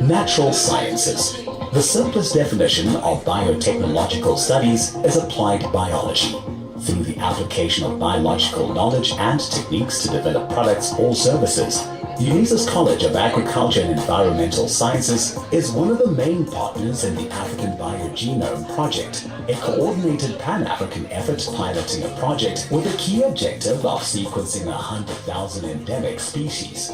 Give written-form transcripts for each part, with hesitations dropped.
Natural sciences. The simplest definition of biotechnological studies is applied biology. Through the application of biological knowledge and techniques to develop products or services, UNISA's College of Agriculture and Environmental Sciences is one of the main partners in the African Biogenome Project, a coordinated Pan-African effort piloting a project with a key objective of sequencing 100,000 endemic species.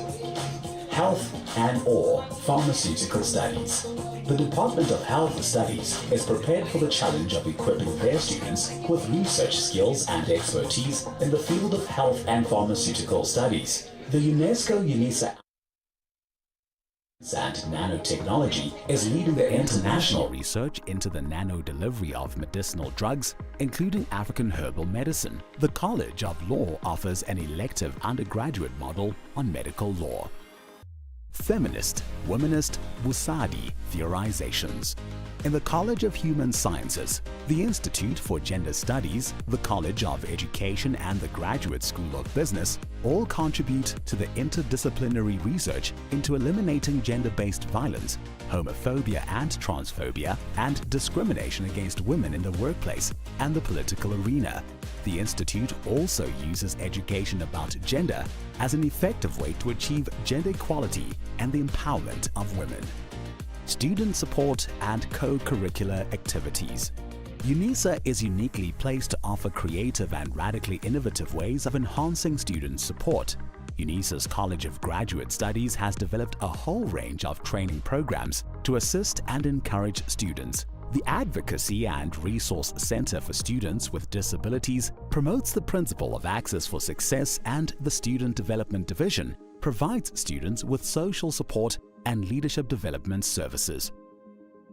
Health and/or pharmaceutical studies. The Department of Health Studies is prepared for the challenge of equipping their students with research skills and expertise in the field of health and pharmaceutical studies. The UNESCO UNISA and nanotechnology is leading the international research into the nano delivery of medicinal drugs, including African herbal medicine. The College of Law offers an elective undergraduate model on medical law. Feminist, womanist, Wusadi theorizations. In the College of Human Sciences, the Institute for Gender Studies, the College of Education and the Graduate School of Business all contribute to the interdisciplinary research into eliminating gender-based violence, homophobia and transphobia, and discrimination against women in the workplace and the political arena. The Institute also uses education about gender as an effective way to achieve gender equality and the empowerment of women. Student support and co-curricular activities. UNISA is uniquely placed to offer creative and radically innovative ways of enhancing student support. UNISA's College of Graduate Studies has developed a whole range of training programs to assist and encourage students. The Advocacy and Resource Center for Students with Disabilities promotes the principle of access for success, and the Student Development Division provides students with social support and leadership development services.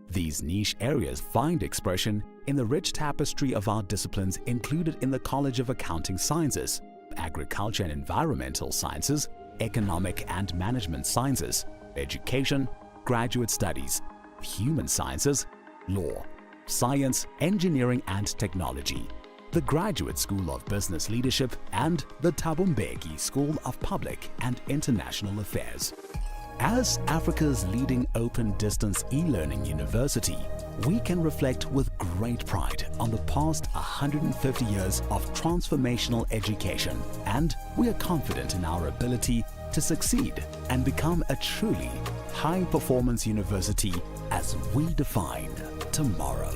These niche areas find expression in the rich tapestry of art disciplines included in the College of Accounting Sciences, Agriculture and Environmental Sciences, Economic and Management Sciences, Education, Graduate Studies, Human Sciences, Law, Science, Engineering and Technology, the Graduate School of Business Leadership, and the Thabo Mbeki School of Public and International Affairs. As Africa's leading open-distance e-learning university, we can reflect with great pride on the past 150 years of transformational education, and we are confident in our ability to succeed and become a truly high-performance university as we define tomorrow.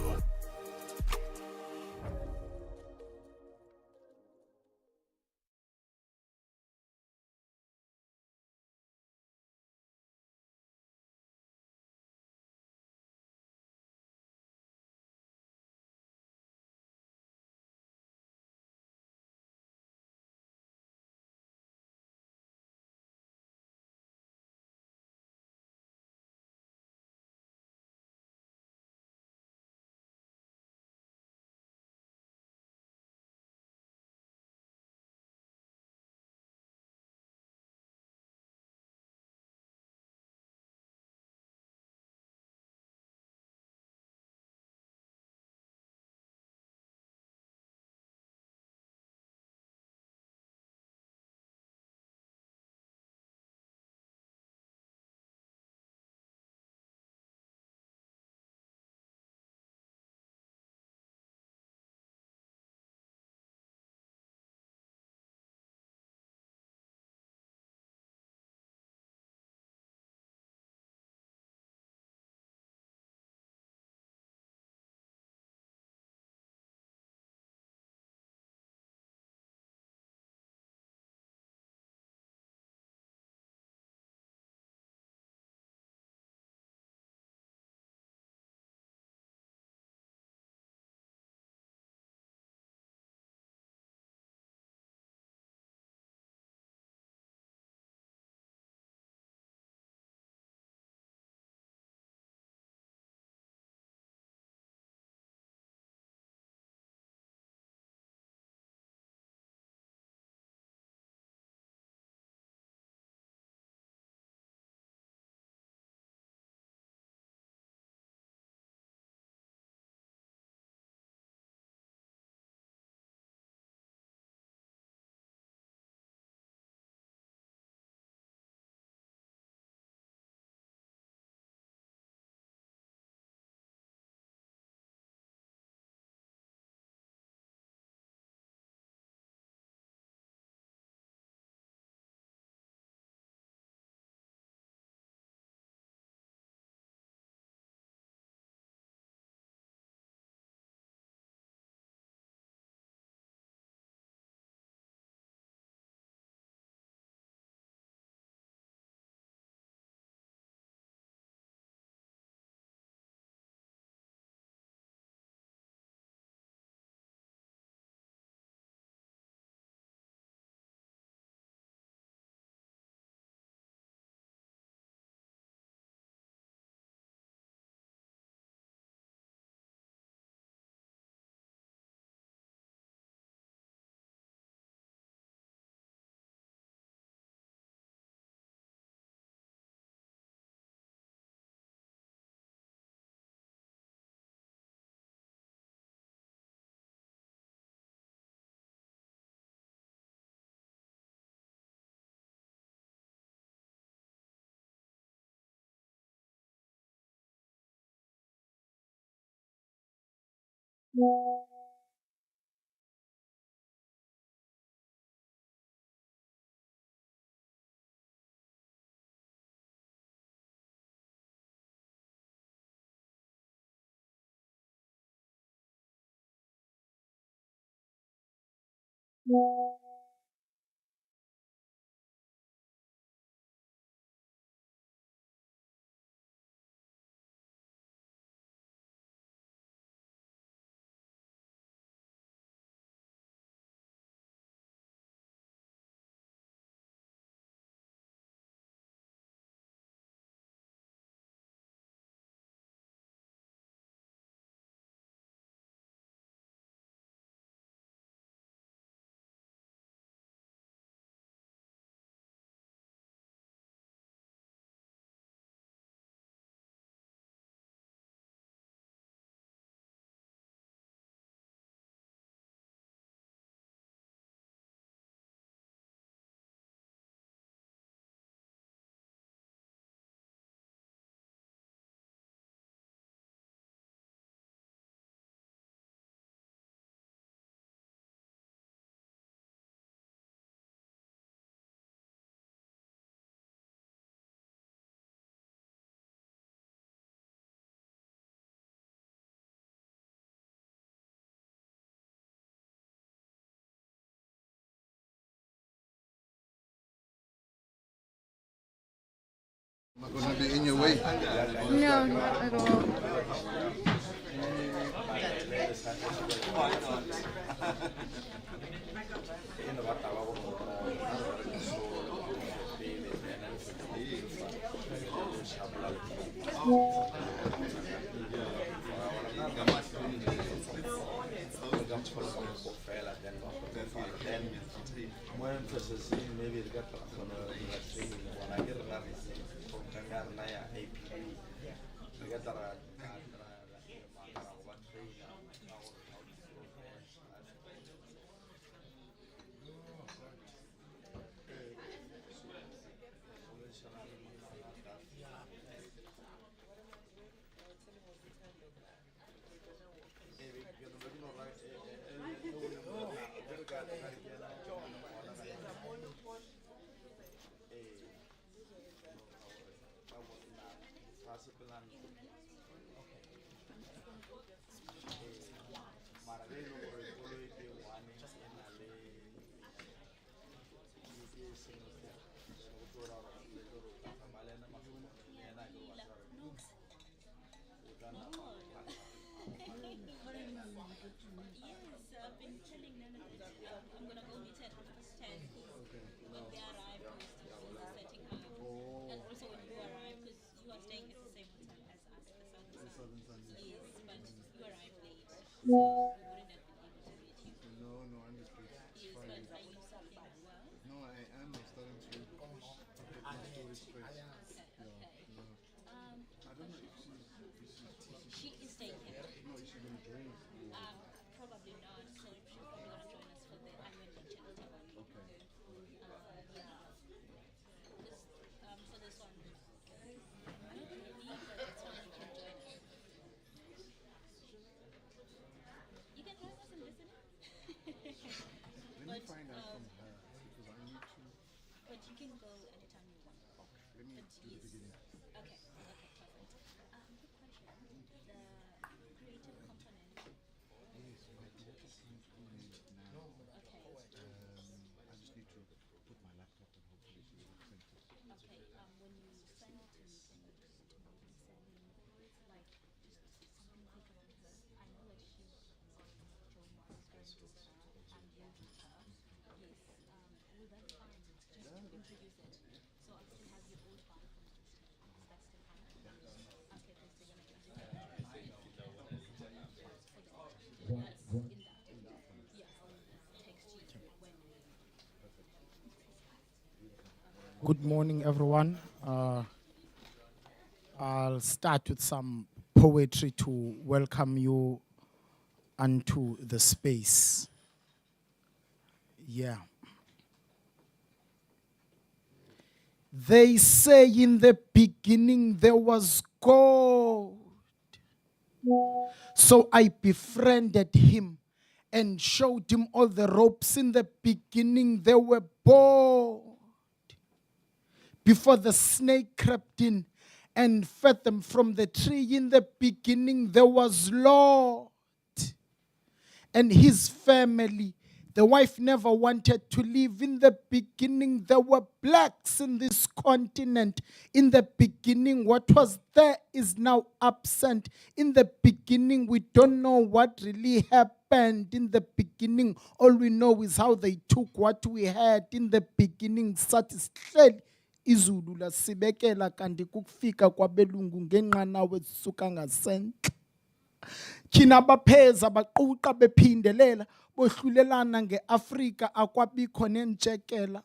Not going to be in your way. No, not at all. No, understood. It's fine. No, I am starting to get my story straight. Yeah. I don't know if She is taken. no, is she going to join us? Probably not. So she's probably gonna join us for the annual lecture later on. Okay. Yeah. For this one, I don't believe that it's one you can join us. You can join us and listen. Let me find out from her because I need to. But you can go anytime you want. Okay. Let me do the beginning. Okay, perfect. Good question. The creative component. Yes, my daughter comes in now. Okay. I just need to put my laptop and hopefully she will print it. Okay. When you send it to me, can you just send me like just something quick about her? I know that she's on Joe Martin's going to her and you with her. Yes. Will that be fine? Just to introduce it. So I still have your old file from last time. Is that still fine? Okay, because they're gonna introduce her. Good morning, everyone. I'll start with some poetry to welcome you unto the space. Yeah. They say in the beginning there was God. So I befriended him and showed him all the ropes. In the beginning, they were bored. Before the snake crept in and fed them from the tree, in the beginning, there was Lot and his family. The wife never wanted to leave. In the beginning, there were blacks in this continent. In the beginning, what was there is now absent. In the beginning, we don't know what really happened. In the beginning, all we know is how they took what we had. In the beginning, satisfied. Izulu lasibekela kanti kukufika kwabelungu ngenqanawe zisuka ngasentle. Thina bapheza baquqa bephindelela bohlulelana ngeAfrika akwabikho nentshekela.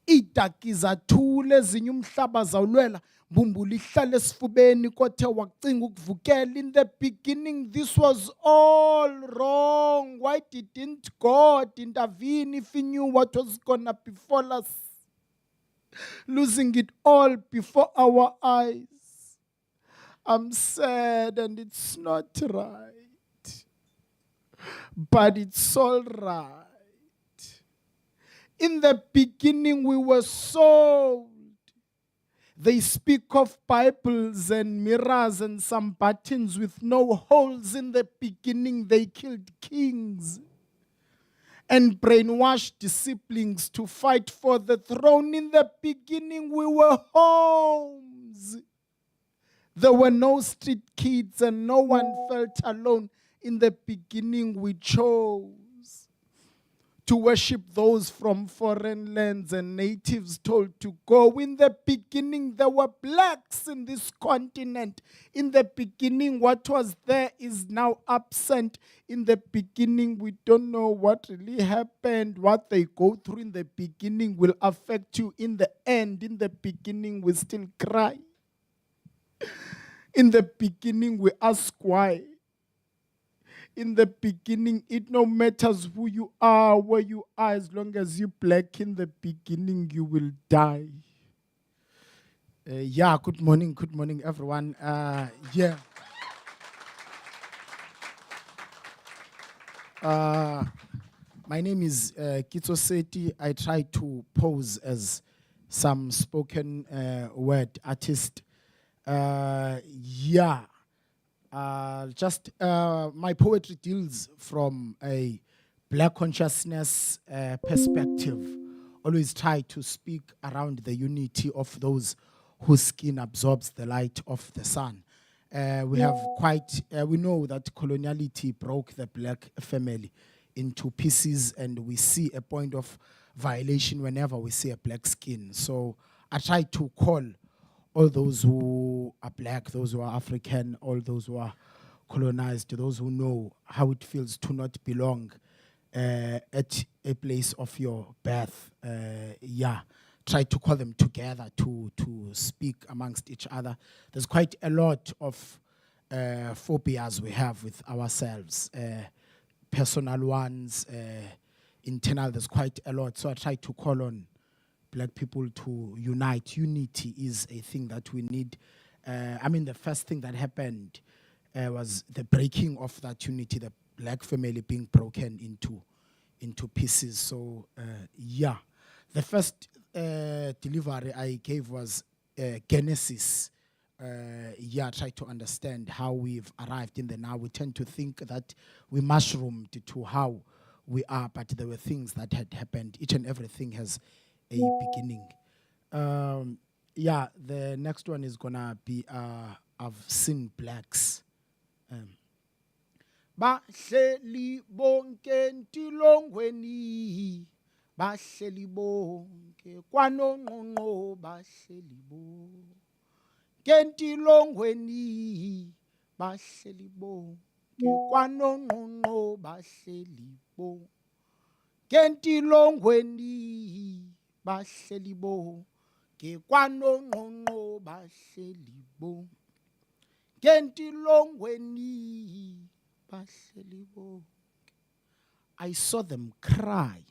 Iidaki zathule ezinye umhlaba zawulwela mbumbulu ihlala esifubeni kothe wacinga ukuvukela. In the beginning this was all wrong. Why didn't God intervene if he knew what was gonna befall us? Losing it all before our eyes. I'm sad and it's not right, but it's all right. In the beginning we were sold. They speak of Bibles and mirrors and some buttons with no holes. In the beginning they killed kings and brainwashed disciples to fight for the throne. In the beginning we were homes. There were no street kids and no one felt alone. In the beginning we chose to worship those from foreign lands and natives told to go. In the beginning there were blacks in this continent. In the beginning what was there is now absent. In the beginning we don't know what really happened. What they go through in the beginning will affect you in the end. In the beginning we still cry. In the beginning we ask why. In the beginning, it no matters who you are, where you are, as long as you're black, in the beginning, you will die. Good morning, everyone. My name is Kitso Seti. I try to pose as some spoken word artist. My poetry deals from a black consciousness perspective. Always try to speak around the unity of those whose skin absorbs the light of the sun. We know that coloniality broke the black family into pieces, and we see a point of violation whenever we see a black skin. So I try to call all those who are black, those who are African, all those who are colonized, those who know how it feels to not belong at a place of your birth. Try to call them together to speak amongst each other. There's quite a lot of phobias we have with ourselves, personal ones, internal, there's quite a lot. So I try to call on black people to unite. Unity is a thing that we need. The first thing that happened was the breaking of that unity, the black family being broken into pieces. So, the first delivery I gave was Genesis. Try to understand how we've arrived in the now. We tend to think that we mushroomed to how we are, but there were things that had happened. Each and everything has a beginning. The next one is gonna be I've seen blacks. Bahleli bonke ntilongweni, bahleli bonke kwanongqongqo, bahleli bonke ntilongweni, bahleli bonke kwanongqongqo, bahleli bonke ntilongweni, bahleli bonke kwanongqongqo, bahleli bonke ntilongweni, bahleli bonke. I saw them cry.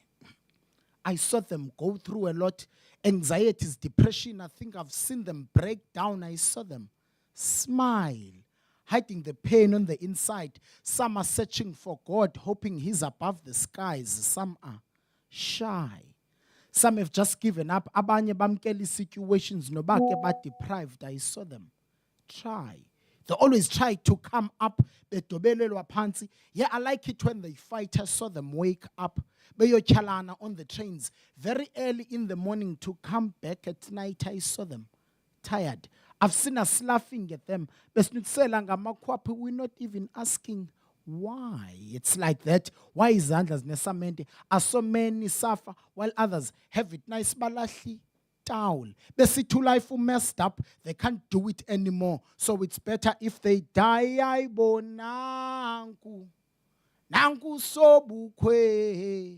I saw them go through a lot. Anxieties, depression. I think I've seen them break down. I saw them smile. hiding the pain on the inside. Some are searching for God, hoping He's above the skies. Some are shy. Some have just given up. Abanye bamkeli situations no bake ba deprived. I saw them try. They always try to come up. Betobelelwa phansi. Yeah, I like it when they fight. I saw them wake up. Beyo chalana on the trains very early in the morning to come back at night. I saw them tired. I've seen us laughing at them. We're not even asking why. It's like that. Why is others nesamente? Are so many suffer while others have it nice balashi towel. Besitu life messed up. They can't do it anymore. So it's better if they die. I bonanku. Nanku sobukwe.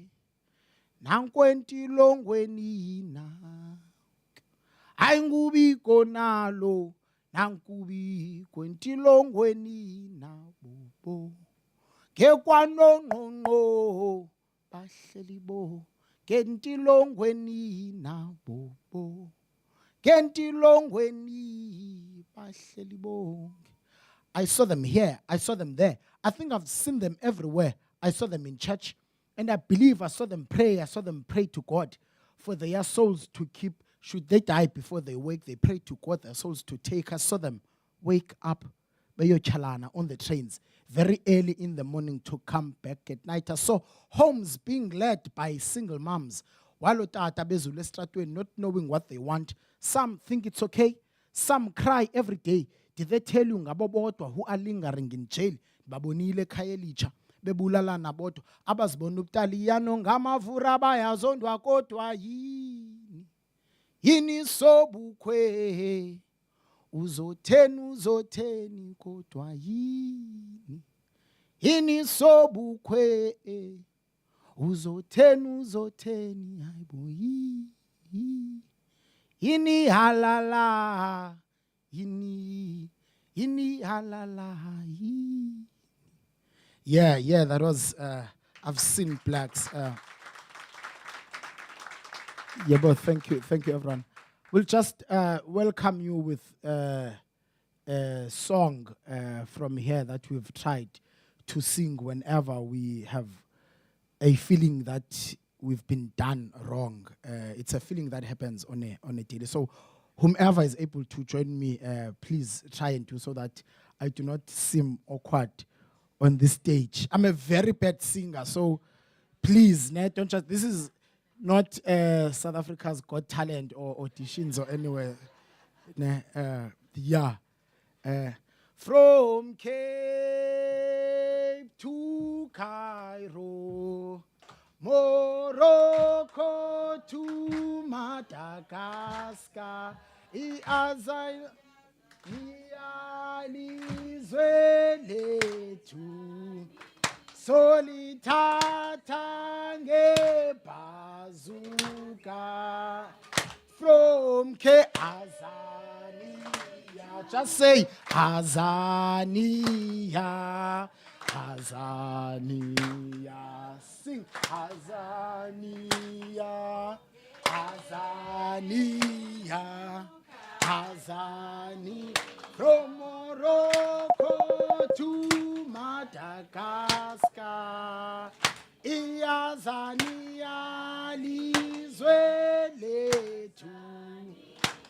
Nankwenti longwenina. Aingubi konalo. Nankubi kwenti longwenina bobo. Kekwano ngongo. Bahlelibo. Kenti longwenina bobo. Kenti longweni. Bahlelibo. I saw them here. I saw them there. I think I've seen them everywhere. I saw them in church. And I believe I saw them pray. I saw them pray to God for their souls to keep. Should they die before they wake, they pray to God their souls to take. I saw them wake up Bayo Chalana on the trains very early in the morning to come back at night. I saw homes being led by single moms. While not knowing what they want. Some think it's okay. Some cry every day. Did they tell you ngabobodwa who are lingering in jail? Babonile kayelicha. Bebulala naboto. Abazibona ubutaliano ngamavura bayazondwa kodwa yini. Yini sobukwe. Uzoteni kodwa yini. Yini sobukwe. Uzoteni aibo yini. Yini halala. Yini halala yini. Yeah, that was, I've seen blacks. Yeah, but thank you everyone. We'll just welcome you with a song from here that we've tried to sing whenever we have a feeling that we've been done wrong. It's a feeling that happens on a daily. So whomever is able to join me, please try and do so that I do not seem awkward on this stage. I'm a very bad singer, so please, don't just. This is not South Africa's Got Talent or auditions or anywhere. From Cape to Cairo, Morocco to Madagascar, Niyalizweletu solithatha ngebazuka from Azania. Just say Azania, Azania. Sing Azania, Azania. Azani from Morocco to Madagascar. Iazania lizweletu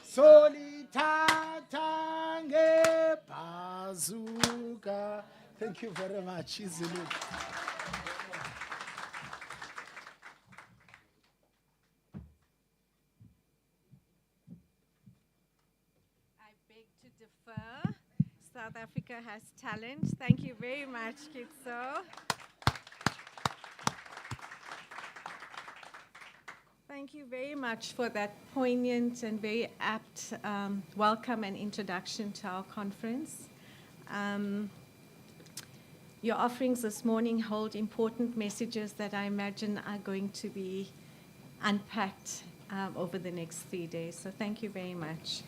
solithatha ngebazuka. Thank you very much. Easily. South Africa has talent. Thank you very much, Kitso. Thank you very much for that poignant and very apt welcome and introduction to our conference. Your offerings this morning hold important messages that I imagine are going to be unpacked over the next 3 days. So thank you very much.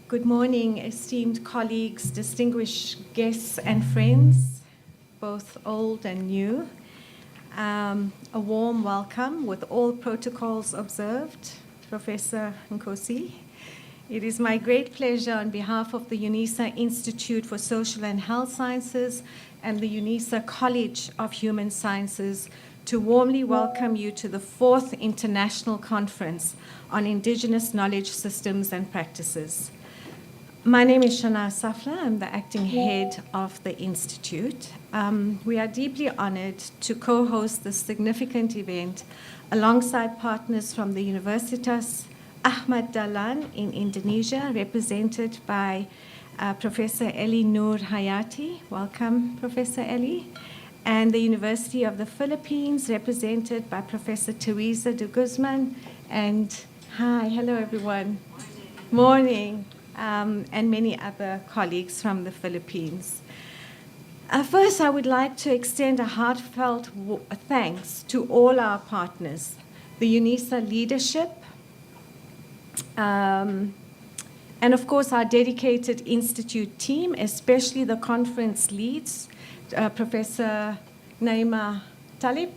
Good morning, esteemed colleagues, distinguished guests and friends, both old and new. A warm welcome with all protocols observed, Professor Nkosi. It is my great pleasure on behalf of the UNISA Institute for Social and Health Sciences and the UNISA College of Human Sciences to warmly welcome you to the 4th International Conference on Indigenous Knowledge Systems and Practices. My name is Shana Safla. I'm the acting head of the Institute. We are deeply honored to co-host this significant event alongside partners from the Universitas Ahmad Dahlan in Indonesia, represented by Professor Eli Nur Hayati. Welcome, Professor Eli. And the University of the Philippines, represented by Professor Teresa de Guzman. And hello everyone. Morning. And many other colleagues from the Philippines. First, I would like to extend a heartfelt thanks to all our partners, the UNISA leadership, and of course our dedicated institute team, especially the conference leads, Professor Naima Talib,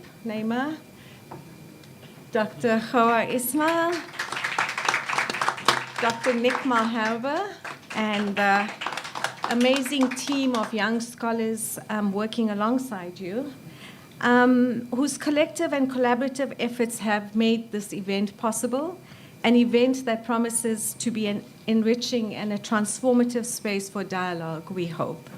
Dr. Hoa Ismail, Dr. Nick Malherbe, and the amazing team of young scholars working alongside you, whose collective and collaborative efforts have made this event possible, an event that promises to be an enriching and a transformative space for dialogue, we hope.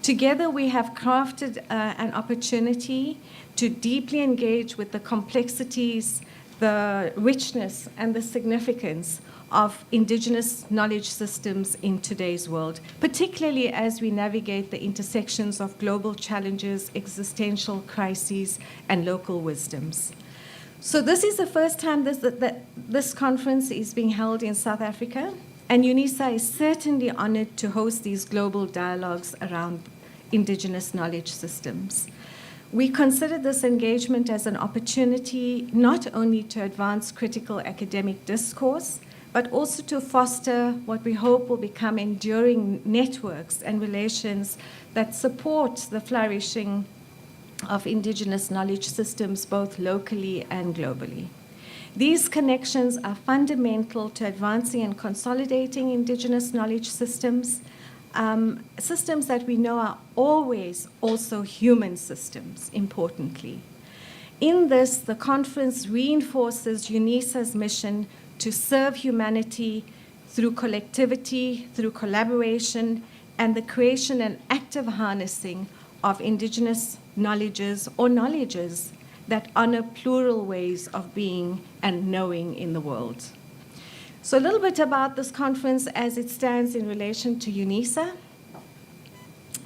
Together, we have crafted an opportunity to deeply engage with the complexities, the richness, and the significance of indigenous knowledge systems in today's world, particularly as we navigate the intersections of global challenges, existential crises, and local wisdoms. So this is the first time that this conference is being held in South Africa, and UNISA is certainly honored to host these global dialogues around indigenous knowledge systems. We consider this engagement as an opportunity not only to advance critical academic discourse, but also to foster what we hope will become enduring networks and relations that support the flourishing of indigenous knowledge systems both locally and globally. These connections are fundamental to advancing and consolidating indigenous knowledge systems, systems that we know are always also human systems, importantly. In this, the conference reinforces UNISA's mission to serve humanity through collectivity, through collaboration, and the creation and active harnessing of indigenous knowledges or knowledges that honor plural ways of being and knowing in the world. So a little bit about this conference as it stands in relation to UNISA.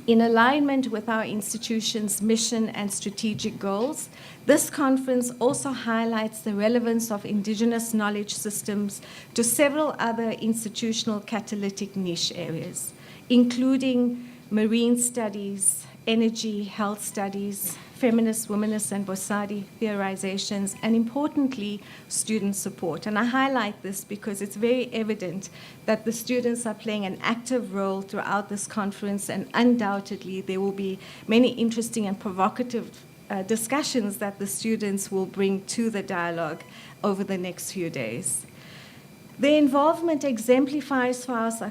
In alignment with our institution's mission and strategic goals, this conference also highlights the relevance of indigenous knowledge systems to several other institutional catalytic niche areas, including marine studies, energy, health studies, feminist, womanist, and Bosadi theorizations, and importantly, student support. And I highlight this because it's very evident that the students are playing an active role throughout this conference, and undoubtedly there will be many interesting and provocative discussions that the students will bring to the dialogue over the next few days. Their involvement exemplifies for us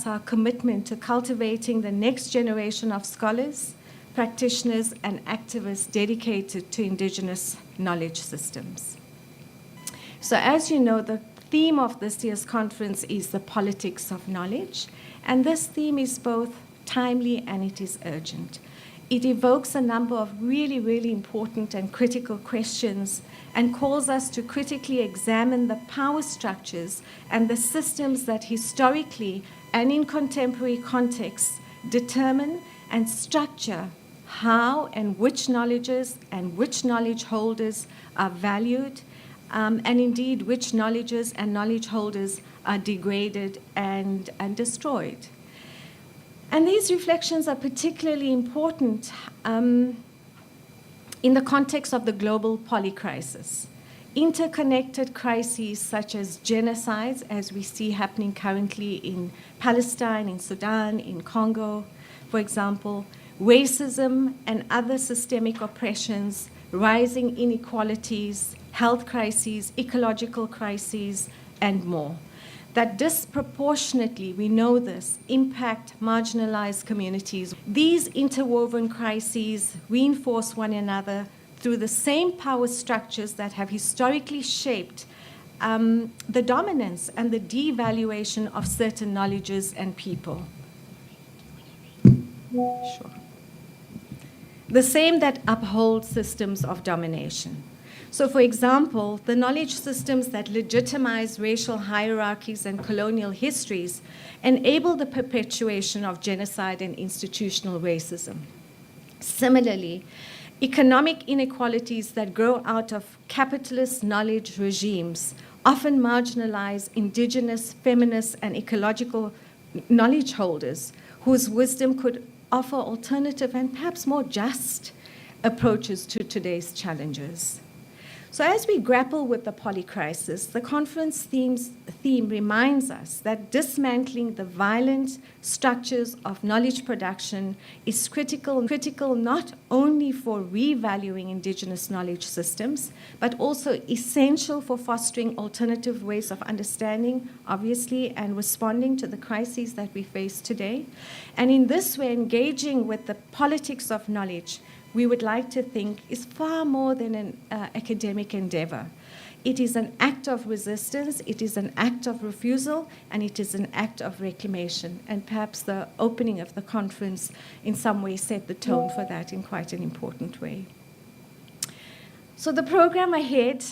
our commitment to cultivating the next generation of scholars, practitioners, and activists dedicated to indigenous knowledge systems. So as you know, the theme of this year's conference is the politics of knowledge, and this theme is both timely and it is urgent. It evokes a number of really, really important and critical questions and calls us to critically examine the power structures and the systems that historically and in contemporary contexts determine and structure how and which knowledges and which knowledge holders are valued, and indeed which knowledges and knowledge holders are degraded and destroyed. And these reflections are particularly important in the context of the global polycrisis. Interconnected crises such as genocides, as we see happening currently in Palestine, in Sudan, in Congo, for example, racism and other systemic oppressions, rising inequalities, health crises, ecological crises, and more. that disproportionately, we know this, impact marginalized communities. These interwoven crises reinforce one another through the same power structures that have historically shaped the dominance and the devaluation of certain knowledges and people. Sure. The same that uphold systems of domination. So, for example, the knowledge systems that legitimize racial hierarchies and colonial histories enable the perpetuation of genocide and institutional racism. Similarly, economic inequalities that grow out of capitalist knowledge regimes often marginalize indigenous, feminist, and ecological knowledge holders whose wisdom could offer alternative and perhaps more just approaches to today's challenges. So as we grapple with the polycrisis, the conference theme reminds us that dismantling the violent structures of knowledge production is critical not only for revaluing indigenous knowledge systems, but also essential for fostering alternative ways of understanding, obviously, and responding to the crises that we face today. And in this way, engaging with the politics of knowledge, we would like to think is far more than an academic endeavor. It is an act of resistance, it is an act of refusal, and it is an act of reclamation. And perhaps the opening of the conference in some way set the tone for that in quite an important way. So the program ahead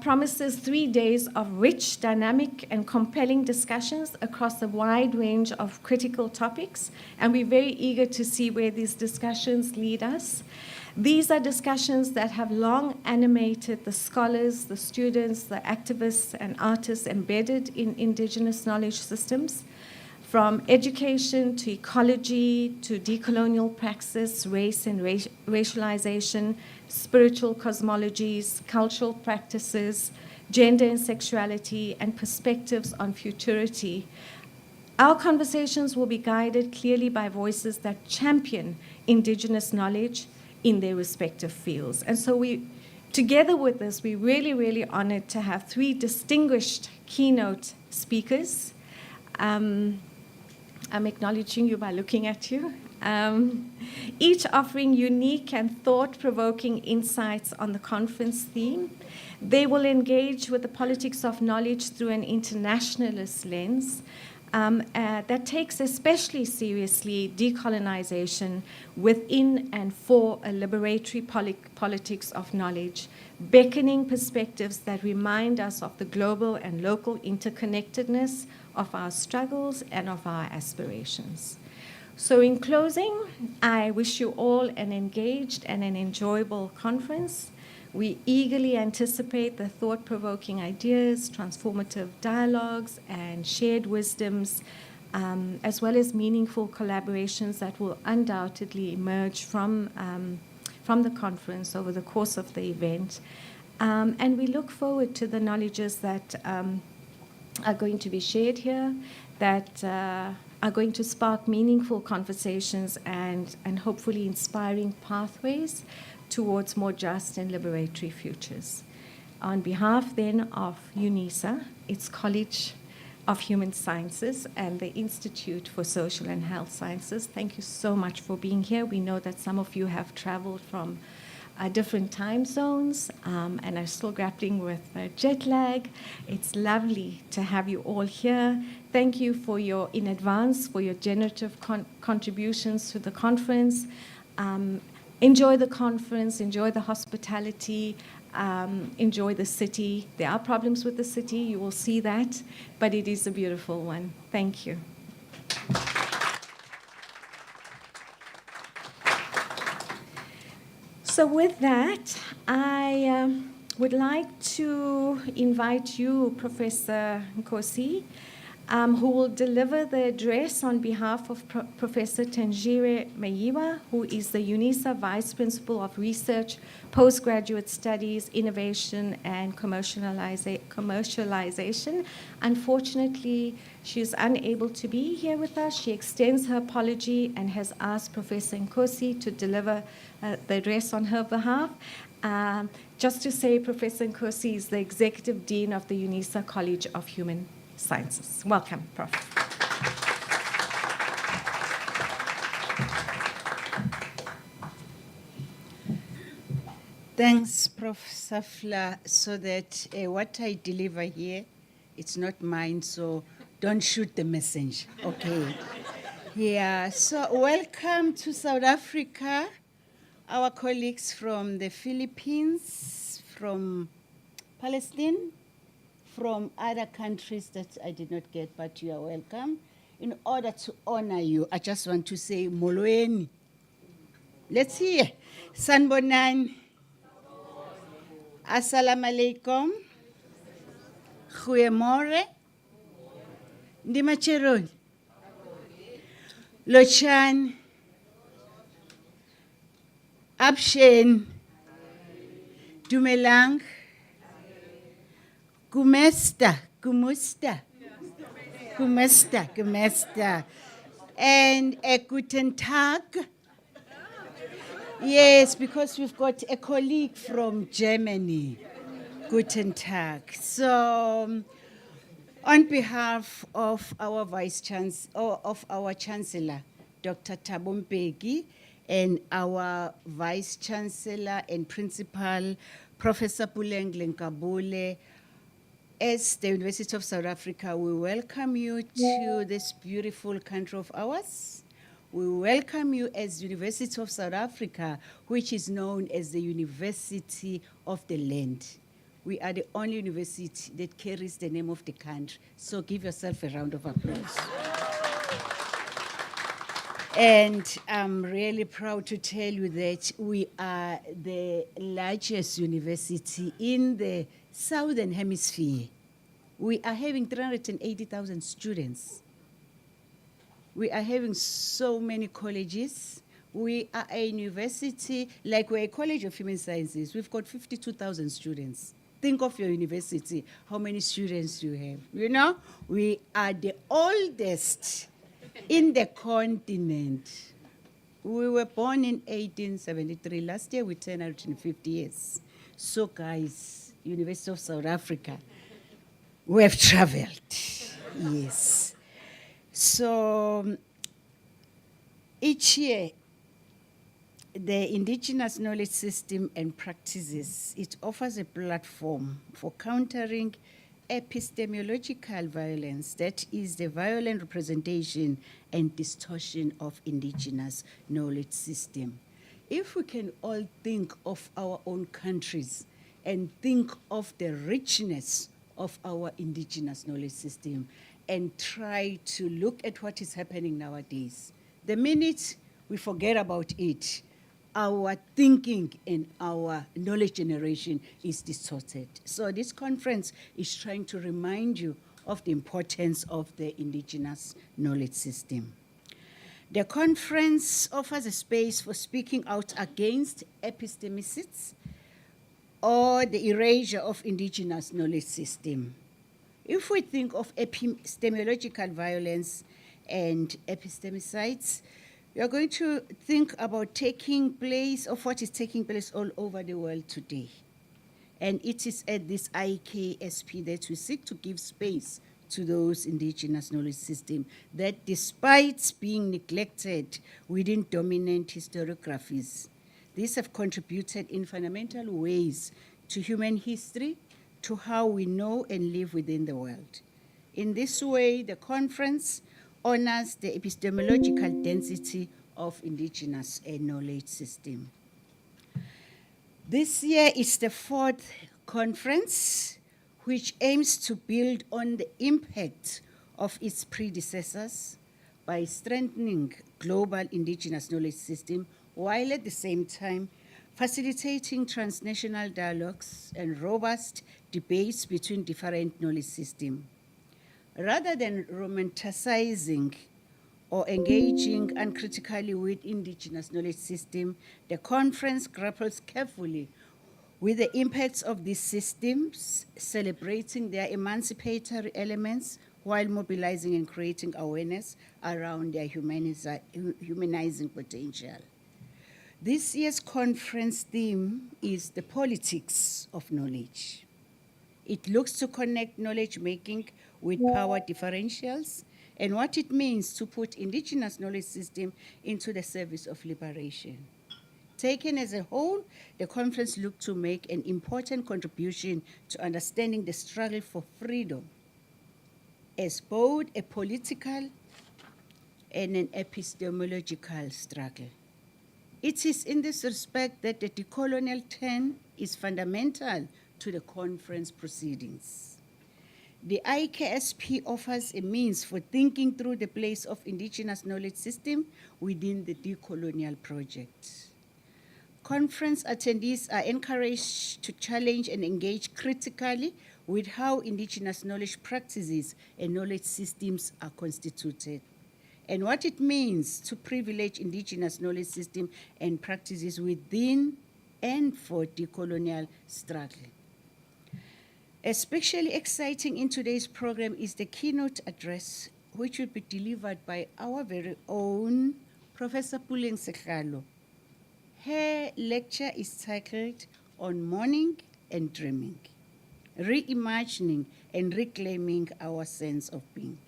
promises 3 days of rich, dynamic, and compelling discussions across a wide range of critical topics, and we're very eager to see where these discussions lead us. These are discussions that have long animated the scholars, the students, the activists, and artists embedded in indigenous knowledge systems, from education to ecology to decolonial praxis, race and racialization, spiritual cosmologies, cultural practices, gender and sexuality, and perspectives on futurity. Our conversations will be guided clearly by voices that champion indigenous knowledge in their respective fields. And so together with this, we're really, really honored to have 3 distinguished keynote speakers. I'm acknowledging you by looking at you. Each offering unique and thought-provoking insights on the conference theme. They will engage with the politics of knowledge through an internationalist lens that takes especially seriously decolonization within and for a liberatory politics of knowledge, beckoning perspectives that remind us of the global and local interconnectedness of our struggles and of our aspirations. So in closing, I wish you all an engaged and an enjoyable conference. We eagerly anticipate the thought-provoking ideas, transformative dialogues, and shared wisdoms, as well as meaningful collaborations that will undoubtedly emerge from the conference over the course of the event. And we look forward to the knowledges that are going to be shared here, that are going to spark meaningful conversations and hopefully inspiring pathways towards more just and liberatory futures. On behalf then of UNISA, its College of Human Sciences, and the Institute for Social and Health Sciences, thank you so much for being here. We know that some of you have traveled from different time zones and are still grappling with jet lag. It's lovely to have you all here. Thank you in advance for your generative contributions to the conference. Enjoy the conference, enjoy the hospitality, enjoy the city. There are problems with the city, you will see that, but it is a beautiful one. Thank you. So with that, I would like to invite you, Professor Nkosi, who will deliver the address on behalf of Professor Tangire Mayiwa, who is the UNISA Vice Principal of Research, Postgraduate Studies, Innovation, and Commercialization. Unfortunately, she is unable to be here with us. She extends her apology and has asked Professor Nkosi to deliver the address on her behalf. Just to say, Professor Nkosi is the Executive Dean of the UNISA College of Human Sciences. Welcome, Prof. Thanks, Prof. Safla, so that what I deliver here, it's not mine, so don't shoot the messenger, okay? Yeah, so welcome to South Africa, our colleagues from the Philippines, from Palestine, from other countries that I did not get, but you are welcome. In order to honor you, I just want to say, Molweni. Let's hear. Sanbonan. Assalamu alaikum. Goeiemorgen. Ndimacheroni. Lochan. Abshen. Dumelang. Gumesta. Gumusta. Gumesta. Gumesta. And a guten Tag. Yes, because we've got a colleague from Germany. Guten Tag. So, on behalf of our our Chancellor, Dr. Thabo Mbeki, and our Vice Chancellor and Principal, Professor Puleng Lenkabule, as the University of South Africa, we welcome you to this beautiful country of ours. We welcome you as University of South Africa, which is known as the University of the Land. We are the only university that carries the name of the country. So give yourself a round of applause. And I'm really proud to tell you that we are the largest university in the Southern Hemisphere. We are having 380,000 students. We are having so many colleges. We are a university, like we're a College of Human Sciences. We've got 52,000 students. Think of your university, how many students you have. You know, we are the oldest in the continent. We were born in 1873. Last year we turned 150 years. So guys, University of South Africa, we have traveled, yes. So each year, the Indigenous Knowledge System and Practices, it offers a platform for countering epistemological violence, that is the violent representation and distortion of Indigenous knowledge system. If we can all think of our own countries and think of the richness of our Indigenous knowledge system, and try to look at what is happening nowadays. The minute we forget about it, our thinking and our knowledge generation is distorted. So this conference is trying to remind you of the importance of the Indigenous knowledge system. The conference offers a space for speaking out against epistemicides or the erasure of Indigenous knowledge system. If we think of epistemological violence and epistemicides, we are going to think about what is taking place all over the world today. And it is at this IKSP that we seek to give space to those Indigenous knowledge systems that, despite being neglected within dominant historiographies, these have contributed in fundamental ways to human history, to how we know and live within the world. In this way, the conference honors the epistemological density of Indigenous knowledge system. This year is the fourth conference, which aims to build on the impact of its predecessors by strengthening global Indigenous knowledge system, while at the same time facilitating transnational dialogues and robust debates between different knowledge systems. Rather than romanticizing or engaging uncritically with Indigenous knowledge system, the conference grapples carefully with the impacts of these systems, celebrating their emancipatory elements while mobilizing and creating awareness around their humanizing potential. This year's conference theme is the politics of knowledge. It looks to connect knowledge making with power differentials, and what it means to put indigenous knowledge system into the service of liberation. Taken as a whole, the conference looked to make an important contribution to understanding the struggle for freedom as both a political and an epistemological struggle. It is in this respect that the decolonial turn is fundamental to the conference proceedings. The IKSP offers a means for thinking through the place of indigenous knowledge system within the decolonial project. Conference attendees are encouraged to challenge and engage critically with how indigenous knowledge practices and knowledge systems are constituted, and what it means to privilege indigenous knowledge system and practices within and for decolonial struggle. Especially exciting in today's program is the keynote address, which will be delivered by our very own Professor Puleng Sekhalo. Her lecture is titled On Mourning and Dreaming, Reimagining and Reclaiming Our Sense of Being.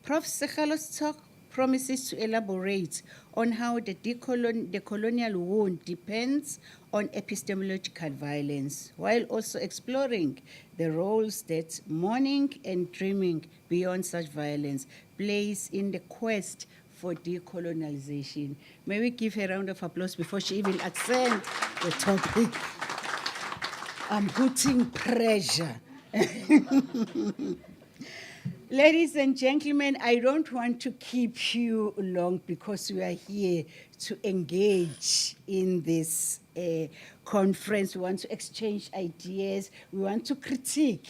Prof. Sekhalo's talk promises to elaborate on how the colonial wound depends on epistemological violence, while also exploring the roles that mourning and dreaming beyond such violence plays in the quest for decolonialization. May we give her a round of applause before she even accents the topic. I'm putting pressure. Ladies and gentlemen, I don't want to keep you long because we are here to engage in this conference. We want to exchange ideas. We want to critique,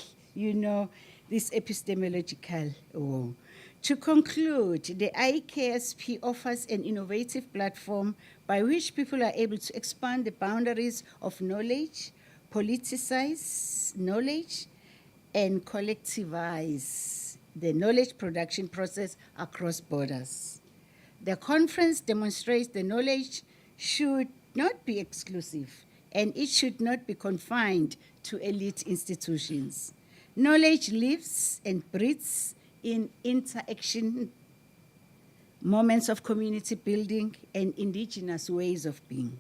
this epistemological war. To conclude, the IKSP offers an innovative platform by which people are able to expand the boundaries of knowledge, politicize knowledge, and collectivize the knowledge production process across borders. The conference demonstrates the knowledge should not be exclusive, and it should not be confined to elite institutions. Knowledge lives and breathes in interaction, moments of community building, and indigenous ways of being.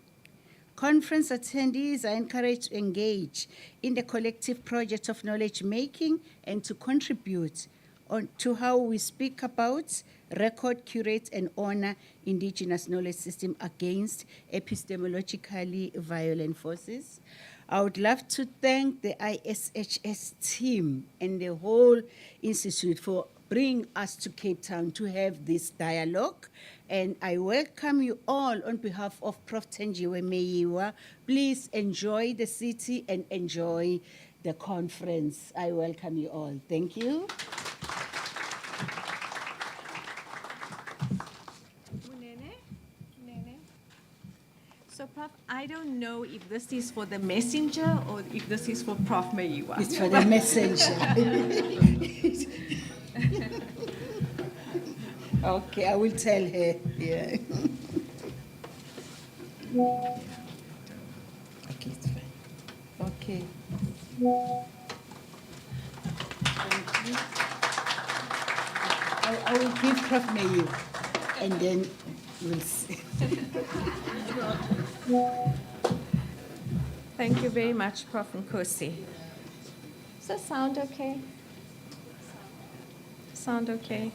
Conference attendees are encouraged to engage in the collective project of knowledge making and to contribute to how we speak about, record, curate, and honor indigenous knowledge system against epistemologically violent forces. I would love to thank the ISHS team and the whole institute for bringing us to Cape Town to have this dialogue. And I welcome you all on behalf of Prof. Tenjiwe Meyiwa. Please enjoy the city and enjoy the conference. I welcome you all. Thank you. So, Prof, I don't know if this is for the messenger or if this is for Prof. Meyiwa. It's for the messenger. Okay, I will tell her. Yeah. Okay, it's fine. Okay. Thank you. I will give Prof. Meyiwa, and then we'll see. Thank you very much, Prof. Nkosi. Does that sound okay? Sound okay?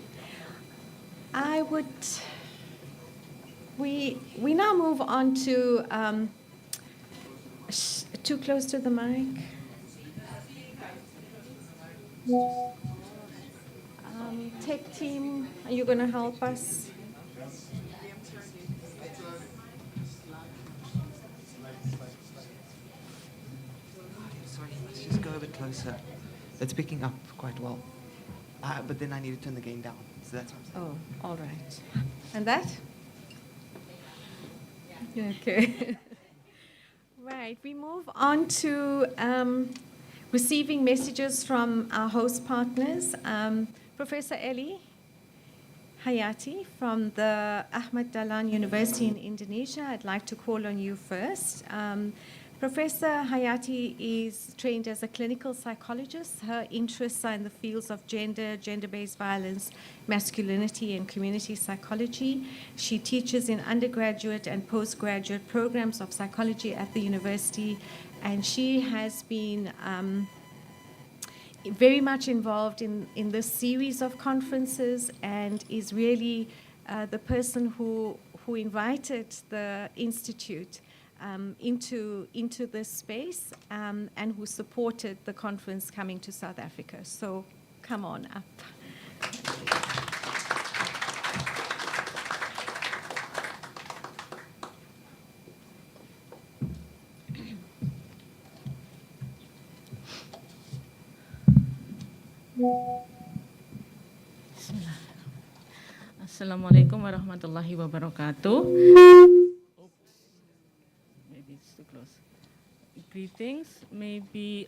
We now move on to, too close to the mic. Tech team, are you going to help us? Sorry, let's just go a bit closer. It's picking up quite well. But then I need to turn the gain down. So that's what I'm saying. Oh, all right. And that? Okay. Right, we move on to receiving messages from our host partners. Professor Eli Hayati from the Ahmad Dahlan University in Indonesia, I'd like to call on you first. Professor Hayati is trained as a clinical psychologist. Her interests are in the fields of gender, gender-based violence, masculinity, and community psychology. She teaches in undergraduate and postgraduate programs of psychology at the university, and she has been very much involved in this series of conferences and is really the person who invited the Institute into this space and who supported the conference coming to South Africa. So come on up. Assalamualaikum warahmatullahi wabarakatuh. Maybe it's too close. Greetings, maybe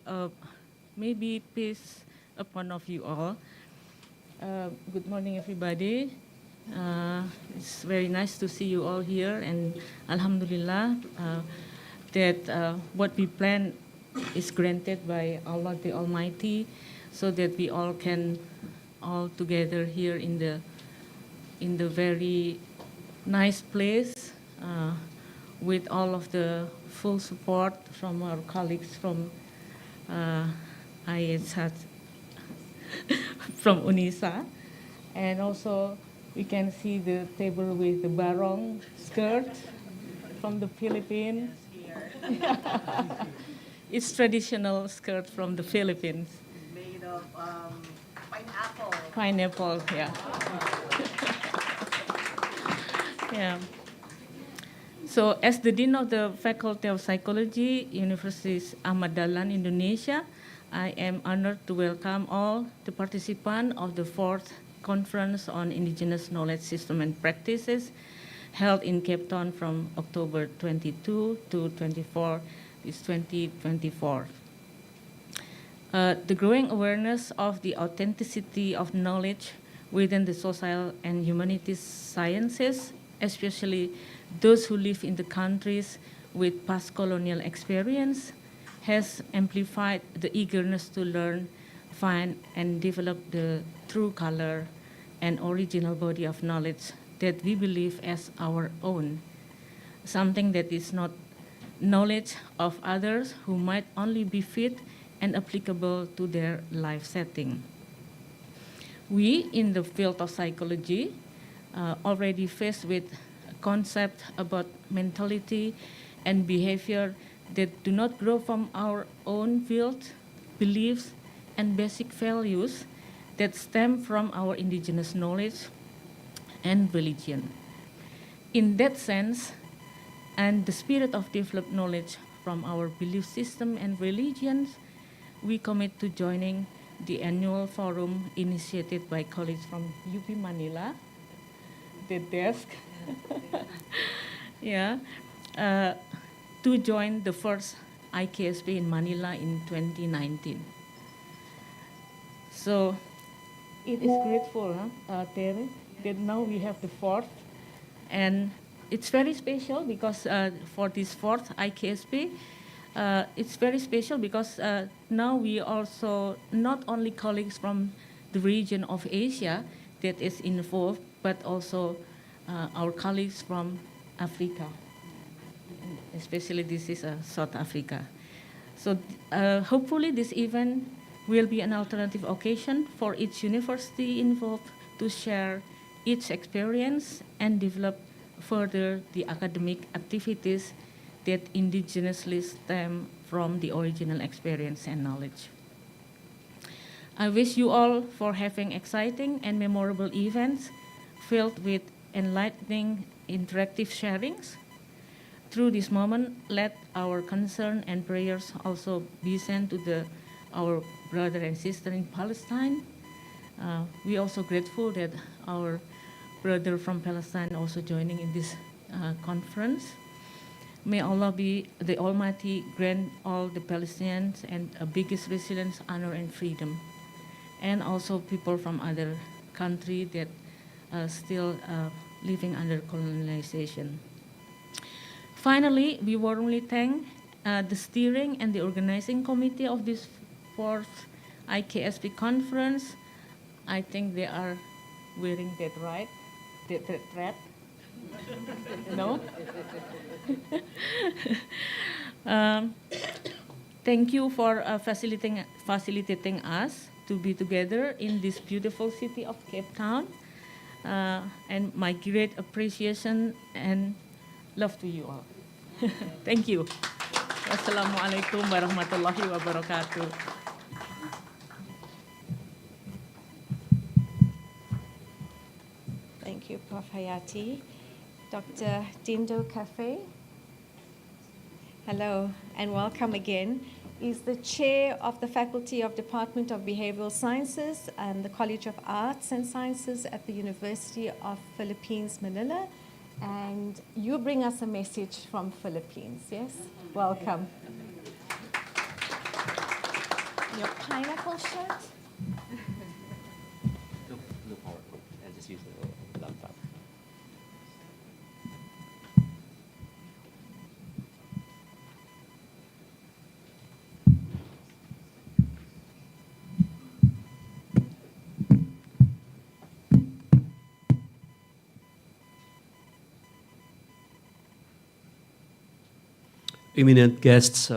peace upon of you all. Good morning, everybody. It's very nice to see you all here, and Alhamdulillah that what we planned is granted by Allah the Almighty, so that we all can all together here in the very nice place with all of the full support from our colleagues from IKSP, from UNISA. And also we can see the table with the barong skirt from the Philippines. It's traditional skirt from the Philippines. Made of pineapple. Pineapple, yeah. Yeah. So, as the Dean of the Faculty of Psychology, University Ahmad Dahlan, Indonesia, I am honored to welcome all the participants of the 4th Conference on Indigenous Knowledge System and Practices, held in Cape Town from October 22 to 24, this 2024. The growing awareness of the authenticity of knowledge within the social and humanities sciences, especially those who live in the countries with past colonial experience, has amplified the eagerness to learn, find, and develop the true color and original body of knowledge that we believe as our own, something that is not knowledge of others who might only be fit and applicable to their life setting. We, in the field of psychology, already faced with a concept about mentality and behavior that do not grow from our own field, beliefs, and basic values that stem from our indigenous knowledge and religion. In that sense, and the spirit of developed knowledge from our belief system and religions, we commit to joining the annual forum initiated by colleagues from UP Manila, the desk, yeah, to join the first IKSP in Manila in 2019. So it is grateful, Terry, that now we have the 4th, and it's very special because for this 4th IKSP, it's very special because now we also not only colleagues from the region of Asia that is involved, but also our colleagues from Africa, especially this is South Africa. So hopefully this event will be an alternative occasion for each university involved to share its experience and develop further the academic activities that indigenously stem from the original experience and knowledge. I wish you all for having exciting and memorable events filled with enlightening interactive sharings. Through this moment, let our concern and prayers also be sent to our brother and sister in Palestine. We're also grateful that our brother from Palestine also joining in this conference. May Allah be the Almighty grant all the Palestinians and biggest resilience, honor, and freedom, and also people from other countries that are still living under colonization. Finally, we warmly thank the steering and the organizing committee of this fourth IKSP conference. I think they are wearing that right, that thread. No? Thank you for facilitating us to be together in this beautiful city of Cape Town. And my great appreciation and love to you all. Thank you. Wassalamualaikum warahmatullahi wabarakatuh. Thank you, Prof. Hayati. Dr. Dindo Cafe, hello and welcome again, is the chair of the Faculty of Department of Behavioral Sciences and the College of Arts and Sciences at the University of Philippines, Manila. And you bring us a message from Philippines, yes? Welcome. Your pineapple shirt? No PowerPoint. I just use the laptop. Eminent guests,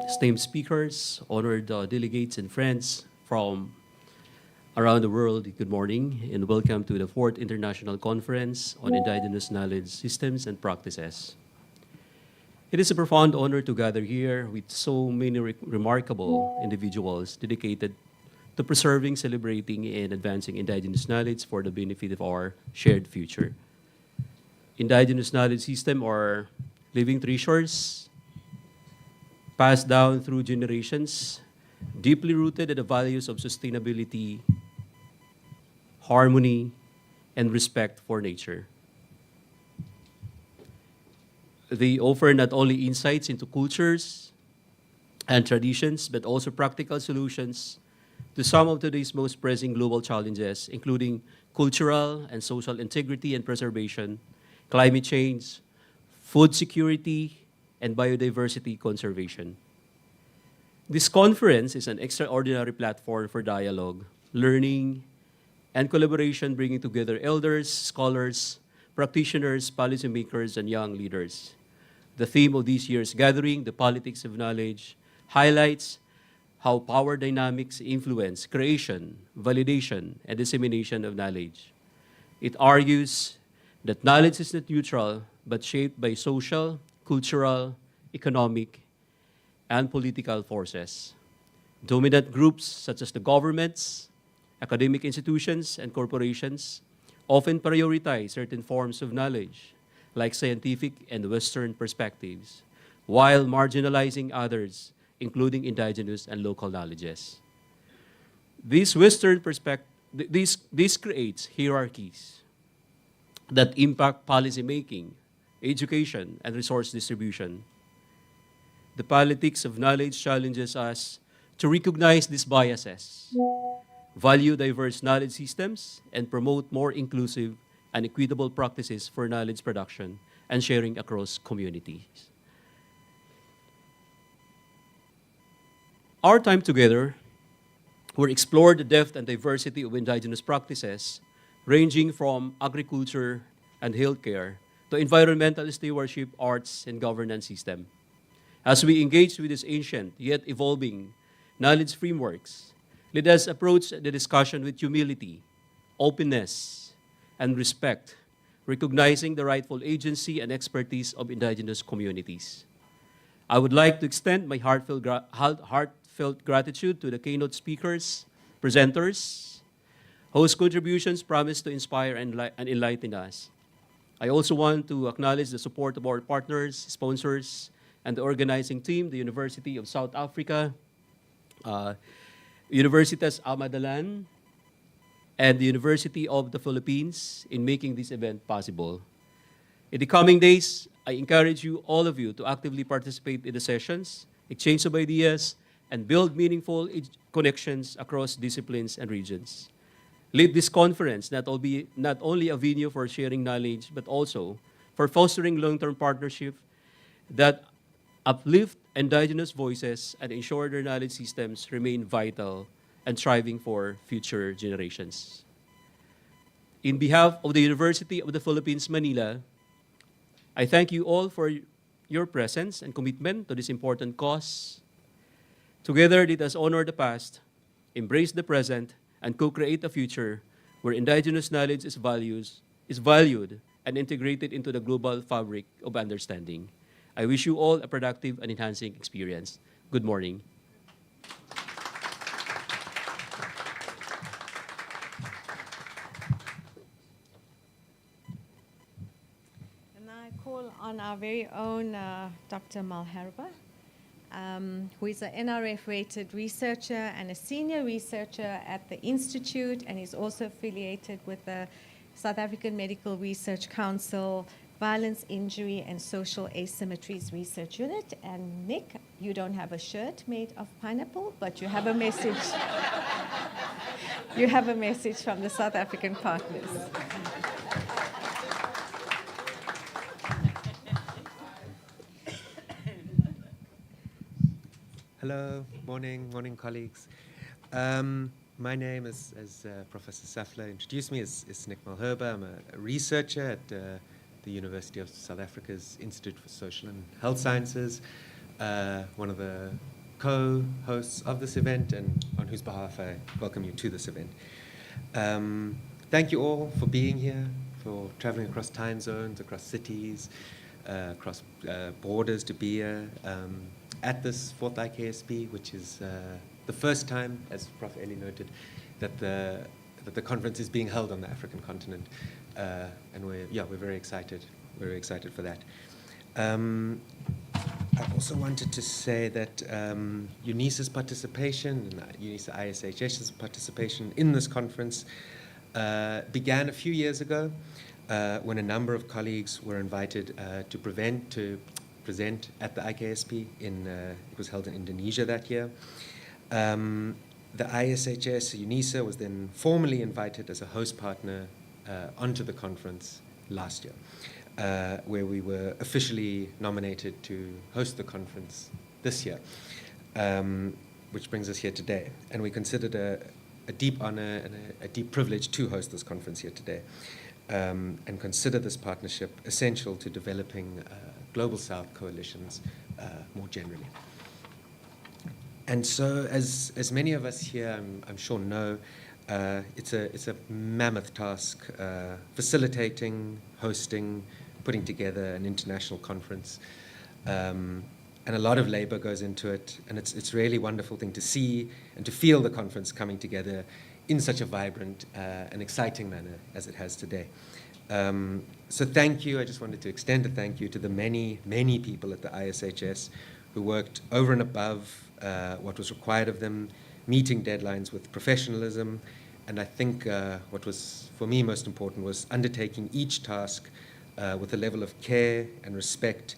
esteemed speakers, honored delegates and friends from around the world, good morning and welcome to the 4th International Conference on Indigenous Knowledge Systems and Practices. It is a profound honor to gather here with so many remarkable individuals dedicated to preserving, celebrating, and advancing indigenous knowledge for the benefit of our shared future. Indigenous knowledge systems are living treasures passed down through generations, deeply rooted in the values of sustainability, harmony, and respect for nature. They offer not only insights into cultures and traditions, but also practical solutions to some of today's most pressing global challenges, including cultural and social integrity and preservation, climate change, food security, and biodiversity conservation. This conference is an extraordinary platform for dialogue, learning, and collaboration, bringing together elders, scholars, practitioners, policymakers, and young leaders. The theme of this year's gathering, The Politics of Knowledge, highlights how power dynamics influence creation, validation, and dissemination of knowledge. It argues that knowledge is not neutral, but shaped by social, cultural, economic, and political forces. Dominant groups such as the governments, academic institutions, and corporations often prioritize certain forms of knowledge, like scientific and Western perspectives, while marginalizing others, including indigenous and local knowledges. This Western perspective, this creates hierarchies that impact policy making, education, and resource distribution. The politics of knowledge challenges us to recognize these biases, value diverse knowledge systems, and promote more inclusive and equitable practices for knowledge production and sharing across communities. Our time together will explore the depth and diversity of indigenous practices, ranging from agriculture and healthcare to environmental stewardship, arts, and governance system. As we engage with these ancient yet evolving knowledge frameworks, let us approach the discussion with humility, openness, and respect, recognizing the rightful agency and expertise of indigenous communities. I would like to extend my heartfelt gratitude to the keynote speakers, presenters, whose contributions promise to inspire and enlighten us. I also want to acknowledge the support of our partners, sponsors, and the organizing team, the University of South Africa, Universitas Amadalan, and the University of the Philippines in making this event possible. In the coming days, I encourage you, all of you, to actively participate in the sessions, exchange of ideas, and build meaningful connections across disciplines and regions. Lead this conference not only a venue for sharing knowledge, but also for fostering long-term partnership that uplift indigenous voices, and ensure their knowledge systems remain vital and thriving for future generations. In behalf of the University of the Philippines, Manila, I thank you all for your presence and commitment to this important cause. Together, let us honor the past, embrace the present, and co-create a future where indigenous knowledge is valued and integrated into the global fabric of understanding. I wish you all a productive and enhancing experience. Good morning. And I call on our very own Dr. Malherba, who is an NRF-rated researcher and a senior researcher at the Institute, and is also affiliated with the South African Medical Research Council Violence, Injury, and Social Asymmetries Research Unit. And Nick, you don't have a shirt made of pineapple, but you have a message. You have a message from the South African partners. Hello, morning colleagues. My name is, as Professor Safla introduced me, is Nick Malherba. I'm a researcher at the University of South Africa's Institute for Social and Health Sciences, one of the co-hosts of this event, and on whose behalf I welcome you to this event. Thank you all for being here, for traveling across time zones, across cities, across borders to be here at this 4th IKSP, which is the first time, as Prof. Eli noted, that the conference is being held on the African continent, and we're very excited. We're very excited for that. I also wanted to say that UNISA's participation, and UNISA ISHS's participation in this conference began a few years ago when a number of colleagues were invited to present at the IKSP. It was held in Indonesia that year. The ISHS UNISA was then formally invited as a host partner onto the conference last year, where we were officially nominated to host the conference this year, which brings us here today. And we considered a deep honor and a deep privilege to host this conference here today, and consider this partnership essential to developing Global South coalitions more generally. And so, as many of us here, I'm sure know, it's a mammoth task, facilitating, hosting, putting together an international conference, and a lot of labor goes into it. And it's really a wonderful thing to see and to feel the conference coming together in such a vibrant and exciting manner as it has today. So thank you. I just wanted to extend a thank you to the many, many people at the ISHS who worked over and above what was required of them, meeting deadlines with professionalism. And I think what was, for me, most important was undertaking each task with a level of care and respect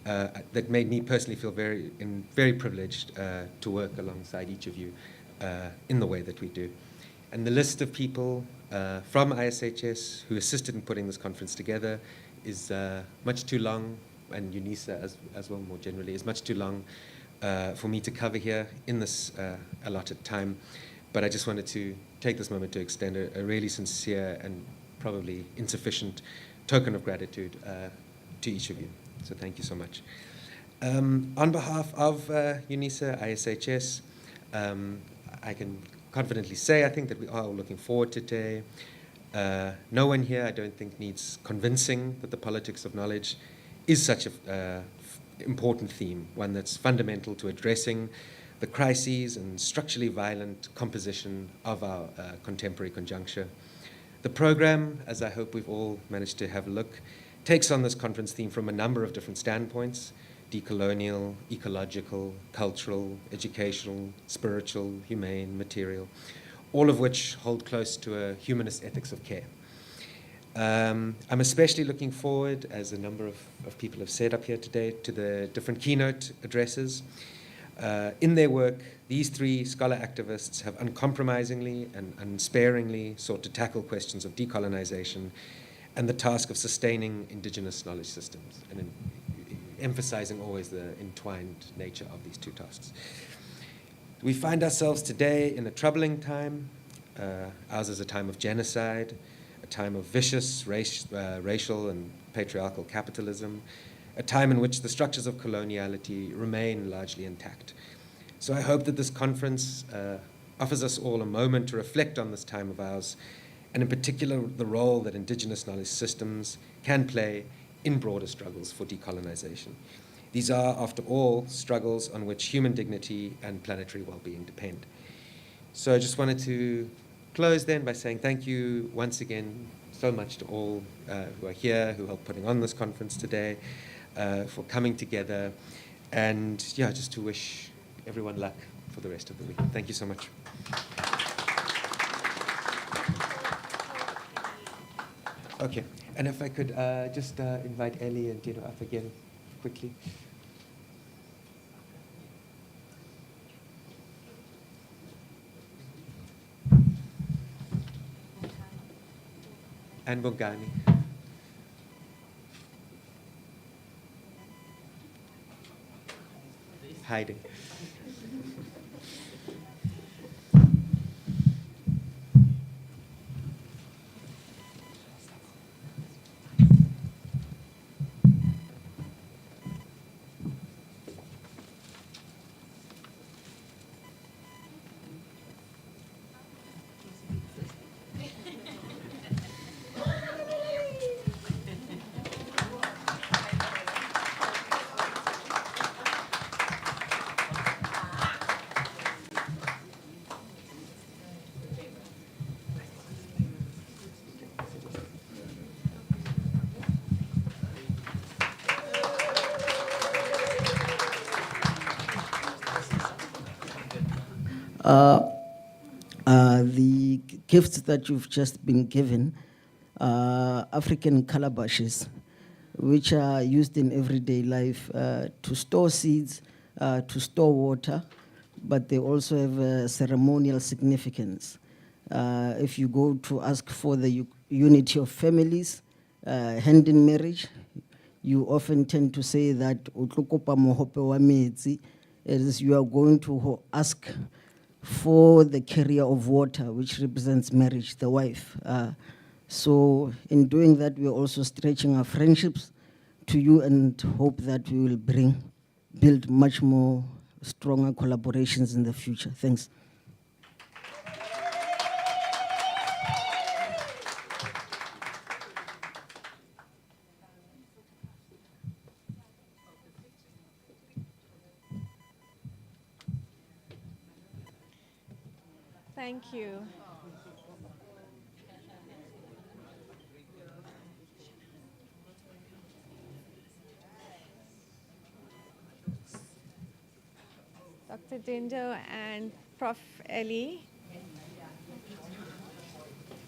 that made me personally feel very privileged to work alongside each of you in the way that we do. And the list of people from ISHS who assisted in putting this conference together is much too long, and UNISA as well more generally is much too long for me to cover here in this allotted time. But I just wanted to take this moment to extend a really sincere and probably insufficient token of gratitude to each of you. So thank you so much. On behalf of UNISA, ISHS, I can confidently say, I think, that we are all looking forward to today. No one here, I don't think, needs convincing that the politics of knowledge is such an important theme, one that's fundamental to addressing the crises and structurally violent composition of our contemporary conjuncture. The program, as I hope we've all managed to have a look, takes on this conference theme from a number of different standpoints: decolonial, ecological, cultural, educational, spiritual, humane, material, all of which hold close to a humanist ethics of care. I'm especially looking forward, as a number of people have said up here today, to the different keynote addresses. In their work, these three scholar activists have uncompromisingly and unsparingly sought to tackle questions of decolonization and the task of sustaining indigenous knowledge systems. And emphasizing always the entwined nature of these two tasks. We find ourselves today in a troubling time. Ours is a time of genocide, a time of vicious racial and patriarchal capitalism, a time in which the structures of coloniality remain largely intact. So I hope that this conference offers us all a moment to reflect on this time of ours, and in particular the role that Indigenous knowledge systems can play in broader struggles for decolonization. These are, after all, struggles on which human dignity and planetary well-being depend. So I just wanted to close then by saying thank you once again so much to all who are here, who helped putting on this conference today, for coming together, and yeah, just to wish everyone luck for the rest of the week. Thank you so much. Okay, and if I could just invite Ellie and Dino up again quickly. And Bongani. Hiding. The gifts that you've just been given are African calabashes, which are used in everyday life to store seeds, to store water, but they also have a ceremonial significance. If you go to ask for the unity of families, hand in marriage, you often tend to say that "Utlukopa mohope wa metsi," as you are going to ask for the carrier of water, which represents marriage, the wife. So in doing that, we're also stretching our friendships to you and hope that we will build much more stronger collaborations in the future. Thanks. Thank you. Dr. Dindo and Prof. Ellie.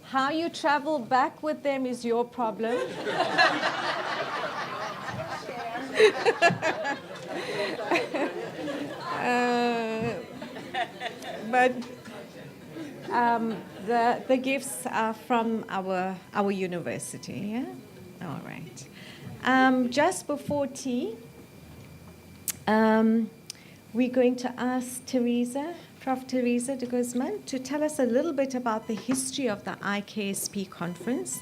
How you travel back with them is your problem. But the gifts are from our university, yeah? All right. Just before tea, we're going to ask Teresa, Prof. Teresa de Guzman, to tell us a little bit about the history of the IKSP conference.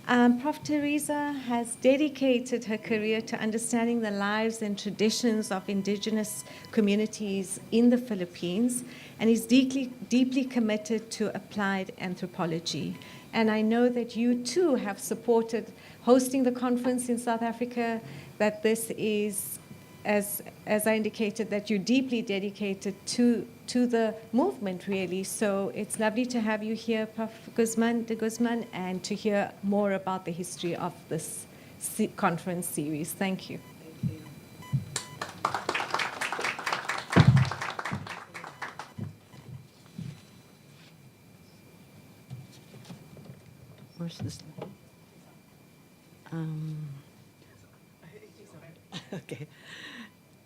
Prof. Teresa has dedicated her career to understanding the lives and traditions of indigenous communities in the Philippines, and is deeply committed to applied anthropology. And I know that you too have supported hosting the conference in South Africa, that this is, as I indicated, that you're deeply dedicated to the movement, really. So it's lovely to have you here, Prof. de Guzman, and to hear more about the history of this conference series. Thank you. Where's this? Okay.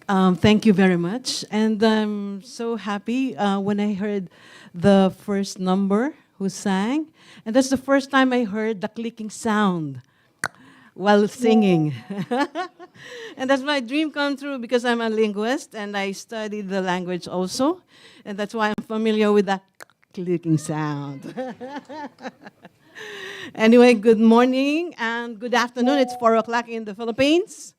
Thank you very much. And I'm so happy when I heard the first number who sang. And that's the first time I heard the clicking sound while singing. And that's my dream come true because I'm a linguist and I studied the language also. And that's why I'm familiar with that clicking sound. Anyway, good morning and good afternoon. It's 4 o'clock in the Philippines.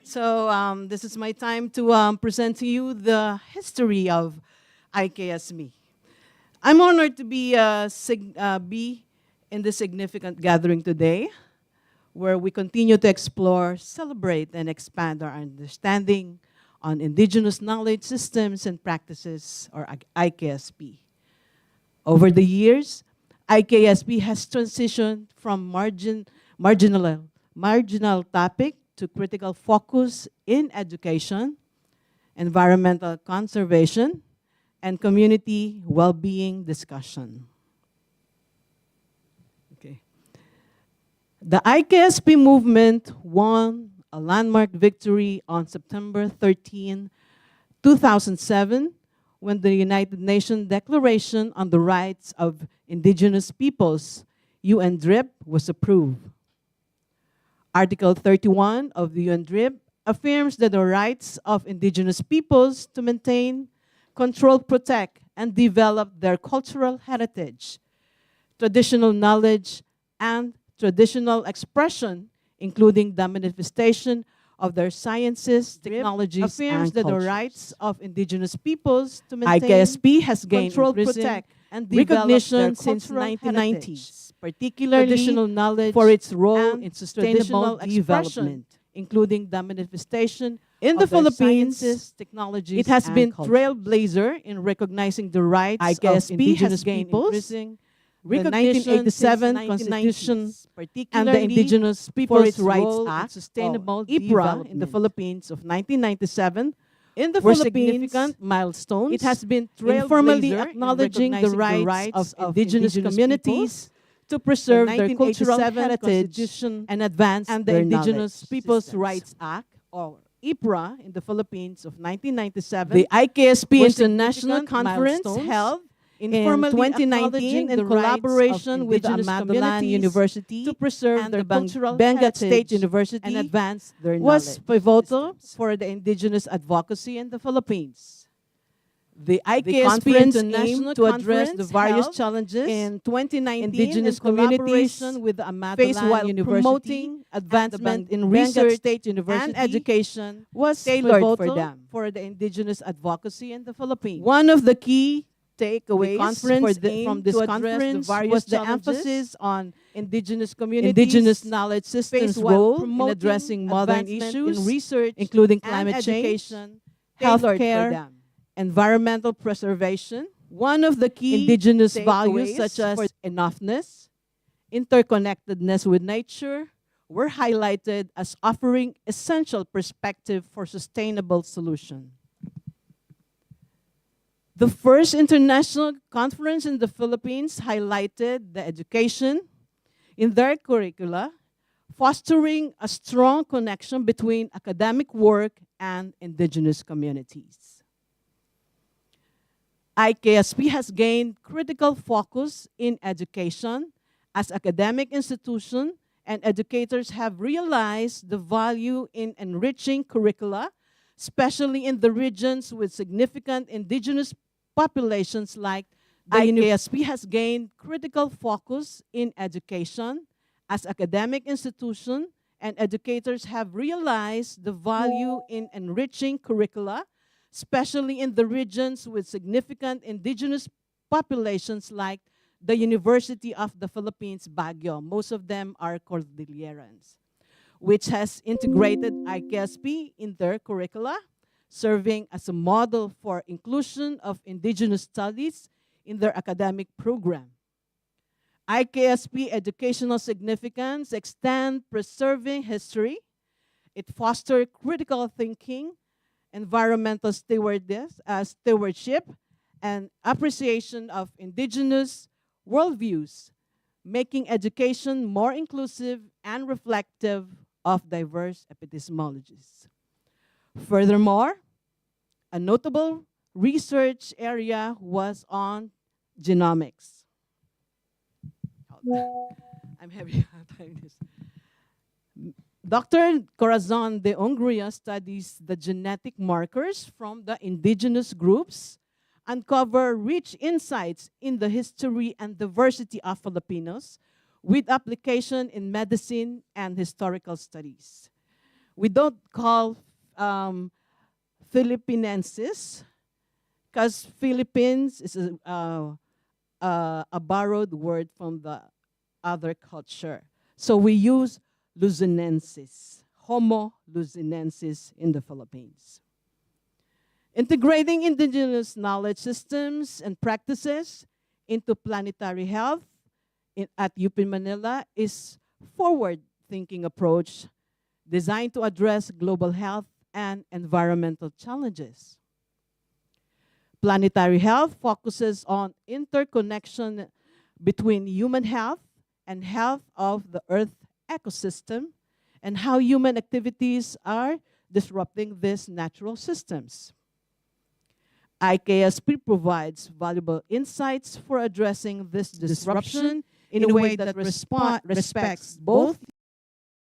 So this is my time to present to you the history of IKSP. I'm honored to be in this significant gathering today, where we continue to explore, celebrate, and expand our understanding on indigenous knowledge systems and practices, or IKSP. Over the years, IKSP has transitioned from marginal topic to critical focus in education, environmental conservation, and community well-being discussion. The IKSP movement won a landmark victory on September 13, 2007, when the United Nations Declaration on the Rights of Indigenous Peoples, UNDRIP, was approved. Article 31 of the UNDRIP affirms that the rights of indigenous peoples to maintain, control, protect, and develop their cultural heritage, traditional knowledge, and traditional expression, including the manifestation of their sciences, technologies, affirms and that the rights of indigenous peoples to maintain, IKSP has gained control, protect, and recognition since 1990s, particularly traditional knowledge for its role in sustainable development, including the manifestation in the Philippines. Technologies, it has been trailblazer in recognizing the rights of indigenous peoples, the 1987 Constitution and the Indigenous Peoples' Rights Act, Sustainable IPRA, in the Philippines of 1997, in the significant milestone. It has been informally acknowledging the rights of indigenous communities to preserve their cultural heritage and advance the Indigenous Peoples' Rights Act, or IPRA, in the Philippines of 1997. The IKSP International Conference held in 2019 in collaboration with the Amadalan University to preserve their cultural Benguet State University and advance their knowledge, was pivotal for the indigenous advocacy in the Philippines. The IKSP aimed to address the various challenges in 2019 indigenous communities with the Amadalan University, promoting advancement in research, State University, and education was tailored for them for the indigenous advocacy in the Philippines. One of the key takeaways from this conference was the emphasis on indigenous communities, indigenous knowledge systems' role in addressing modern issues in research, including climate change, healthcare, environmental preservation. One of the key indigenous values, such as enoughness, interconnectedness with nature, were highlighted as offering essential perspective for sustainable solution. The first international conference in the Philippines highlighted the education in their curricula, fostering a strong connection between academic work and indigenous communities. IKSP has gained critical focus in education as academic institution, and educators have realized the value in enriching curricula, especially in the regions with significant indigenous populations like the IKSP has gained critical focus in education as academic institution, and educators have realized the value in enriching curricula, especially in the regions with significant indigenous populations like the University of the Philippines, Baguio. Most of them are Cordillerans, which has integrated IKSP in their curricula, serving as a model for inclusion of indigenous studies in their academic program. IKSP educational significance extend preserving history. It fosters critical thinking, environmental stewardship, and appreciation of indigenous worldviews, making education more inclusive and reflective of diverse epistemologies. Furthermore, a notable research area was on genomics. I'm having a hard time with this. Dr. Corazon de Hungria studies the genetic markers from the indigenous groups, uncover rich insights in the history and diversity of Filipinos with application in medicine and historical studies. We don't call Philippinensis because Philippines is a borrowed word from the other culture. So we use Luzonensis, Homo Luzonensis in the Philippines. Integrating indigenous knowledge systems and practices into planetary health at UP Manila is forward-thinking approach designed to address global health and environmental challenges. Planetary health focuses on interconnection between human health and health of the Earth ecosystem and how human activities are disrupting these natural systems. IKSP provides valuable insights for addressing this disruption in a way that respects both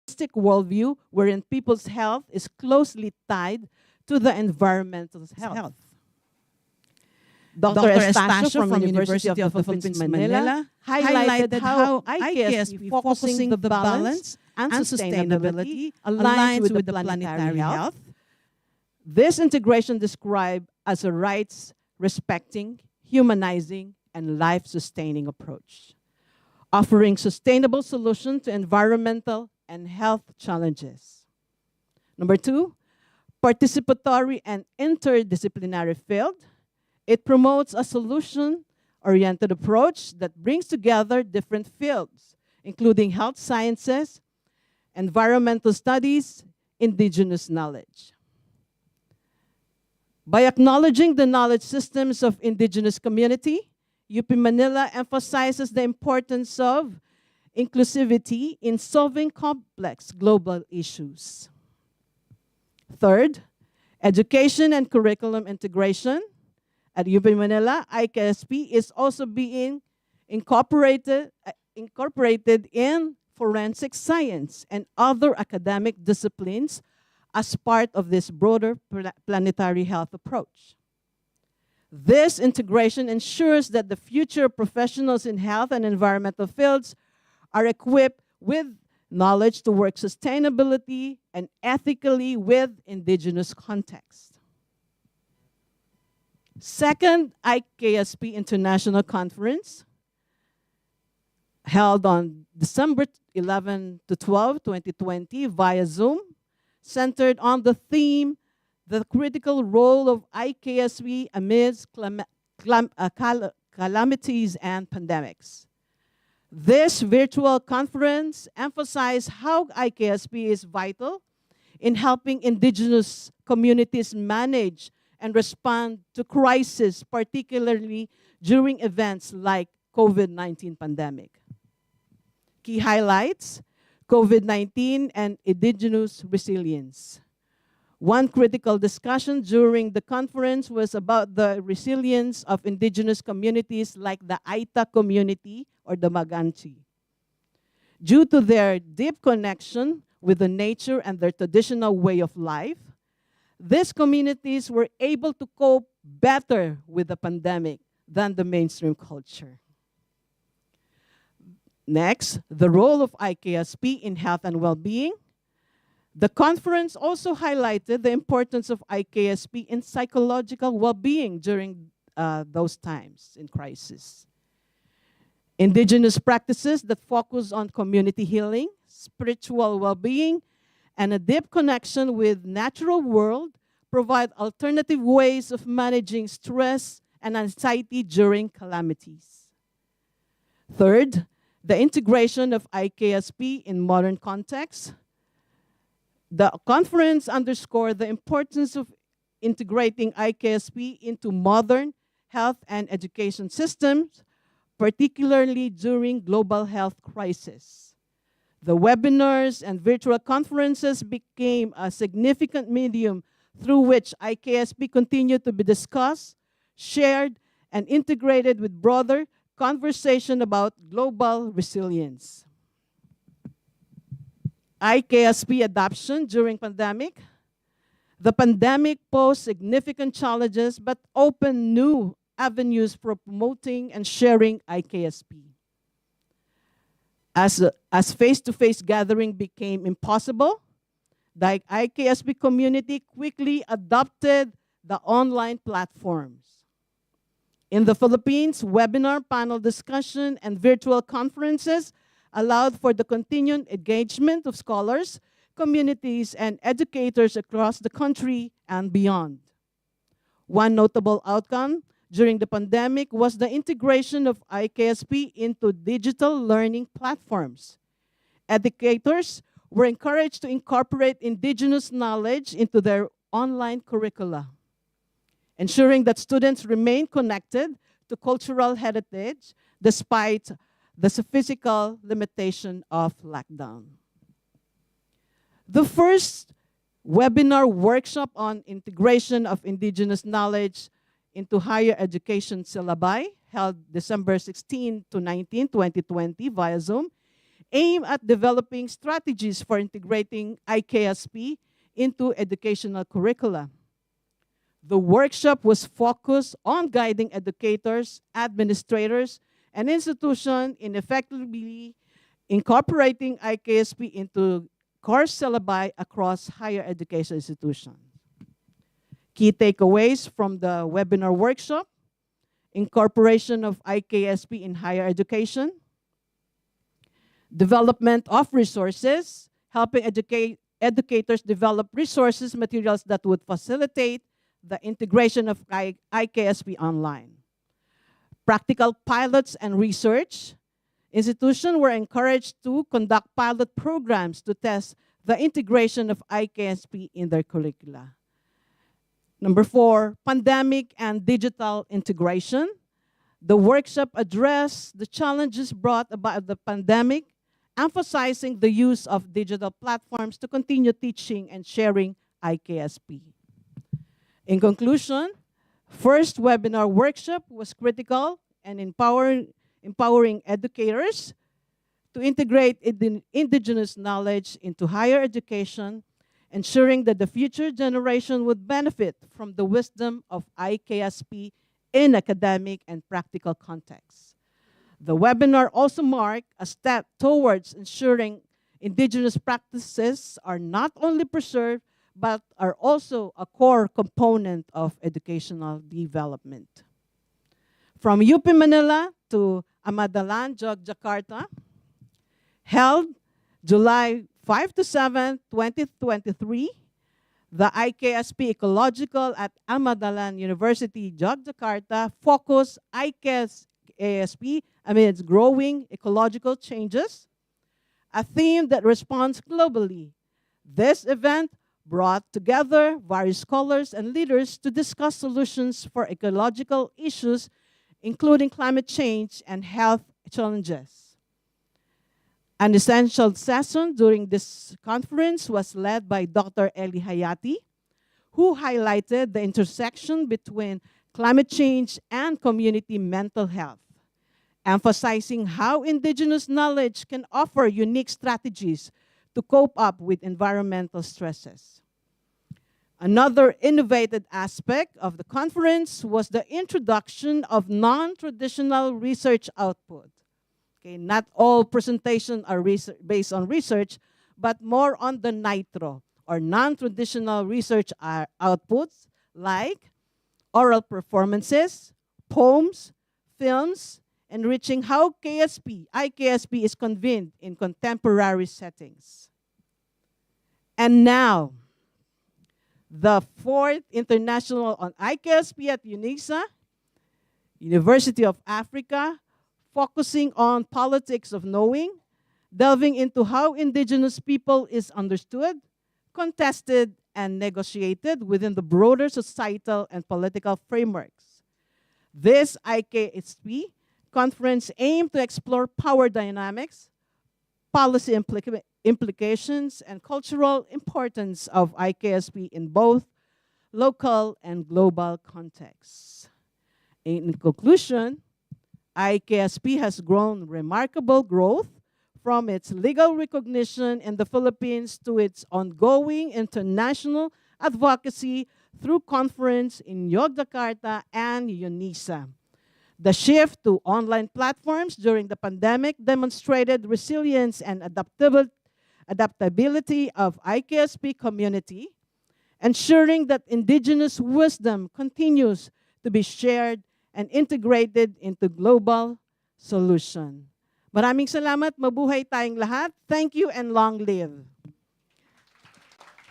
holistic worldview, wherein people's health is closely tied to the environmental health. Dr. Estacio from University of the Philippines, Manila, highlighted how IKSP focusing the balance and sustainability aligns with the planetary health. This integration described as a rights-respecting, humanizing, and life-sustaining approach, offering sustainable solutions to environmental and health challenges. Number 2, participatory and interdisciplinary field. It promotes a solution-oriented approach that brings together different fields, including health sciences, environmental studies, indigenous knowledge. By acknowledging the knowledge systems of indigenous community, UP Manila emphasizes the importance of inclusivity in solving complex global issues. Third, education and curriculum integration. At UP Manila, IKSP is also being incorporated in forensic science and other academic disciplines as part of this broader planetary health approach. This integration ensures that the future professionals in health and environmental fields are equipped with knowledge to work sustainability and ethically with indigenous context. Second, IKSP International Conference, held on December 11 to 12, 2020 via Zoom, centered on the theme, the critical role of IKSP amidst calamities and pandemics. This virtual conference emphasized how IKSP is vital in helping indigenous communities manage and respond to crisis, particularly during events like COVID-19 pandemic. Key highlights: COVID-19 and indigenous resilience. One critical discussion during the conference was about the resilience of indigenous communities like the Aita community or the Maganchi. Due to their deep connection with the nature and their traditional way of life, these communities were able to cope better with the pandemic than the mainstream culture. Next, the role of IKSP in health and well-being. The conference also highlighted the importance of IKSP in psychological well-being during those times in crisis. Indigenous practices that focus on community healing, spiritual well-being, and a deep connection with natural world provide alternative ways of managing stress and anxiety during calamities. Third, the integration of IKSP in modern contexts. The conference underscored the importance of integrating IKSP into modern health and education systems, particularly during global health crisis. The webinars and virtual conferences became a significant medium through which IKSP continued to be discussed, shared, and integrated with broader conversation about global resilience. IKSP adoption during pandemic. The pandemic posed significant challenges but opened new avenues for promoting and sharing IKSP. As face-to-face gathering became impossible, the IKSP community quickly adopted the online platforms. In the Philippines, webinar, panel discussion, and virtual conferences allowed for the continued engagement of scholars, communities, and educators across the country and beyond. One notable outcome during the pandemic was the integration of IKSP into digital learning platforms. Educators were encouraged to incorporate indigenous knowledge into their online curricula, ensuring that students remain connected to cultural heritage despite the physical limitation of lockdown. The first webinar workshop on integration of indigenous knowledge into higher education syllabi, held December 16 to 19, 2020 via Zoom, aimed at developing strategies for integrating IKSP into educational curricula. The workshop was focused on guiding educators, administrators, and institutions in effectively incorporating IKSP into course syllabi across higher education institutions. Key takeaways from the webinar workshop: incorporation of IKSP in higher education, development of resources, helping educators develop resources, materials that would facilitate the integration of IKSP online. Practical pilots and research. Institutions were encouraged to conduct pilot programs to test the integration of IKSP in their curricula. Number 4, pandemic and digital integration. The workshop addressed the challenges brought about the pandemic, emphasizing the use of digital platforms to continue teaching and sharing IKSP. In conclusion, first webinar workshop was critical and empowering educators to integrate indigenous knowledge into higher education, ensuring that the future generation would benefit from the wisdom of IKSP in academic and practical contexts. The webinar also marked a step towards ensuring indigenous practices are not only preserved, but are also a core component of educational development. From UP Manila to Amadalan, Yogyakarta, held July 5 to 7, 2023, the IKSP Ecological at Amadalan University, Yogyakarta focused IKSP amidst growing ecological changes, a theme that responds globally. This event brought together various scholars and leaders to discuss solutions for ecological issues, including climate change and health challenges. An essential session during this conference was led by Dr. Eli Hayati, who highlighted the intersection between climate change and community mental health, emphasizing how indigenous knowledge can offer unique strategies to cope up with environmental stresses. Another innovative aspect of the conference was the introduction of non-traditional research output. Okay, not all presentations are based on research, but more on the NITRO, or non-traditional research outputs, like oral performances, poems, films, enriching how IKSP is convened in contemporary settings. And now, the 4th International on IKSP at UNISA, University of Africa, focusing on politics of knowing, delving into how indigenous people is understood, contested, and negotiated within the broader societal and political frameworks. This IKSP conference aimed to explore power dynamics, policy implications, and cultural importance of IKSP in both local and global contexts. In conclusion, IKSP has grown remarkable growth from its legal recognition in the Philippines to its ongoing international advocacy through conference in Yogyakarta and UNISA. The shift to online platforms during the pandemic demonstrated resilience and adaptability of IKSP community, ensuring that indigenous wisdom continues to be shared and integrated into global solution. Maraming salamat, mabuhay tayong lahat. Thank you and long live.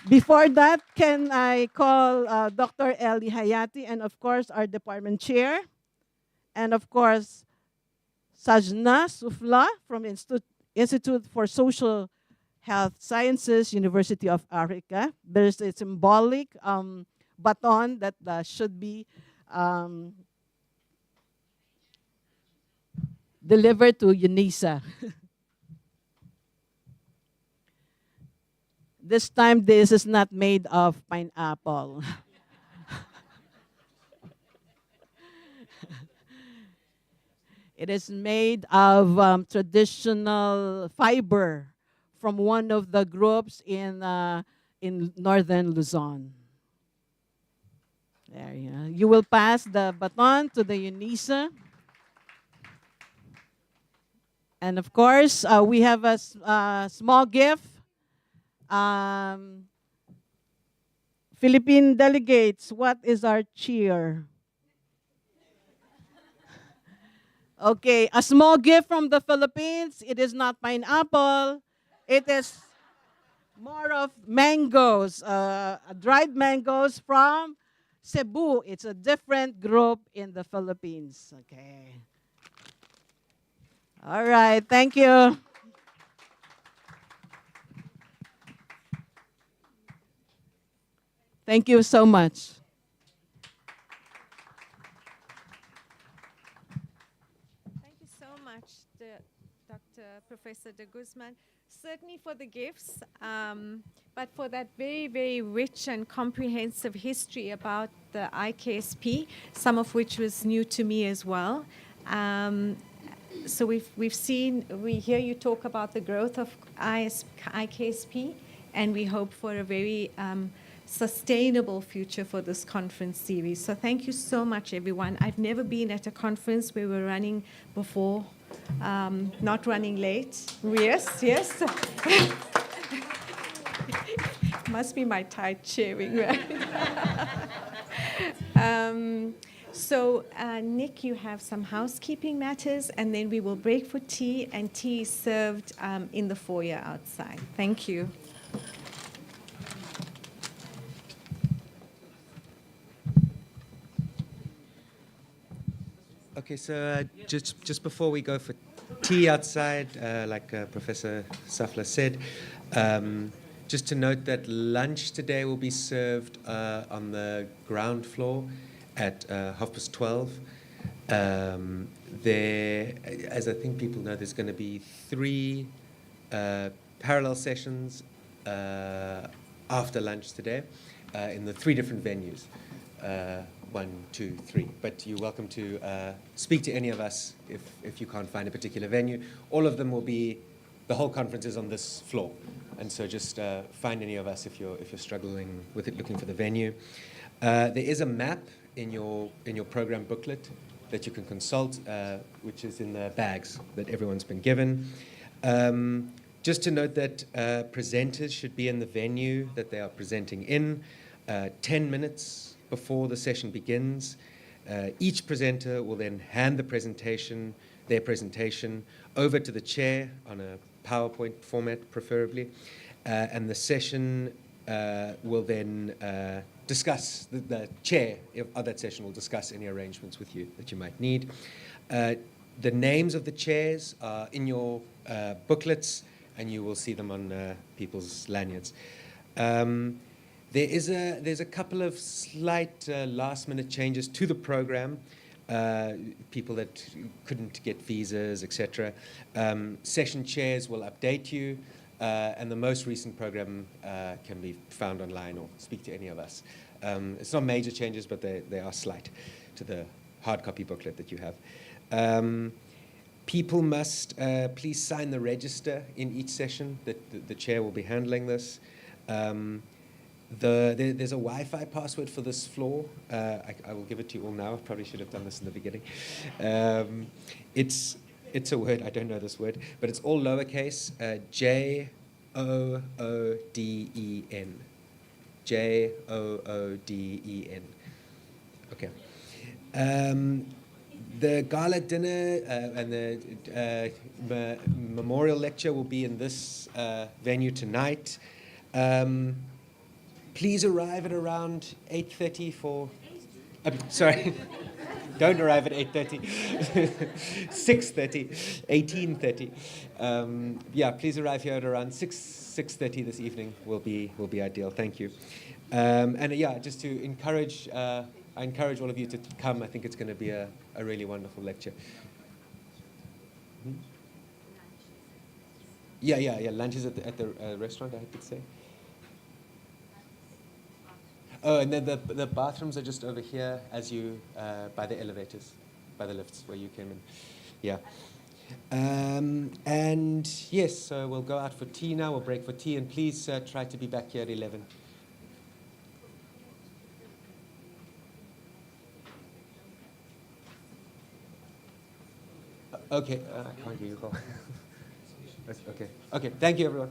Before that, can I call Dr. Ellie Hayati and of course our department chair, and of course Sajna Sufla from Institute for Social Health Sciences, University of Africa. There's a symbolic baton that should be delivered to UNISA. This time, this is not made of pineapple. It is made of traditional fiber from one of the groups in northern Luzon. There you go. You will pass the baton to the UNISA. And of course, we have a small gift. Philippine delegates, what is our cheer? Okay, a small gift from the Philippines. It is not pineapple. It is more of mangoes, dried mangoes from Cebu. It's a different group in the Philippines. Okay. All right, thank you. Thank you so much. Thank you so much, Dr. Professor de Guzman. Certainly for the gifts, but for that very, very rich and comprehensive history about the IKSP, some of which was new to me as well. So we hear you talk about the growth of IKSP, and we hope for a very sustainable future for this conference series. So thank you so much, everyone. I've never been at a conference where we're running before, not running late. Yes, yes. Must be my tight chairing, right? So, Nick, you have some housekeeping matters, and then we will break for tea, and tea is served in the foyer outside. Thank you. Okay, so just before we go for tea outside, like Professor Safla said, just to note that lunch today will be served on the ground floor at 12:30. There, as I think people know, there's going to be 3 parallel sessions after lunch today in the 3 different venues. 1, 2, 3. But you're welcome to speak to any of us if you can't find a particular venue. All of them will be, the whole conference is on this floor. And so just find any of us if you're struggling with it, looking for the venue. There is a map in your program booklet that you can consult, which is in the bags that everyone's been given. Just to note that presenters should be in the venue that they are presenting in 10 minutes before the session begins. Each presenter will then hand their presentation over to the chair on a PowerPoint format, preferably, and the session will then discuss, the chair of that session will discuss any arrangements with you that you might need. The names of the chairs are in your booklets, and you will see them on people's lanyards. There's a couple of slight last-minute changes to the program. People that couldn't get visas, etc. Session chairs will update you, and the most recent program can be found online or speak to any of us. It's not major changes, but they are slight to the hard copy booklet that you have. People must please sign the register in each session. The chair will be handling this. There's a Wi-Fi password for this floor. I will give it to you all now. I probably should have done this in the beginning. It's a word. I don't know this word, but it's all lowercase. JOODEN. JOODEN. Okay. The gala dinner and the memorial lecture will be in this venue tonight. Please arrive at around 8:30 for... sorry, don't arrive at 8:30. 6:30, 18:30. Yeah, please arrive here at around 6:30 this evening will be ideal. Thank you. And yeah, just to encourage... I encourage all of you to come. I think it's going to be a really wonderful lecture. Yeah. Lunch is at the restaurant, I could say. Oh, and then the bathrooms are just over here as you, by the elevators, by the lifts where you came in. Yeah. And yes, so we'll go out for tea now. We'll break for tea. And please try to be back here at 11. Okay, I can't hear you, Cole. Okay, thank you, everyone.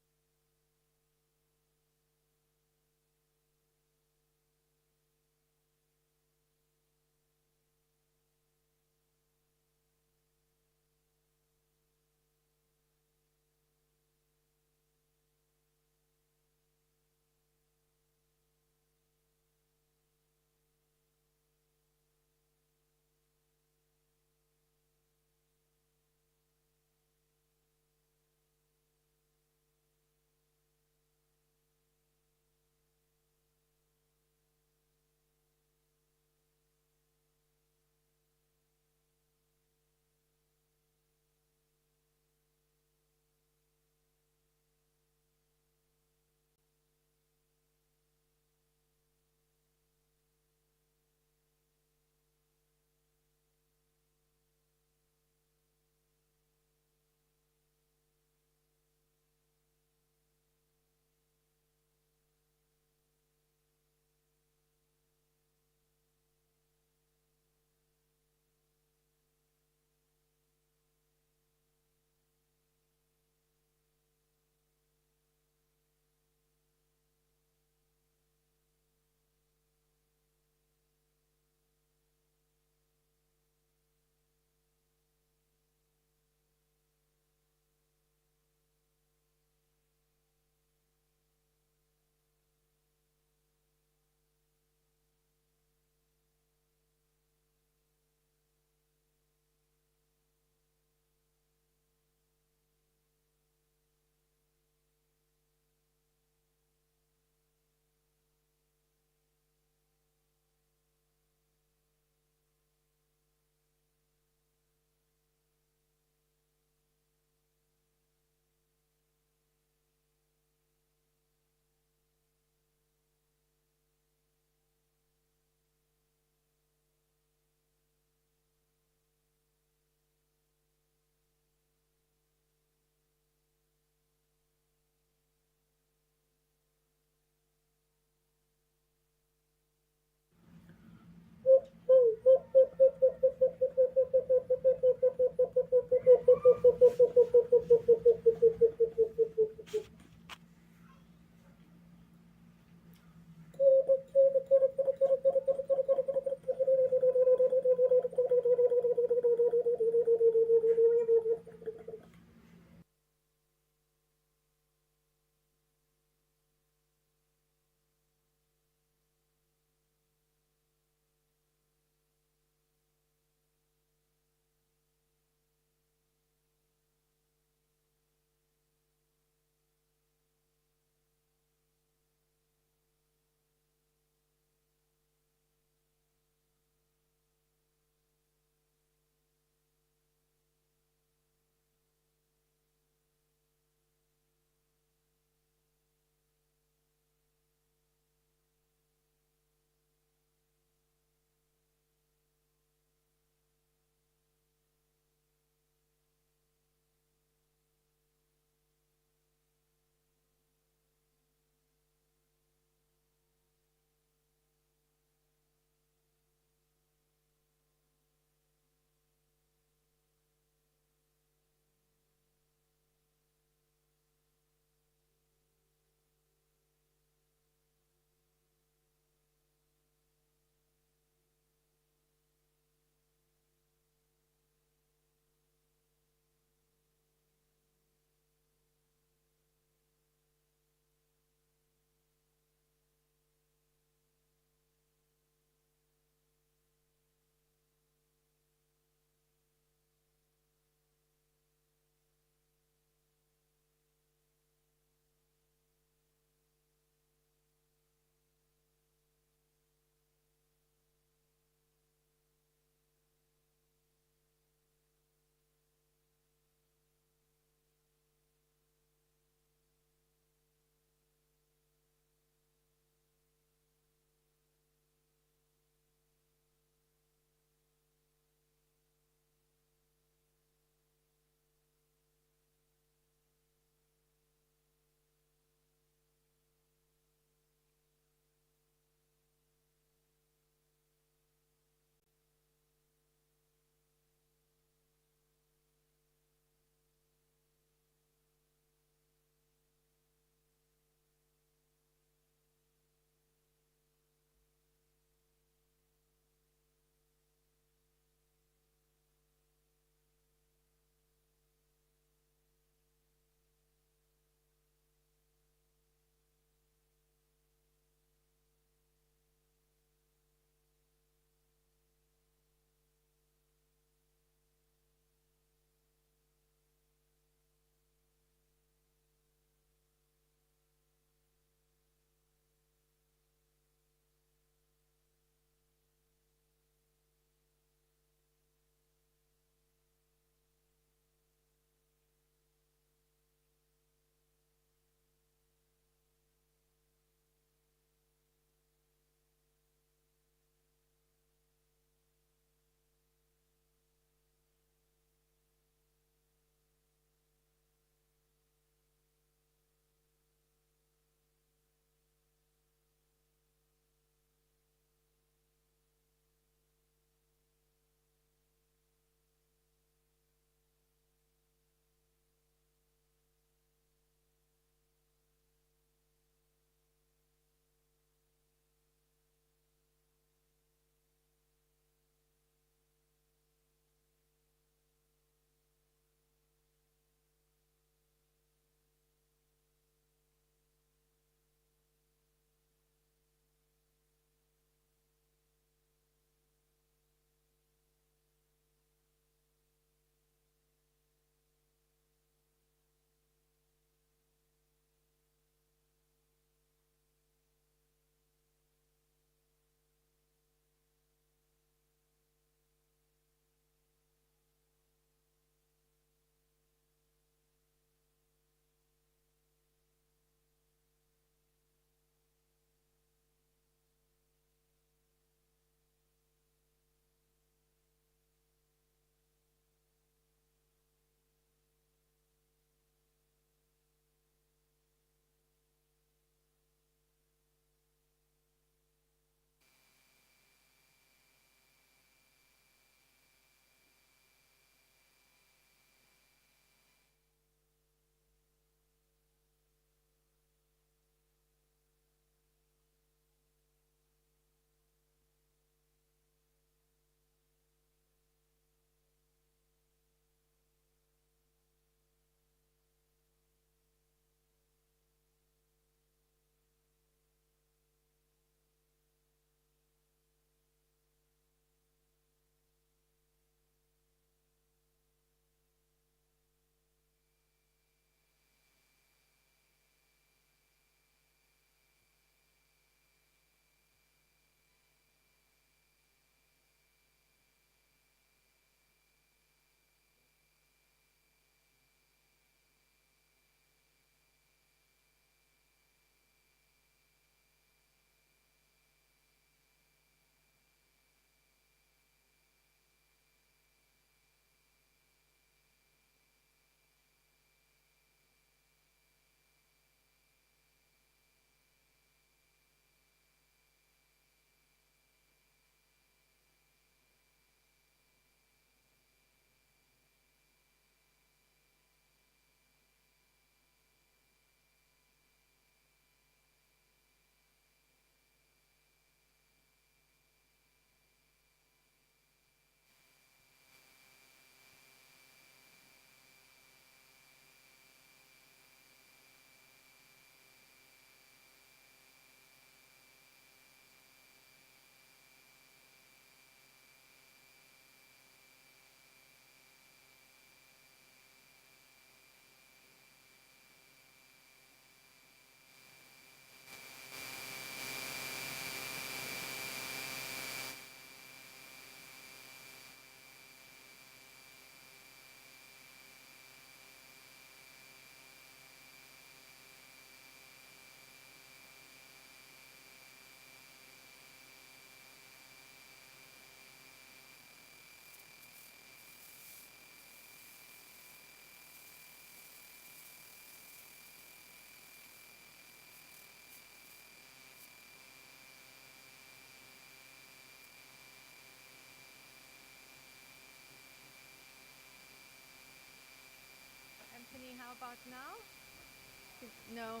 No.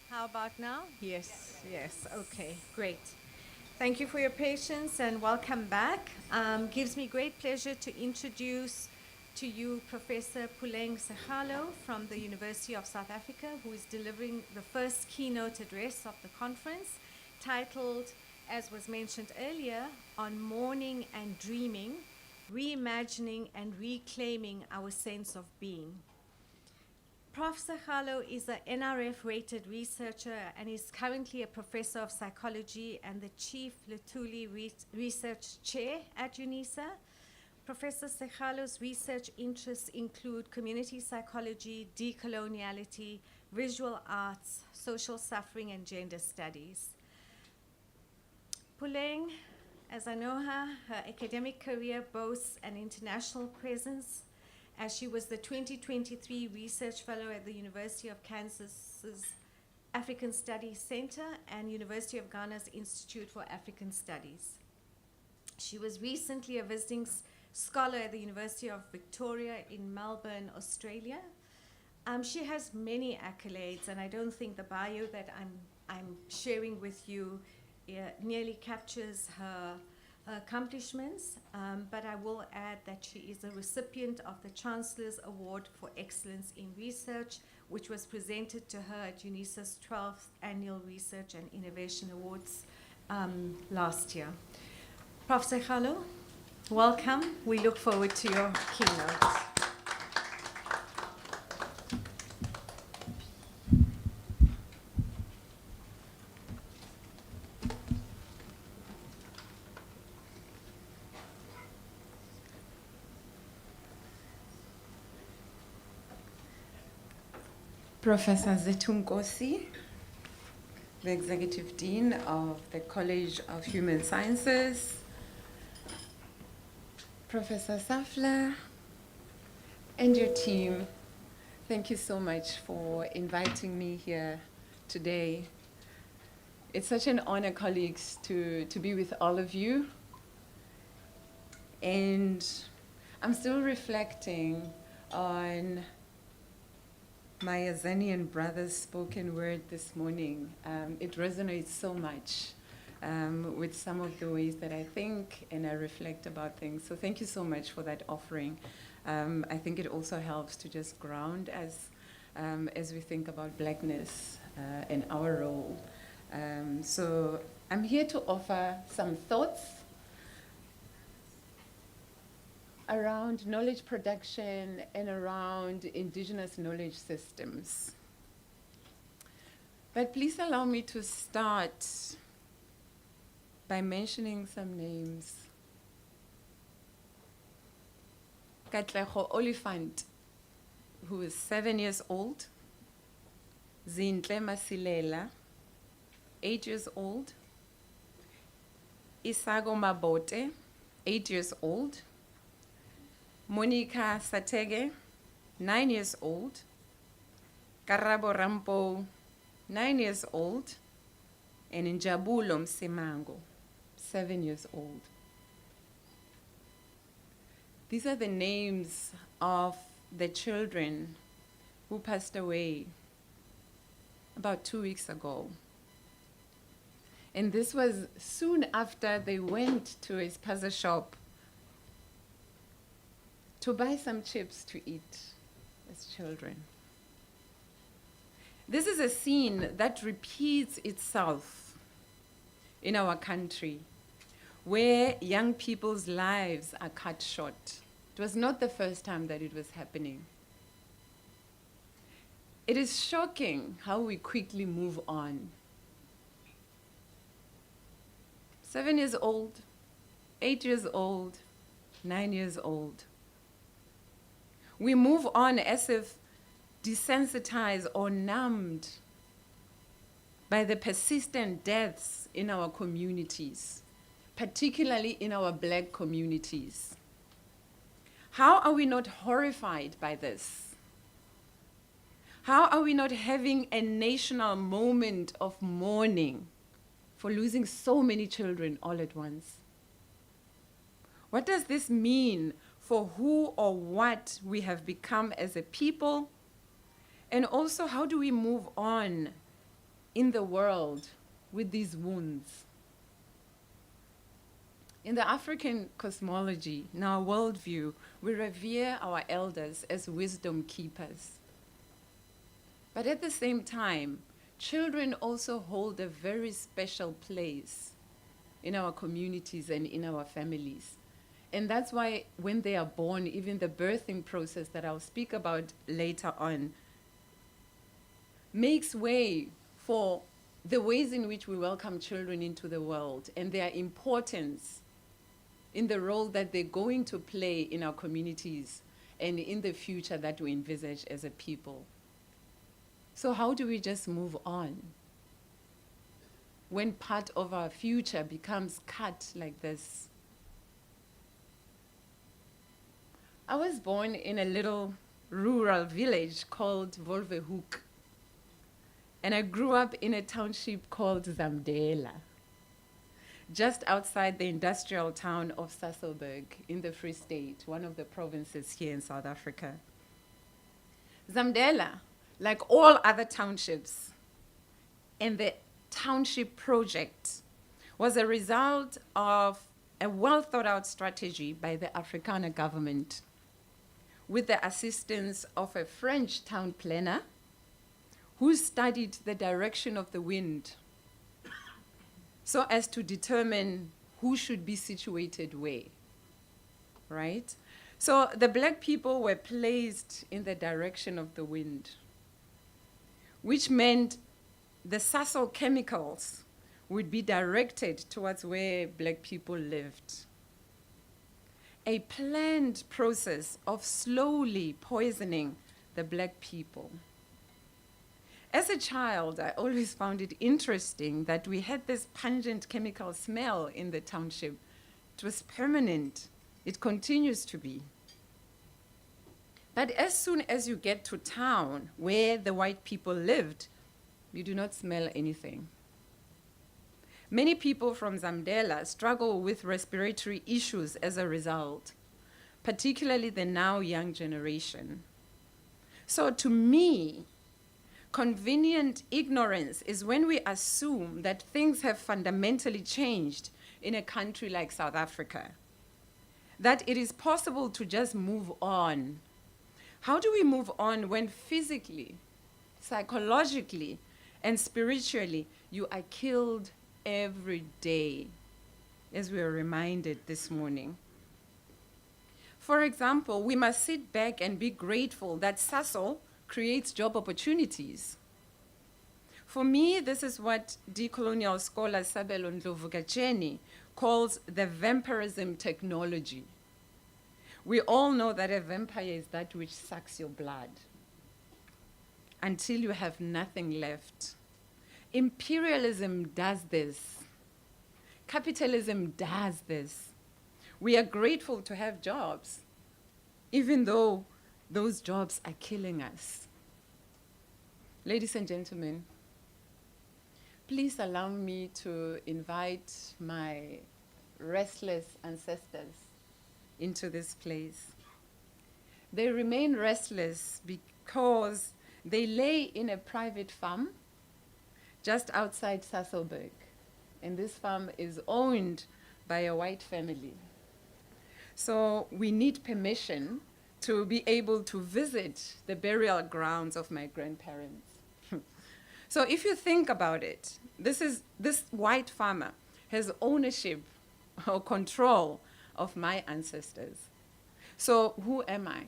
How about now? Yes, yes. Okay, great. Thank you for your patience and welcome back. Gives me great pleasure to introduce to you Professor Puleng Sekgalo from the University of South Africa, who is delivering the first keynote address of the conference, titled, as was mentioned earlier, on Mourning and Dreaming, Reimagining and Reclaiming Our Sense of Being. Prof. Sekgalo is an NRF-rated researcher and is currently a professor of psychology and the Chief Luthuli Research Chair at UNISA. Professor Sekgalo's research interests include community psychology, decoloniality, visual arts, social suffering, and gender studies. Puleng, as I know her academic career boasts an international presence, as she was the 2023 Research Fellow at the University of Kansas's African Studies Center and University of Ghana's Institute for African Studies. She was recently a visiting scholar at the University of Victoria in Melbourne, Australia. She has many accolades, and I don't think the bio that I'm sharing with you nearly captures her accomplishments, but I will add that she is a recipient of the Chancellor's Award for Excellence in Research, which was presented to her at UNISA's 12th Annual Research and Innovation Awards last year. Prof. Sekgalo, welcome. We look forward to your keynote. Professor Zetunkosi, the Executive Dean of the College of Human Sciences, Professor Safla, and your team, thank you so much for inviting me here today. It's such an honor, colleagues, to be with all of you. And I'm still reflecting on my Azanian brother's spoken word this morning. It resonates so much with some of the ways that I think and I reflect about things. So thank you so much for that offering. I think it also helps to just ground as we think about Blackness and our role. So I'm here to offer some thoughts around knowledge production and around indigenous knowledge systems. But please allow me to start by mentioning some names. Katlego Oliphant, who is 7 years old. Zintle Masilela, 8 years old. Isago Mabote, 8 years old. Monica Satege, 9 years old. Karabo Rampo, 9 years old. And Njabulo Msemango, 7 years old. These are the names of the children who passed away about 2 weeks ago. And this was soon after they went to a spaza shop to buy some chips to eat as children. This is a scene that repeats itself in our country, where young people's lives are cut short. It was not the first time that it was happening. It is shocking how we quickly move on. 7 years old, 8 years old, 9 years old. We move on as if desensitized or numbed by the persistent deaths in our communities, particularly in our Black communities. How are we not horrified by this? How are we not having a national moment of mourning for losing so many children all at once? What does this mean for who or what we have become as a people, and also how do we move on in the world with these wounds. In the African cosmology, in our worldview, we revere our elders as wisdom keepers. But at the same time, children also hold a very special place in our communities and in our families. And that's why when they are born, even the birthing process that I'll speak about later on, makes way for the ways in which we welcome children into the world and their importance in the role that they're going to play in our communities and in the future that we envisage as a people. So how do we just move on when part of our future becomes cut like this? I was born in a little rural village called Volvehoek, and I grew up in a township called Zamdela, just outside the industrial town of Sasolburg in the Free State, one of the provinces here in South Africa. Zamdela, like all other townships, and the township project was a result of a well-thought-out strategy by the Afrikaner government with the assistance of a French town planner who studied the direction of the wind so as to determine who should be situated where, right? So the black people were placed in the direction of the wind, which meant the Sasol chemicals would be directed towards where black people lived. A planned process of slowly poisoning the black people. As a child, I always found it interesting that we had this pungent chemical smell in the township. It was permanent. It continues to be. But as soon as you get to town where the white people lived, you do not smell anything. Many people from Zamdela struggle with respiratory issues as a result, particularly the now young generation. So to me, convenient ignorance is when we assume that things have fundamentally changed in a country like South Africa, that it is possible to just move on. How do we move on when physically, psychologically, and spiritually you are killed every day, as we are reminded this morning? For example, we must sit back and be grateful that Sasol creates job opportunities. For me, this is what decolonial scholar Sabelo Ndlovu-Gacheni calls the vampirism technology. We all know that a vampire is that which sucks your blood until you have nothing left. Imperialism does this. Capitalism does this. We are grateful to have jobs, even though those jobs are killing us. Ladies and gentlemen, please allow me to invite my restless ancestors into this place. They remain restless because they lay in a private farm just outside Sasolburg. And this farm is owned by a white family. So we need permission to be able to visit the burial grounds of my grandparents. So if you think about it, this white farmer has ownership or control of my ancestors. So who am I?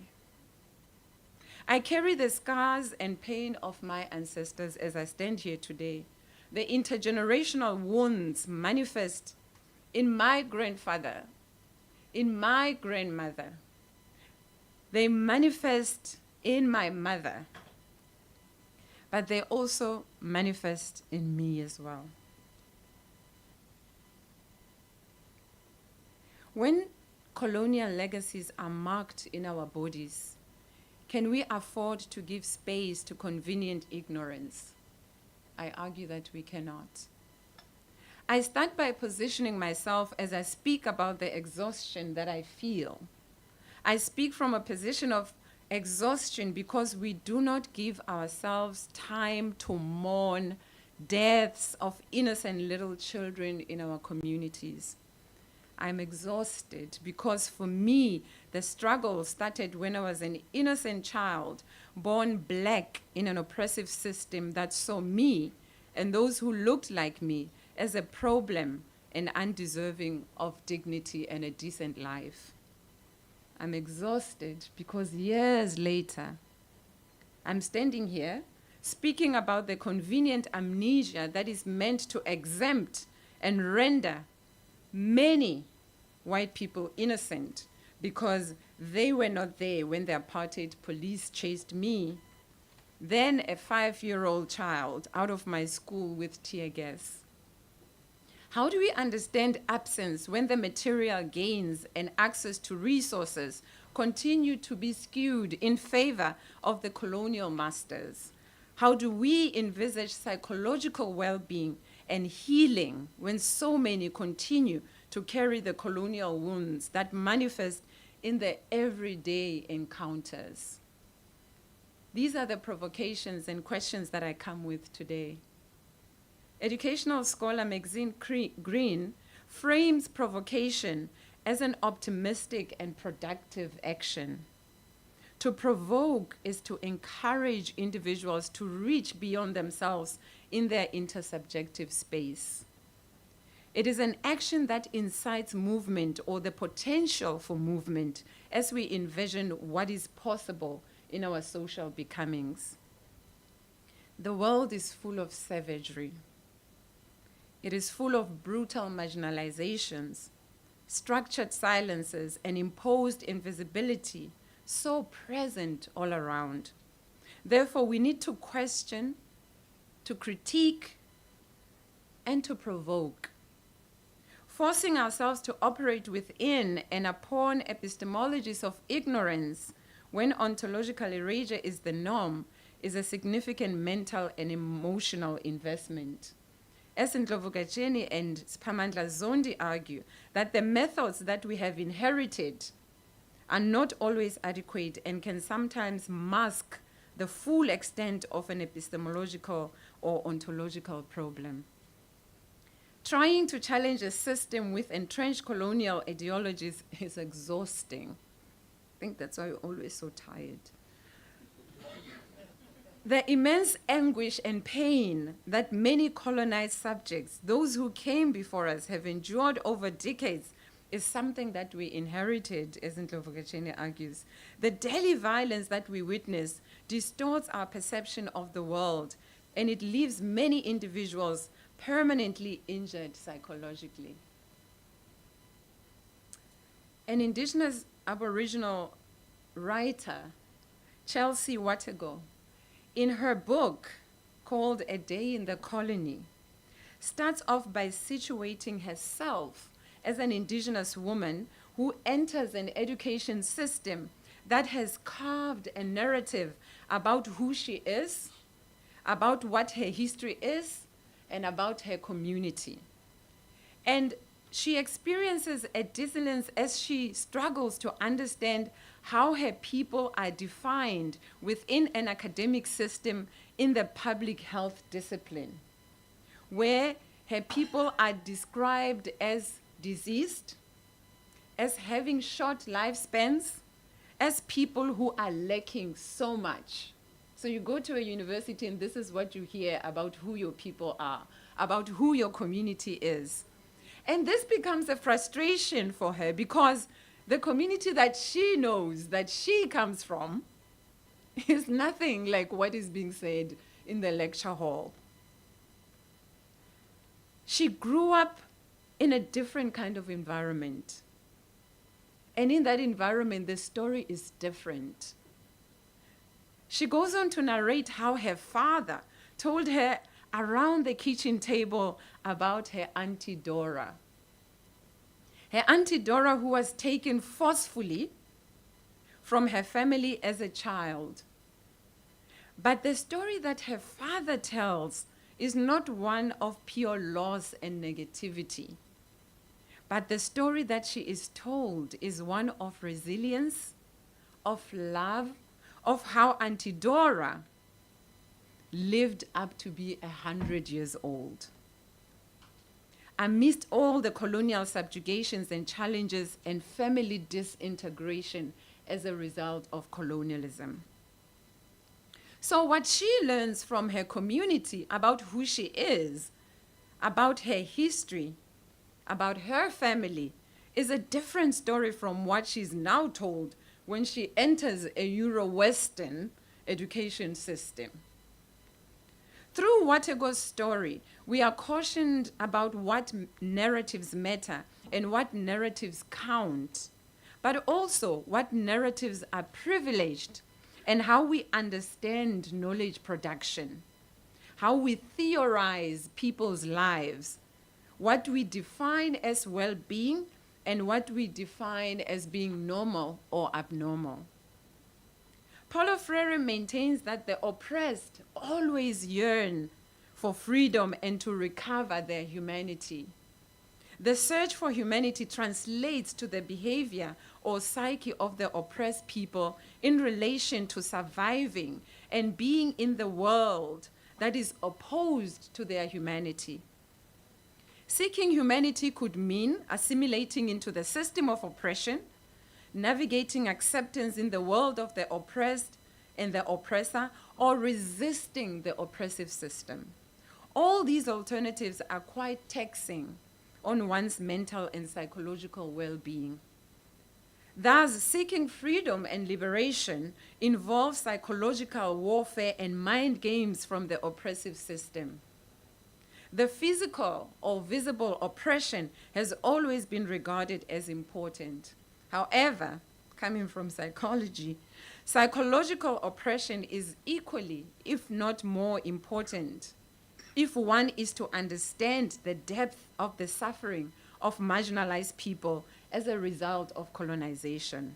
I carry the scars and pain of my ancestors as I stand here today. The intergenerational wounds manifest in my grandfather, in my grandmother. They manifest in my mother, but they also manifest in me as well. When colonial legacies are marked in our bodies, can we afford to give space to convenient ignorance? I argue that we cannot. I start by positioning myself as I speak about the exhaustion that I feel. I speak from a position of exhaustion because we do not give ourselves time to mourn deaths of innocent little children in our communities. I'm exhausted because for me, the struggle started when I was an innocent child, born black in an oppressive system that saw me and those who looked like me as a problem and undeserving of dignity and a decent life. I'm exhausted because years later, I'm standing here speaking about the convenient amnesia that is meant to exempt and render many white people innocent because they were not there when the apartheid police chased me, then a 5-year-old child, out of my school with tear gas. How do we understand absence when the material gains and access to resources continue to be skewed in favor of the colonial masters? How do we envisage psychological well-being and healing when so many continue to carry the colonial wounds that manifest in their everyday encounters? These are the provocations and questions that I come with today. Educational scholar Maxine Green frames provocation as an optimistic and productive action. To provoke is to encourage individuals to reach beyond themselves in their intersubjective space. It is an action that incites movement or the potential for movement as we envision what is possible in our social becomings. The world is full of savagery. It is full of brutal marginalizations, structured silences, and imposed invisibility, so present all around. Therefore, we need to question, to critique, and to provoke. Forcing ourselves to operate within and upon epistemologies of ignorance when ontological erasure is the norm is a significant mental and emotional investment. As Ndlovu Gacheni and Spamandla Zondi argue that the methods that we have inherited are not always adequate and can sometimes mask the full extent of an epistemological or ontological problem. Trying to challenge a system with entrenched colonial ideologies is exhausting. I think that's why we're always so tired. The immense anguish and pain that many colonized subjects, those who came before us, have endured over decades is something that we inherited, as Ndlovu Gacheni argues. The daily violence that we witness distorts our perception of the world, and it leaves many individuals permanently injured psychologically. An Indigenous Aboriginal writer, Chelsea Watego, in her book called A Day in the Colony, starts off by situating herself as an Indigenous woman who enters an education system that has carved a narrative about who she is, about what her history is, and about her community. And she experiences a dissonance as she struggles to understand how her people are defined within an academic system in the public health discipline, where her people are described as diseased, as having short lifespans, as people who are lacking so much. So you go to a university and this is what you hear about who your people are, about who your community is. And this becomes a frustration for her because the community that she knows, that she comes from, is nothing like what is being said in the lecture hall. She grew up in a different kind of environment. And in that environment, the story is different. She goes on to narrate how her father told her around the kitchen table about her Auntie Dora. Her Auntie Dora, who was taken forcefully from her family as a child. But the story that her father tells is not one of pure loss and negativity. But the story that she is told is one of resilience, of love of how Auntie Dora lived up to be 100 years old. Amidst all the colonial subjugations and challenges and family disintegration as a result of colonialism. So what she learns from her community about who she is, about her history, about her family, is a different story from what she's now told when she enters a Euro-Western education system. Through Watego's story, we are cautioned about what narratives matter and what narratives count, but also what narratives are privileged and how we understand knowledge production, how we theorize people's lives, what we define as well-being and what we define as being normal or abnormal. Paulo Freire maintains that the oppressed always yearn for freedom and to recover their humanity. The search for humanity translates to the behavior or psyche of the oppressed people in relation to surviving and being in the world that is opposed to their humanity. Seeking humanity could mean assimilating into the system of oppression, navigating acceptance in the world of the oppressed and the oppressor, or resisting the oppressive system. All these alternatives are quite taxing on one's mental and psychological well-being. Thus, seeking freedom and liberation involves psychological warfare and mind games from the oppressive system. The physical or visible oppression has always been regarded as important. However, coming from psychology, psychological oppression is equally, if not more important, if one is to understand the depth of the suffering of marginalized people as a result of colonization.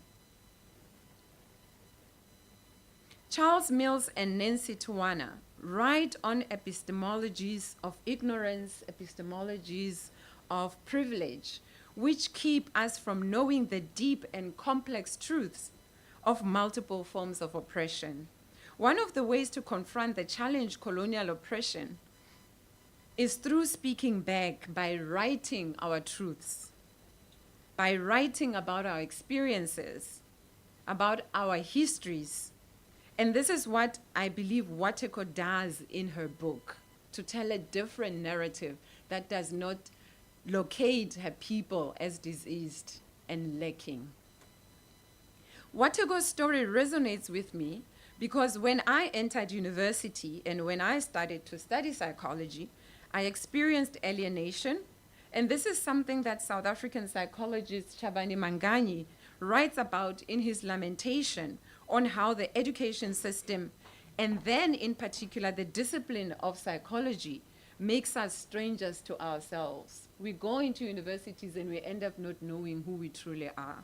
Charles Mills and Nancy Tuana write on epistemologies of ignorance, epistemologies of privilege, which keep us from knowing the deep and complex truths of multiple forms of oppression. One of the ways to confront the challenge colonial oppression is through speaking back by writing our truths, by writing about our experiences, about our histories. And this is what I believe Wateko does in her book, to tell a different narrative that does not locate her people as diseased and lacking. Watego's story resonates with me because when I entered university and when I started to study psychology, I experienced alienation, and this is something that South African psychologist Chabani Manganyi writes about in his lamentation on how the education system, and then in particular the discipline of psychology, makes us strangers to ourselves. We go into universities and we end up not knowing who we truly are.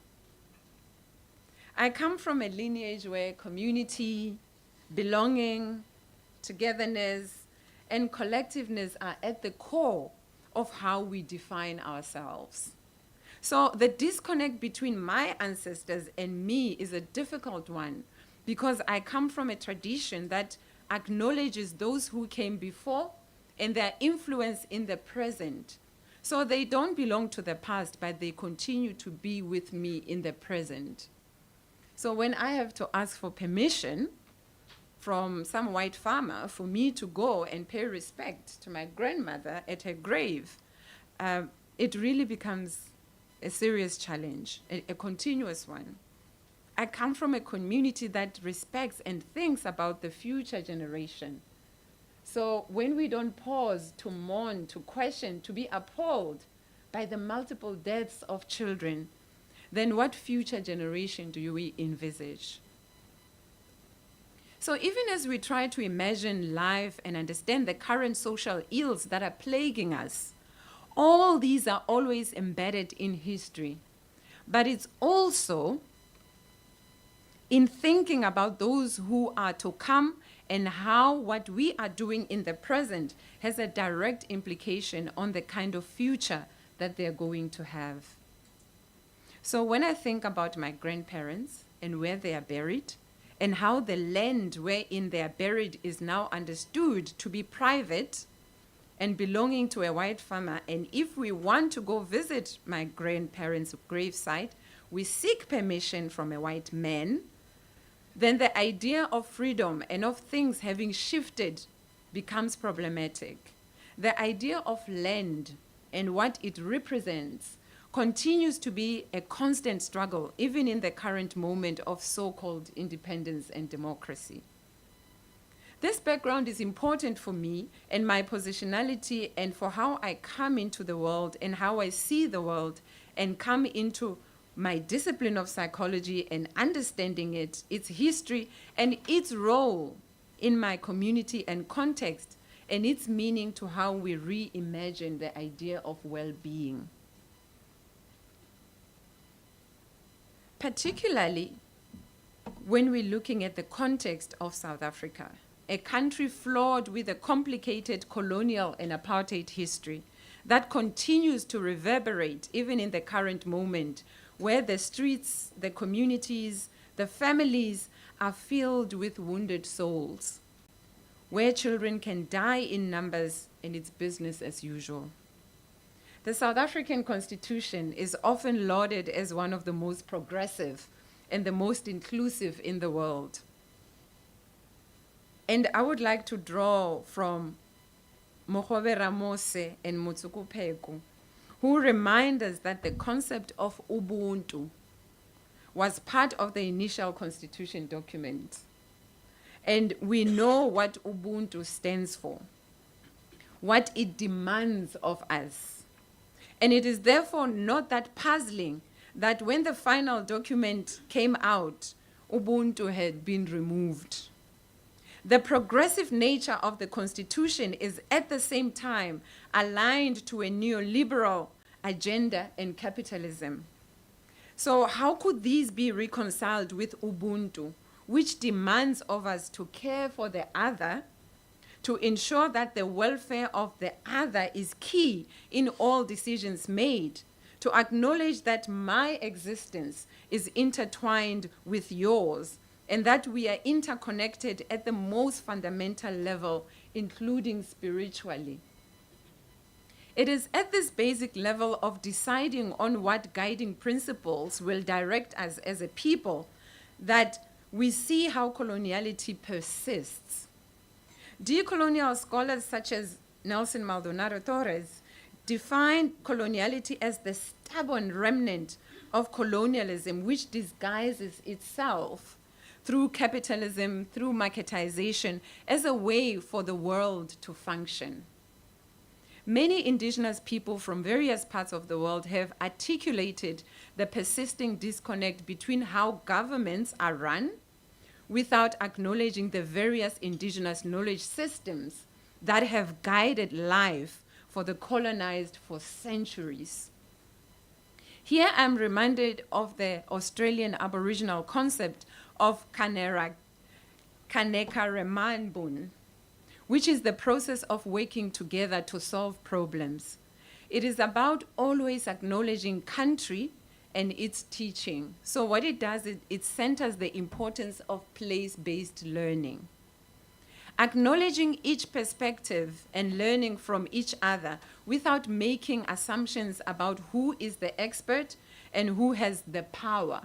I come from a lineage where community, belonging, togetherness, and collectiveness are at the core of how we define ourselves. So the disconnect between my ancestors and me is a difficult one because I come from a tradition that acknowledges those who came before and their influence in the present. So they don't belong to the past, but they continue to be with me in the present. So when I have to ask for permission from some white farmer for me to go and pay respect to my grandmother at her grave, it really becomes a serious challenge, a continuous one. I come from a community that respects and thinks about the future generation. So when we don't pause to mourn, to question, to be appalled by the multiple deaths of children, then what future generation do we envisage? So even as we try to imagine life and understand the current social ills that are plaguing us, all these are always embedded in history. But it's also in thinking about those who are to come and how what we are doing in the present has a direct implication on the kind of future that they're going to have. So when I think about my grandparents, and where they are buried, and how the land wherein they are buried is now understood to be private and belonging to a white farmer. And if we want to go visit my grandparents' gravesite, we seek permission from a white man, then the idea of freedom and of things having shifted becomes problematic. The idea of land and what it represents continues to be a constant struggle, even in the current moment of so-called independence and democracy. This background is important for me and my positionality and for how I come into the world and how I see the world and come into my discipline of psychology and understanding it, its history, and its role in my community and context, and its meaning to how we reimagine the idea of well-being. Particularly when we're looking at the context of South Africa, a country flawed with a complicated colonial and apartheid history that continues to reverberate even in the current moment, where the streets, the communities, the families are filled with wounded souls, where children can die in numbers and it's business as usual. The South African Constitution is often lauded as one of the most progressive and the most inclusive in the world. And I would like to draw from Mogobe Ramose and Motsuku Pheko, who remind us that the concept of Ubuntu was part of the initial constitution document. And we know what Ubuntu stands for, what it demands of us. And it is therefore not that puzzling that when the final document came out, Ubuntu had been removed. The progressive nature of the Constitution is at the same time aligned to a neoliberal agenda and capitalism. So how could these be reconciled with Ubuntu, which demands of us to care for the other, to ensure that the welfare of the other is key in all decisions made, to acknowledge that my existence is intertwined with yours, and that we are interconnected at the most fundamental level, including spiritually. It is at this basic level of deciding on what guiding principles will direct us as a people that we see how coloniality persists. Decolonial scholars such as Nelson Maldonado Torres define coloniality as the stubborn remnant of colonialism which disguises itself through capitalism, through marketization, as a way for the world to function. Many indigenous people from various parts of the world have articulated the persisting disconnect between how governments are run without acknowledging the various indigenous knowledge systems that have guided life for the colonized for centuries. Here I'm reminded of the Australian Aboriginal concept of Kaneka Remanbun, which is the process of working together to solve problems. It is about always acknowledging country and its teaching. So what it does is it centers the importance of place-based learning. Acknowledging each perspective and learning from each other without making assumptions about who is the expert and who has the power,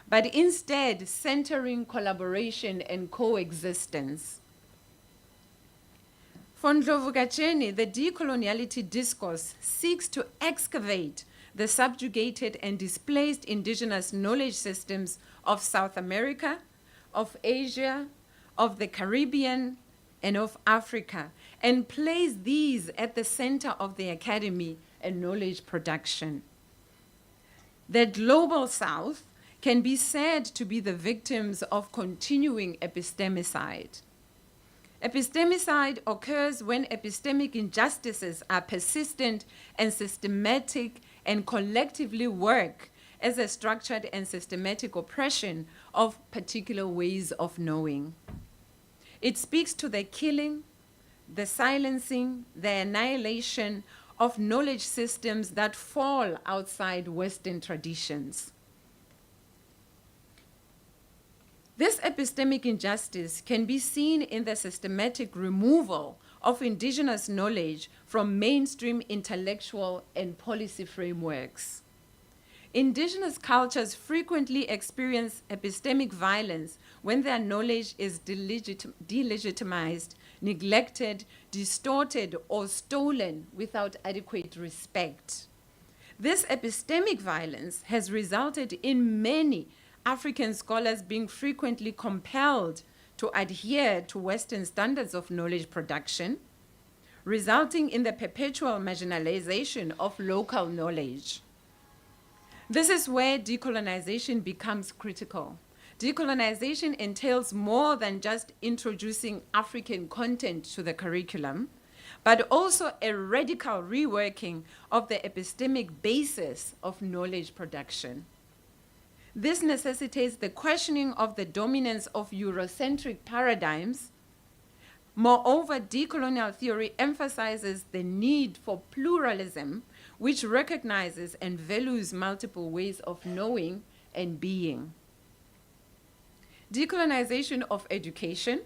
but instead centering collaboration and coexistence. For Ndlovu Kacheni, the decoloniality discourse seeks to excavate the subjugated and displaced indigenous knowledge systems of South America, of Asia, of the Caribbean, and of Africa, and place these at the center of the academy and knowledge production. The global South can be said to be the victims of continuing epistemicide. Epistemicide occurs when epistemic injustices are persistent and systematic and collectively work as a structured and systematic oppression of particular ways of knowing. It speaks to the killing, the silencing, the annihilation of knowledge systems that fall outside Western traditions. This epistemic injustice can be seen in the systematic removal of indigenous knowledge from mainstream intellectual and policy frameworks. Indigenous cultures frequently experience epistemic violence when their knowledge is delegitimized, neglected, distorted, or stolen without adequate respect. This epistemic violence has resulted in many African scholars being frequently compelled to adhere to Western standards of knowledge production, resulting in the perpetual marginalization of local knowledge. This is where decolonization becomes critical. Decolonization entails more than just introducing African content to the curriculum, but also a radical reworking of the epistemic basis of knowledge production. This necessitates the questioning of the dominance of Eurocentric paradigms. Moreover, decolonial theory emphasizes the need for pluralism, which recognizes and values multiple ways of knowing and being. Decolonization of education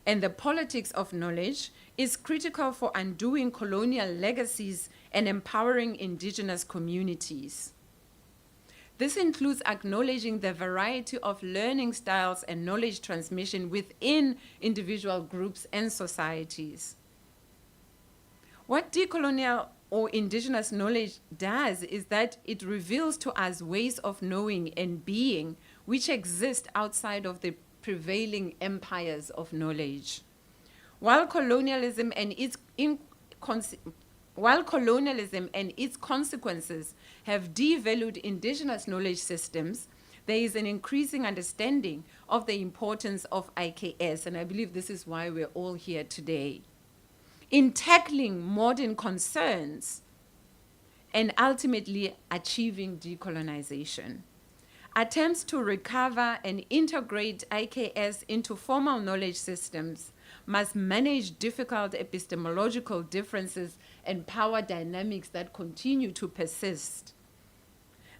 and the politics of knowledge is critical for undoing colonial legacies and empowering indigenous communities. This includes acknowledging the variety of learning styles and knowledge transmission within individual groups and societies. What decolonial or indigenous knowledge does is that it reveals to us ways of knowing and being which exist outside of the prevailing empires of knowledge. While colonialism and its consequences have devalued indigenous knowledge systems, there is an increasing understanding of the importance of IKS, and I believe this is why we're all here today, in tackling modern concerns and ultimately achieving decolonization. Attempts to recover and integrate IKS into formal knowledge systems must manage difficult epistemological differences and power dynamics that continue to persist.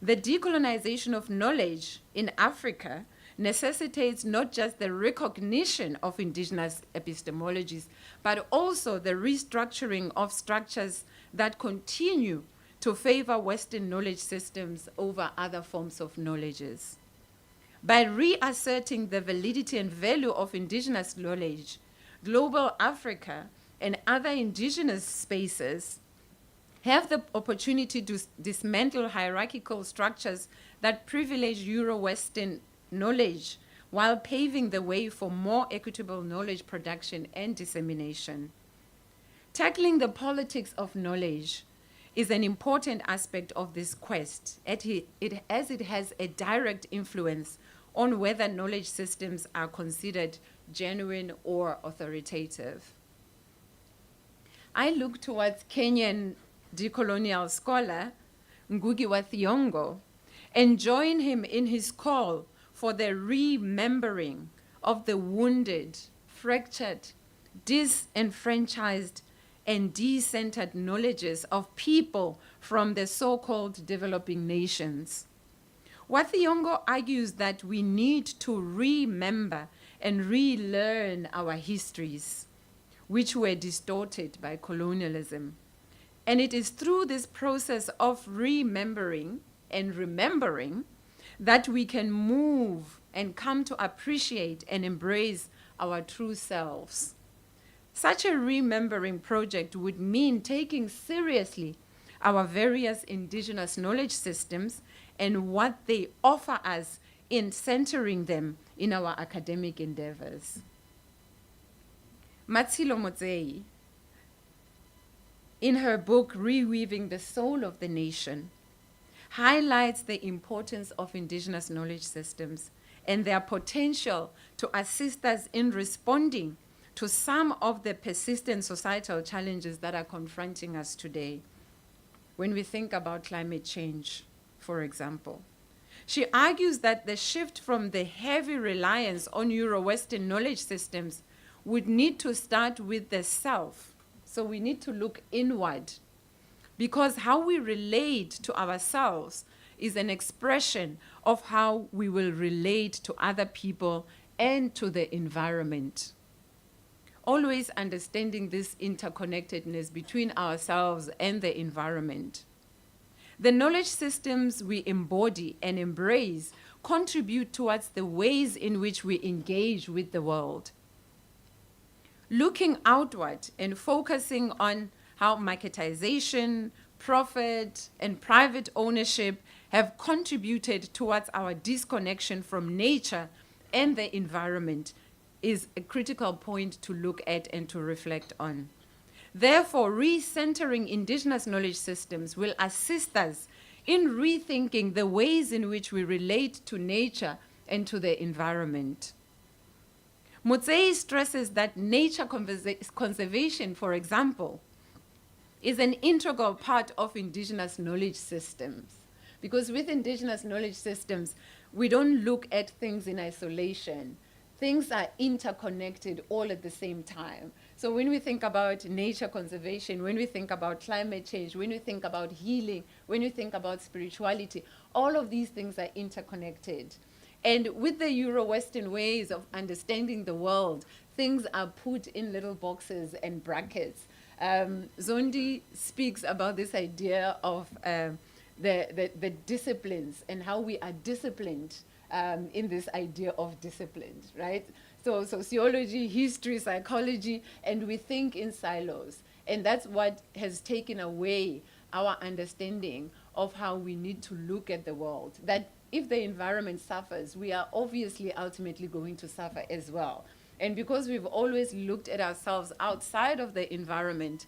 The decolonization of knowledge in Africa necessitates not just the recognition of indigenous epistemologies, but also the restructuring of structures that continue to favor Western knowledge systems over other forms of knowledges. By reasserting the validity and value of indigenous knowledge, global Africa and other indigenous spaces have the opportunity to dismantle hierarchical structures that privilege Euro-Western knowledge while paving the way for more equitable knowledge production and dissemination. Tackling the politics of knowledge is an important aspect of this quest, as it has a direct influence on whether knowledge systems are considered genuine or authoritative. I look towards Kenyan decolonial scholar Ngugi wa Thiong'o and join him in his call for the remembering of the wounded, fractured, disenfranchised, and decentered knowledges of people from the so-called developing nations. Wa Thiong'o argues that we need to remember and relearn our histories, which were distorted by colonialism. And it is through this process of remembering and remembering that we can move and come to appreciate and embrace our true selves. Such a remembering project would mean taking seriously our various indigenous knowledge systems and what they offer us in centering them in our academic endeavors. Matshilo Motsei, in her book, Reweaving the Soul of the Nation, highlights the importance of indigenous knowledge systems and their potential to assist us in responding to some of the persistent societal challenges that are confronting us today. When we think about climate change, for example, she argues that the shift from the heavy reliance on Euro-Western knowledge systems would need to start with the self. So we need to look inward, because how we relate to ourselves is an expression of how we will relate to other people and to the environment. Always understanding this interconnectedness between ourselves and the environment. The knowledge systems we embody and embrace contribute towards the ways in which we engage with the world. Looking outward and focusing on how marketization, profit, and private ownership have contributed towards our disconnection from nature and the environment is a critical point to look at and to reflect on. Therefore, recentering Indigenous knowledge systems will assist us in rethinking the ways in which we relate to nature and to the environment. Motsei stresses that nature conservation, for example, is an integral part of Indigenous knowledge systems. Because with Indigenous knowledge systems, we don't look at things in isolation. Things are interconnected all at the same time. So when we think about nature conservation, when we think about climate change, when we think about healing, when we think about spirituality, all of these things are interconnected. And with the Euro-Western ways of understanding the world, things are put in little boxes and brackets. Zondi speaks about this idea of the disciplines and how we are disciplined in this idea of discipline, right? So sociology, history, psychology, and we think in silos. And that's what has taken away our understanding of how we need to look at the world. That if the environment suffers, we are obviously ultimately going to suffer as well. And because we've always looked at ourselves outside of the environment,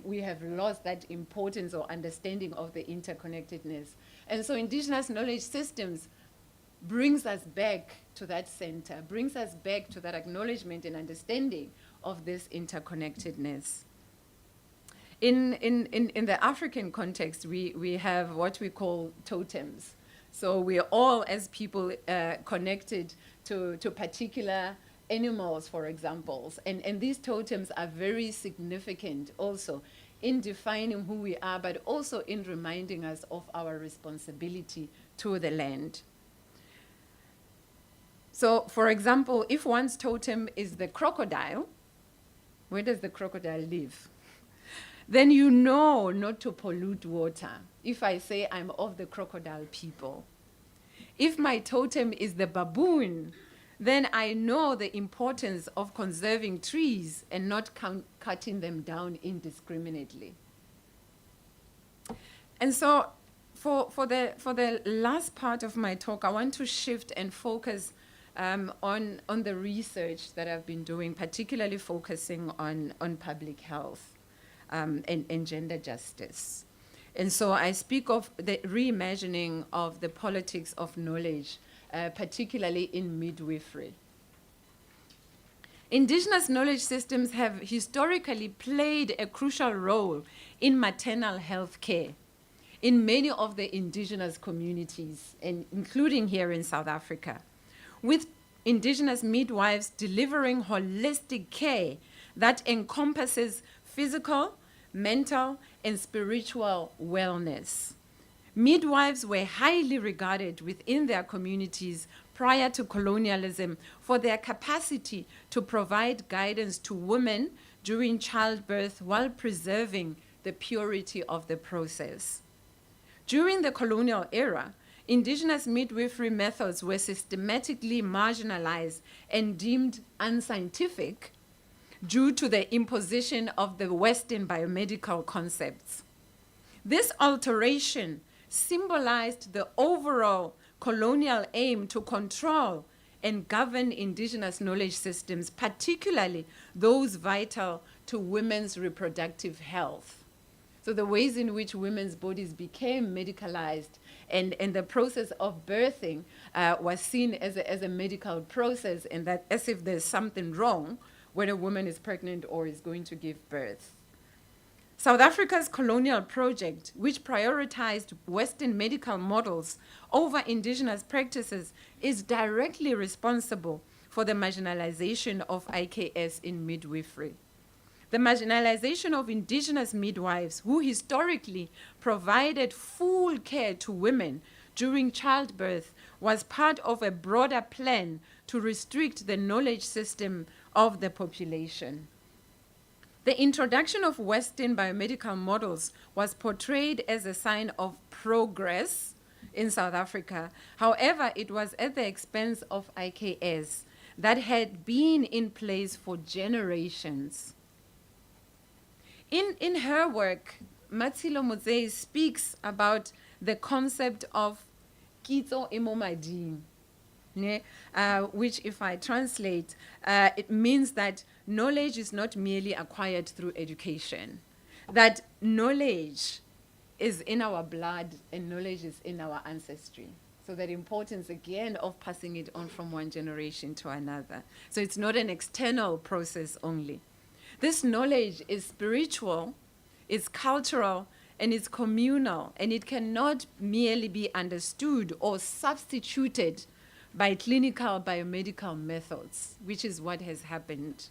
we have lost that importance or understanding of the interconnectedness. And so Indigenous knowledge systems brings us back to that center, brings us back to that acknowledgement and understanding of this interconnectedness. In the African context, we have what we call totems. So we are all, as people, connected to particular animals, for example. And these totems are very significant also in defining who we are, but also in reminding us of our responsibility to the land. So, for example, if one's totem is the crocodile, where does the crocodile live? Then you know not to pollute water. If I say I'm of the crocodile people. If my totem is the baboon, then I know the importance of conserving trees and not cutting them down indiscriminately. And so for the last part of my talk, I want to shift and focus on the research that I've been doing, particularly focusing on public health and gender justice. And so I speak of the reimagining of the politics of knowledge, particularly in midwifery. Indigenous knowledge systems have historically played a crucial role in maternal health care in many of the indigenous communities, and including here in South Africa, with Indigenous midwives delivering holistic care that encompasses physical, mental, and spiritual wellness. Midwives were highly regarded within their communities prior to colonialism for their capacity to provide guidance to women during childbirth while preserving the purity of the process. During the colonial era, Indigenous midwifery methods were systematically marginalized and deemed unscientific due to the imposition of the Western biomedical concepts. This alteration symbolized the overall colonial aim to control and govern Indigenous knowledge systems, particularly those vital to women's reproductive health. So the ways in which women's bodies became medicalized and the process of birthing was seen as a medical process, and that as if there's something wrong when a woman is pregnant or is going to give birth. South Africa's colonial project, which prioritized Western medical models over Indigenous practices, is directly responsible for the marginalization of IKS in midwifery. The marginalization of Indigenous midwives, who historically provided full care to women during childbirth was part of a broader plan to restrict the knowledge system of the population. The introduction of Western biomedical models was portrayed as a sign of progress in South Africa. However, it was at the expense of IKS that had been in place for generations. In her work, Matsilo Motsei speaks about the concept of kitso e mo mading, which, if I translate, it means that knowledge is not merely acquired through education, that knowledge is in our blood and knowledge is in our ancestry. So that importance, again, of passing it on from one generation to another. So it's not an external process only. This knowledge is spiritual, it's cultural, and it's communal, and it cannot merely be understood or substituted by clinical biomedical methods, which is what has happened.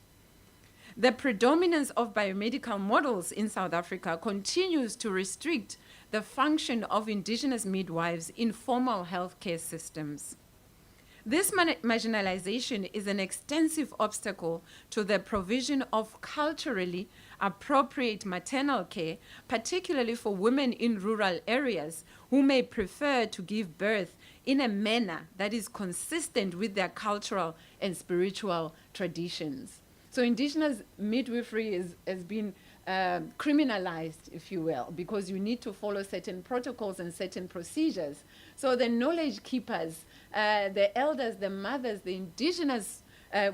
The predominance of biomedical models in South Africa continues to restrict the function of indigenous midwives in formal healthcare systems. This marginalization is an extensive obstacle to the provision of culturally appropriate maternal care, particularly for women in rural areas who may prefer to give birth in a manner that is consistent with their cultural and spiritual traditions. So indigenous midwifery has been criminalized, if you will, because you need to follow certain protocols and certain procedures. So the knowledge keepers, the elders, the mothers, the indigenous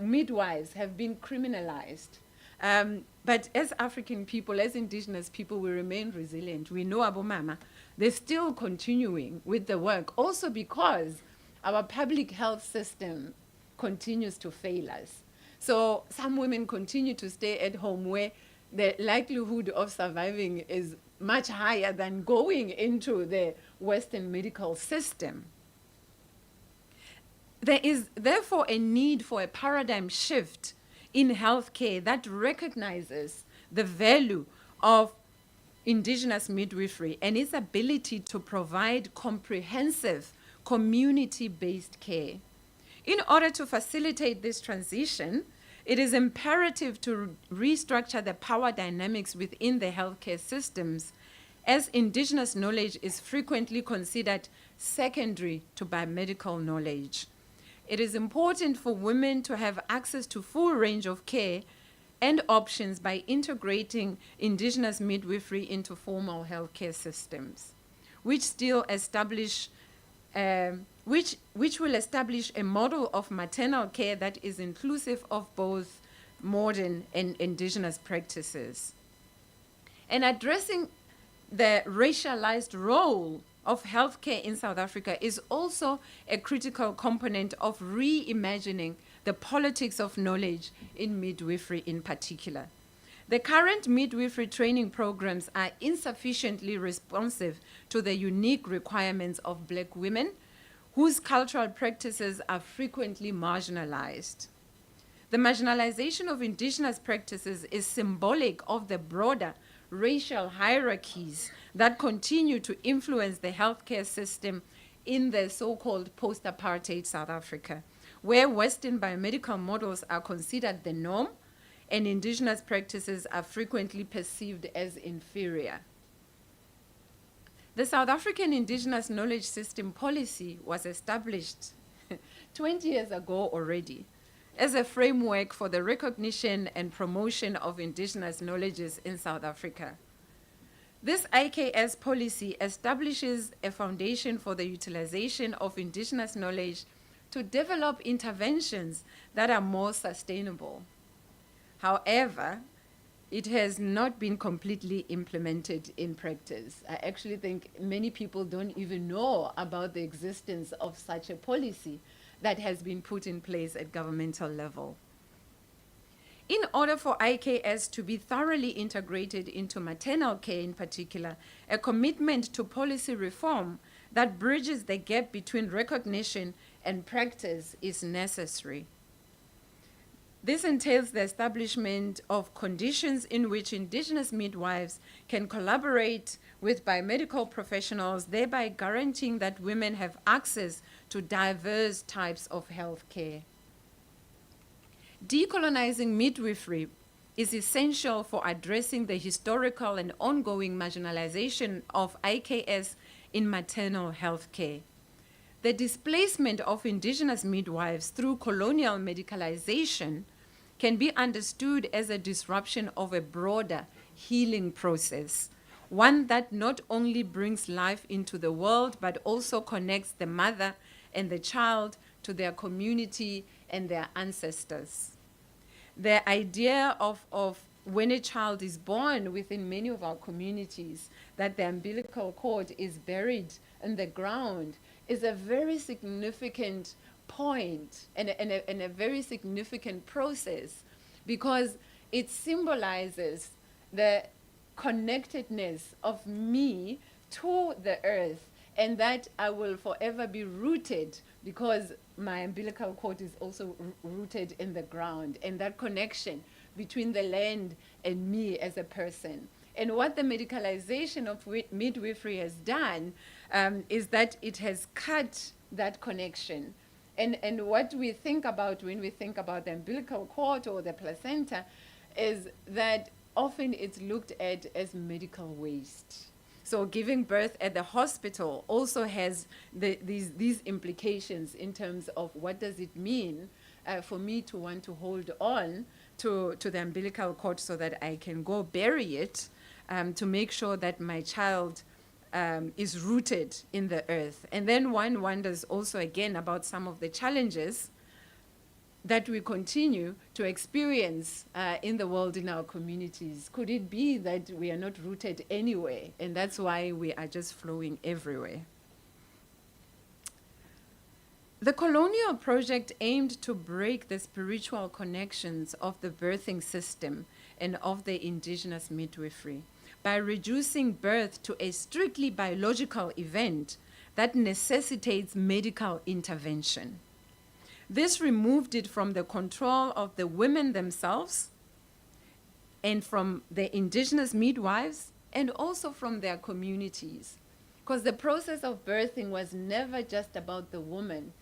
midwives have been criminalized. But as African people, as indigenous people, we remain resilient. We know Abomama. They're still continuing with the work, also because our public health system continues to fail us. So some women continue to stay at home where the likelihood of surviving is much higher than going into the Western medical system. There is therefore a need for a paradigm shift in healthcare that recognizes the value of indigenous midwifery and its ability to provide comprehensive community-based care. In order to facilitate this transition, it is imperative to restructure the power dynamics within the healthcare systems, as indigenous knowledge is frequently considered secondary to biomedical knowledge. It is important for women to have access to full range of care and options by integrating indigenous midwifery into formal healthcare systems, which will establish a model of maternal care that is inclusive of both modern and indigenous practices. And addressing the racialized role of healthcare in South Africa is also a critical component of reimagining the politics of knowledge in midwifery in particular. The current midwifery training programs are insufficiently responsive to the unique requirements of Black women, whose cultural practices are frequently marginalized. The marginalization of indigenous practices is symbolic of the broader racial hierarchies that continue to influence the healthcare system in the so-called post-apartheid South Africa, where Western biomedical models are considered the norm and indigenous practices are frequently perceived as inferior. The South African Indigenous Knowledge System policy was established 20 years ago already as a framework for the recognition and promotion of indigenous knowledges in South Africa. This IKS policy establishes a foundation for the utilization of indigenous knowledge to develop interventions that are more sustainable. However, it has not been completely implemented in practice. I actually think many people don't even know about the existence of such a policy that has been put in place at governmental level. In order for IKS to be thoroughly integrated into maternal care in particular, a commitment to policy reform that bridges the gap between recognition and practice is necessary. This entails the establishment of conditions in which Indigenous midwives can collaborate with biomedical professionals, thereby guaranteeing that women have access to diverse types of health care. Decolonizing midwifery is essential for addressing the historical and ongoing marginalization of IKS in maternal health care. The displacement of Indigenous midwives through colonial medicalization can be understood as a disruption of a broader healing process, one that not only brings life into the world, but also connects the mother and the child to their community and their ancestors. The idea of when a child is born within many of our communities, that the umbilical cord is buried in the ground, is a very significant point and a very significant process, because it symbolizes the connectedness of me to the earth, and that I will forever be rooted because my umbilical cord is also rooted in the ground, and that connection between the land and me as a person. And what the medicalization of midwifery has done is that it has cut that connection. And what we think about when we think about the umbilical cord or the placenta is that often it's looked at as medical waste. So giving birth at the hospital also has these implications in terms of what does it mean for me to want to hold on to the umbilical cord so that I can go bury it, to make sure that my child is rooted in the earth. And then one wonders also again about some of the challenges that we continue to experience in the world, in our communities. Could it be that we are not rooted anywhere, and that's why we are just flowing everywhere? The colonial project aimed to break the spiritual connections of the birthing system and of the Indigenous midwifery by reducing birth to a strictly biological event that necessitates medical intervention. This removed it from the control of the women themselves and from the Indigenous midwives and also from their communities. Because the process of birthing was never just about the woman.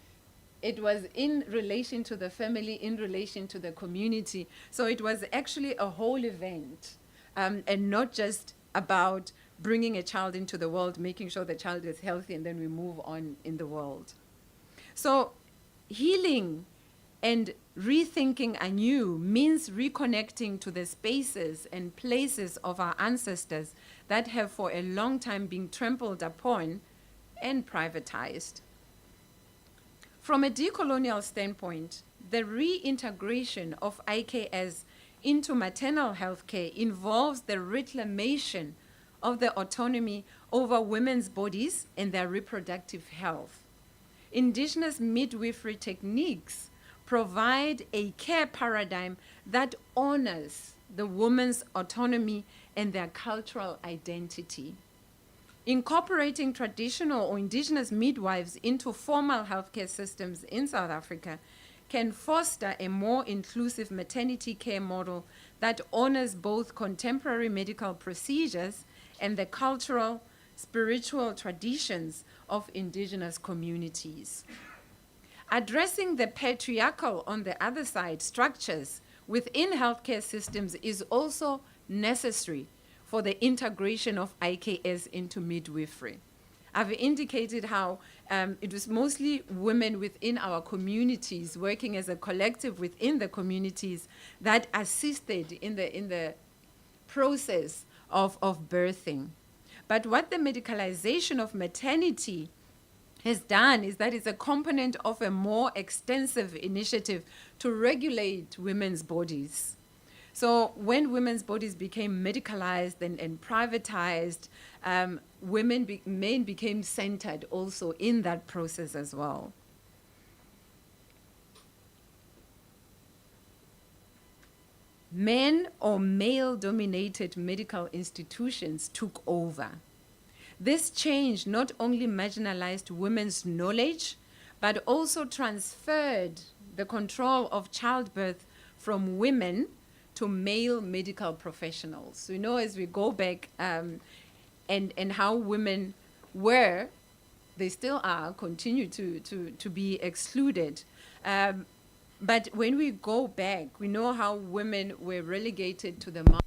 It was in relation to the family, in relation to the community. So it was actually a whole event, and not just about bringing a child into the world, making sure the child is healthy, and then we move on in the world. So healing and rethinking anew means reconnecting to the spaces and places of our ancestors that have for a long time been trampled upon and privatized. From a decolonial standpoint, the reintegration of IKS into maternal health care involves the reclamation of the autonomy over women's bodies and their reproductive health. Indigenous midwifery techniques provide a care paradigm that honors the woman's autonomy and their cultural identity. Incorporating traditional or Indigenous midwives into formal healthcare systems in South Africa can foster a more inclusive maternity care model that honors both contemporary medical procedures and the cultural, spiritual traditions of Indigenous communities. Addressing the patriarchal, on the other side, structures within healthcare systems is also necessary for the integration of IKS into midwifery. I've indicated how it was mostly women within our communities, working as a collective within the communities, that assisted in the process of birthing. But what the medicalization of maternity has done is that it's a component of a more extensive initiative to regulate women's bodies. So when women's bodies became medicalized and privatized, men became centered also in that process as well. Men or male-dominated medical institutions took over. This change not only marginalized women's knowledge, but also transferred the control of childbirth from women to male medical professionals. We know as we go back and how women were, they still are, continue to be excluded. But when we go back, we know how women were relegated to the margin.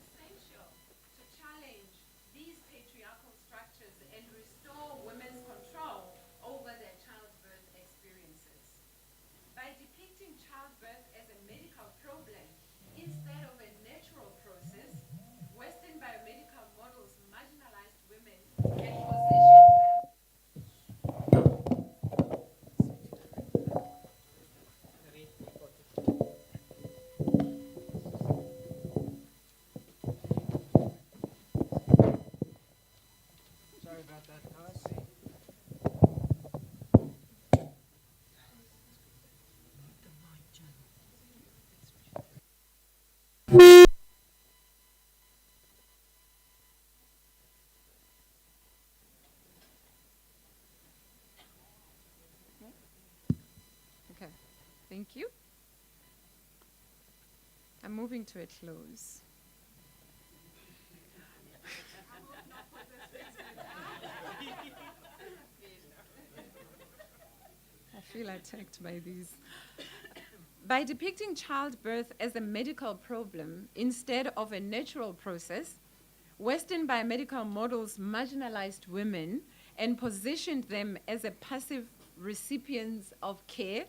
Essential to challenge these patriarchal structures and restore women's control over their childbirth experiences. By depicting childbirth as a medical problem instead of a natural process, Western biomedical models marginalized women and positioned them. Sorry about that, Thomas. Okay, thank you. I'm moving to a close. I feel attacked by these. By depicting childbirth as a medical problem instead of a natural process, Western biomedical models marginalized women and positioned them as a passive recipients of care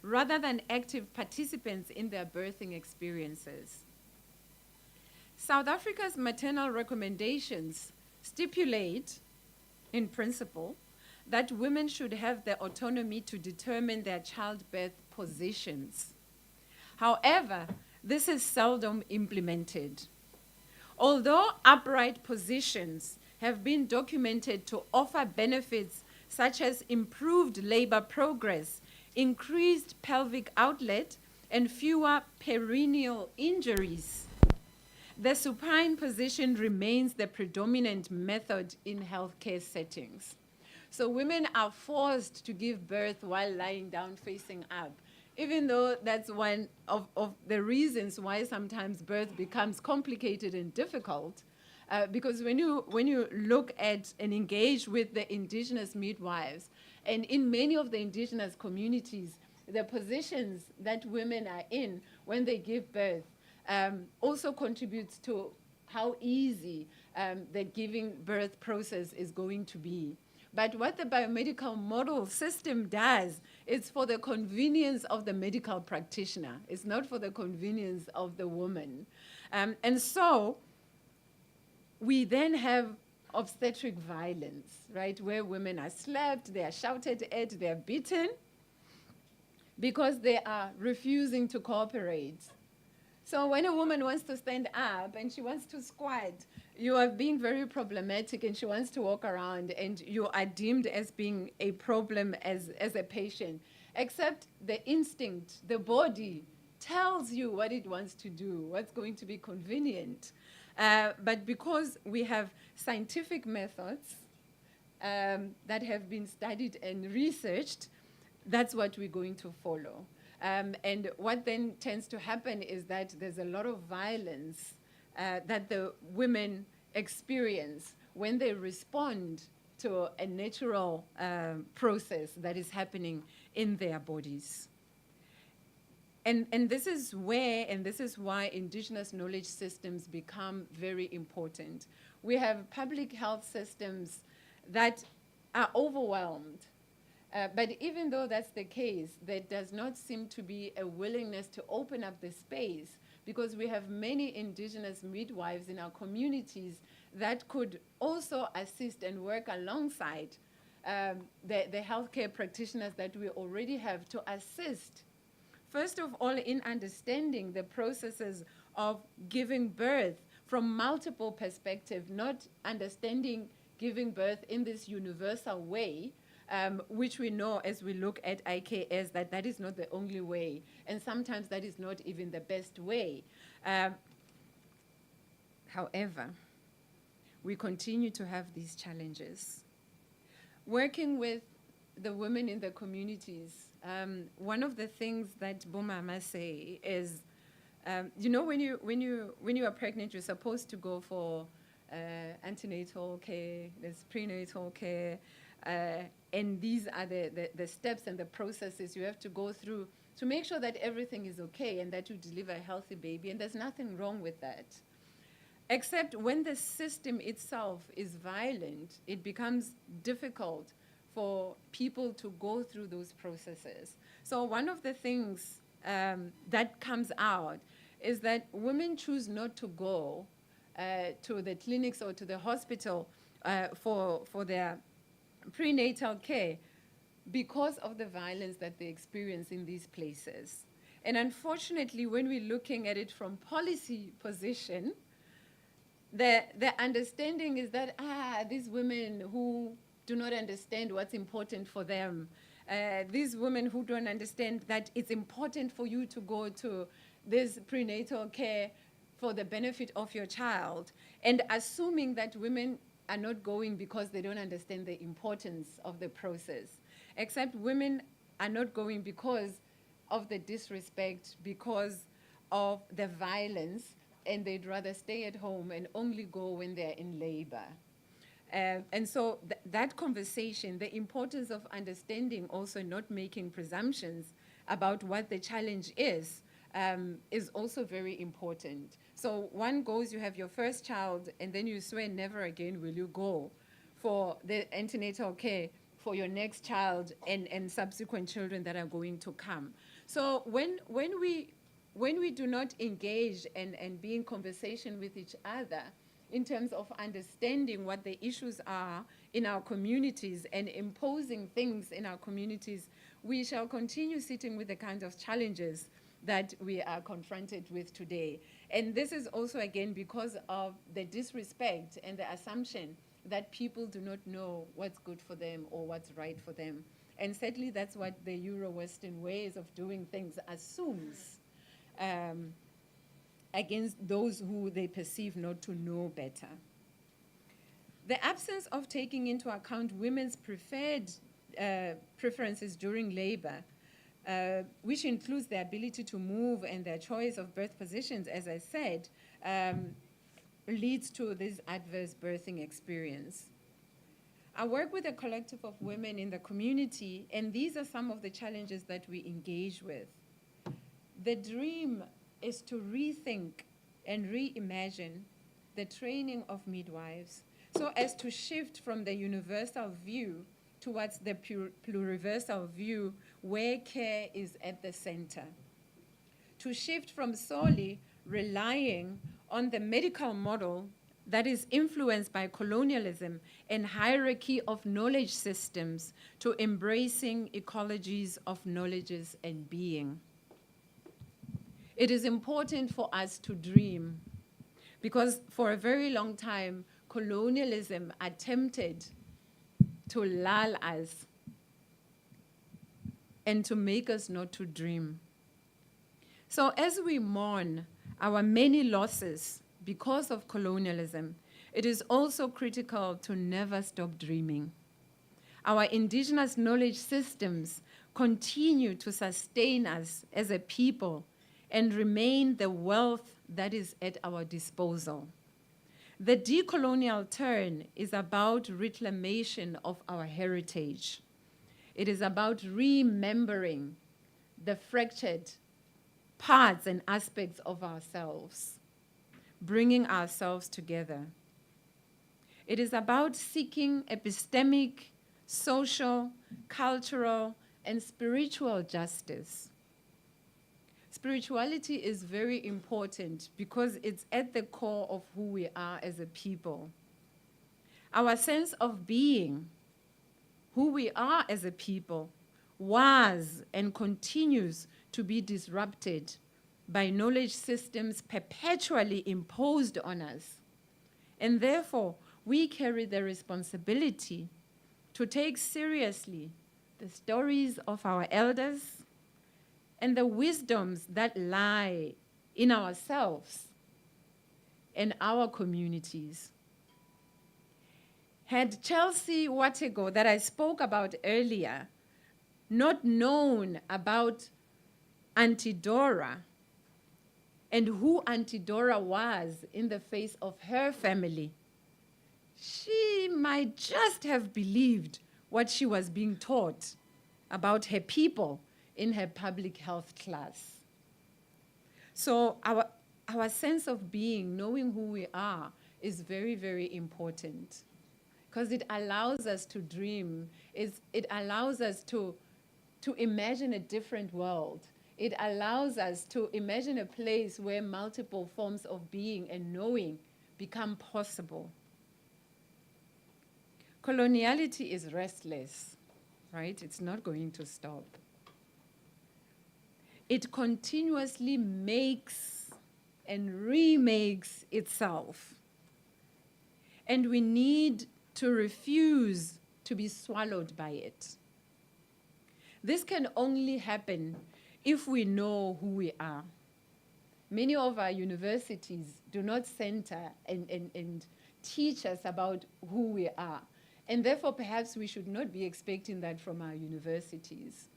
rather than active participants in their birthing experiences. South Africa's maternal recommendations stipulate, in principle, that women should have the autonomy to determine their childbirth positions. However, this is seldom implemented. Although upright positions have been documented to offer benefits such as improved labor progress, increased pelvic outlet, and fewer perineal injuries, the supine position remains the predominant method in healthcare settings. So women are forced to give birth while lying down facing up, even though that's one of the reasons why sometimes birth becomes complicated and difficult. Because when you look at and engage with the indigenous midwives, and in many of the indigenous communities, the positions that women are in when they give birth also contributes to how easy the giving birth process is going to be. But what the biomedical model system does is for the convenience of the medical practitioner. It's not for the convenience of the woman. And so we then have obstetric violence, right, where women are slapped, they are shouted at, they are beaten because they are refusing to cooperate. So when a woman wants to stand up and she wants to squat, you are being very problematic, and she wants to walk around, and you are deemed as being a problem as a patient. Except the instinct, the body tells you what it wants to do, what's going to be convenient. But because we have scientific methods that have been studied and researched, that's what we're going to follow. And what then tends to happen is that there's a lot of violence that the women experience when they respond to a natural process that is happening in their bodies. And this is where, and this is why indigenous knowledge systems become very important. We have public health systems that are overwhelmed But even though that's the case, there does not seem to be a willingness to open up the space, because we have many Indigenous midwives in our communities that could also assist and work alongside the healthcare practitioners that we already have to assist, first of all, in understanding the processes of giving birth from multiple perspectives, not understanding giving birth in this universal way, which we know as we look at IKS that that is not the only way, and sometimes that is not even the best way. However, we continue to have these challenges. Working with the women in the communities, one of the things that Bomama say is, you know, when you are pregnant, you're supposed to go for antenatal care, there's prenatal care, and these are the steps and the processes you have to go through to make sure that everything is okay and that you deliver a healthy baby, and there's nothing wrong with that. Except when the system itself is violent, it becomes difficult for people to go through those processes. So one of the things that comes out is that women choose not to go to the clinics or to the hospital for their prenatal care because of the violence that they experience in these places. And unfortunately, when we're looking at it from policy position, the understanding is that, these women who do not understand what's important for them, these women who don't understand that it's important for you to go to this prenatal care for the benefit of your child, and assuming that women are not going because they don't understand the importance of the process, except women are not going because of the disrespect, because of the violence, and they'd rather stay at home and only go when they're in labor. And so that conversation, the importance of understanding, also not making presumptions about what the challenge is also very important. So one goes, you have your first child, and then you swear never again will you go for the antenatal care for your next child and subsequent children that are going to come. So when we do not engage and be in conversation with each other in terms of understanding what the issues are in our communities and imposing things in our communities, we shall continue sitting with the kinds of challenges that we are confronted with today. And this is also, again, because of the disrespect and the assumption that people do not know what's good for them or what's right for them. And sadly, that's what the Euro-Western ways of doing things assumes against those who they perceive not to know better. The absence of taking into account women's preferred preferences during labor, which includes their ability to move and their choice of birth positions, as I said, leads to this adverse birthing experience. I work with a collective of women in the community, and these are some of the challenges that we engage with. The dream is to rethink and reimagine the training of midwives so as to shift from the universal view towards the pluriversal view where care is at the center. To shift from solely relying on the medical model that is influenced by colonialism and hierarchy of knowledge systems to embracing ecologies of knowledges and being. It is important for us to dream because for a very long time, colonialism attempted to lull us and to make us not to dream. So as we mourn our many losses because of colonialism, it is also critical to never stop dreaming. Our indigenous knowledge systems continue to sustain us as a people and remain the wealth that is at our disposal. The decolonial turn is about reclamation of our heritage. It is about remembering the fractured parts and aspects of ourselves, bringing ourselves together. It is about seeking epistemic social, cultural, and spiritual justice. Spirituality is very important because it's at the core of who we are as a people. Our sense of being, who we are as a people, was and continues to be disrupted by knowledge systems perpetually imposed on us. And therefore, we carry the responsibility to take seriously the stories of our elders and the wisdoms that lie in ourselves and our communities. Had Chelsea Watego, that I spoke about earlier, not known about Auntie Dora and who Auntie Dora was in the face of her family, she might just have believed what she was being taught about her people in her public health class. So our sense of being, knowing who we are, is very, very important because it allows us to dream. It allows us to imagine a different world. It allows us to imagine a place where multiple forms of being and knowing become possible. Coloniality is restless, right? It's not going to stop. It continuously makes and remakes itself. And we need to refuse to be swallowed by it. This can only happen if we know who we are. Many of our universities do not center and teach us about who we are. And therefore, perhaps we should not be expecting that from our universities.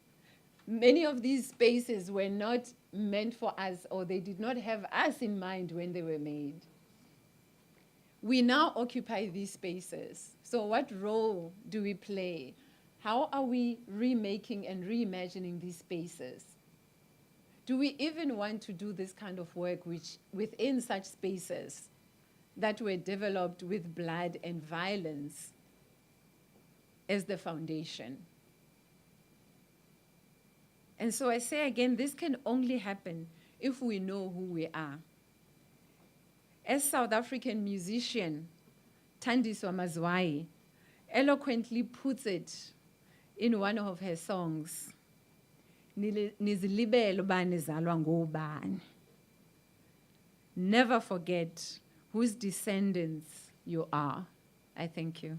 Many of these spaces were not meant for us, or they did not have us in mind when they were made. We now occupy these spaces. So what role do we play? How are we remaking and reimagining these spaces? Do we even want to do this kind of work within such spaces that were developed with blood and violence as the foundation? And so I say again, this can only happen if we know who we are. As South African musician Thandiswa Mazwai eloquently puts it in one of her songs, "Nizilibele uba nizalwa ngobani." Never forget whose descendants you are. I thank you.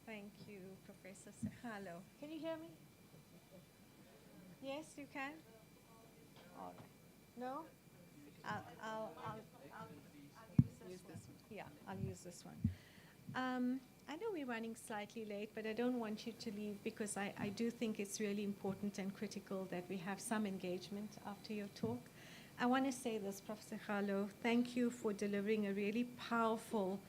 Thank you, Professor Sekgalo. Can you hear me? Yes, you can? All right. No? I'll use this one. Yeah, I'll use this one. I know we're running slightly late, but I don't want you to leave because I do think it's really important and critical that we have some engagement after your talk. I want to say this, Professor Sekgalo, thank you for delivering a really powerful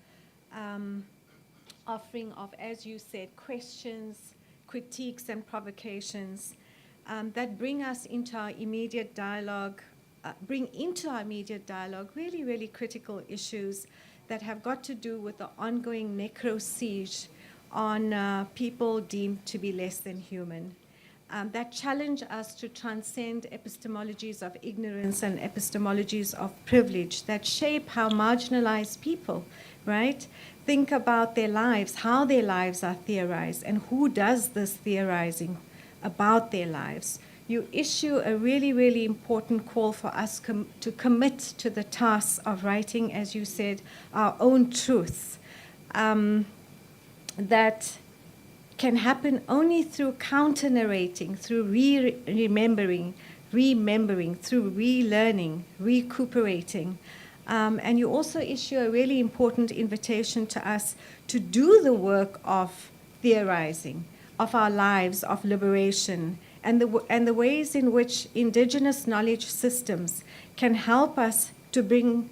offering of, as you said, questions, critiques, and provocations that bring us into our immediate dialogue, really, really critical issues that have got to do with the ongoing necro-siege on people deemed to be less than human. That challenge us to transcend epistemologies of ignorance and epistemologies of privilege that shape how marginalized people, right, think about their lives, how their lives are theorized, and who does this theorizing about their lives. You issue a really, really important call for us to commit to the task of writing, as you said, our own truth that can happen only through counter-narrating, through remembering, through relearning, recuperating. And you also issue a really important invitation to us to do the work of theorizing, of our lives, of liberation, and the ways in which indigenous knowledge systems can help to bring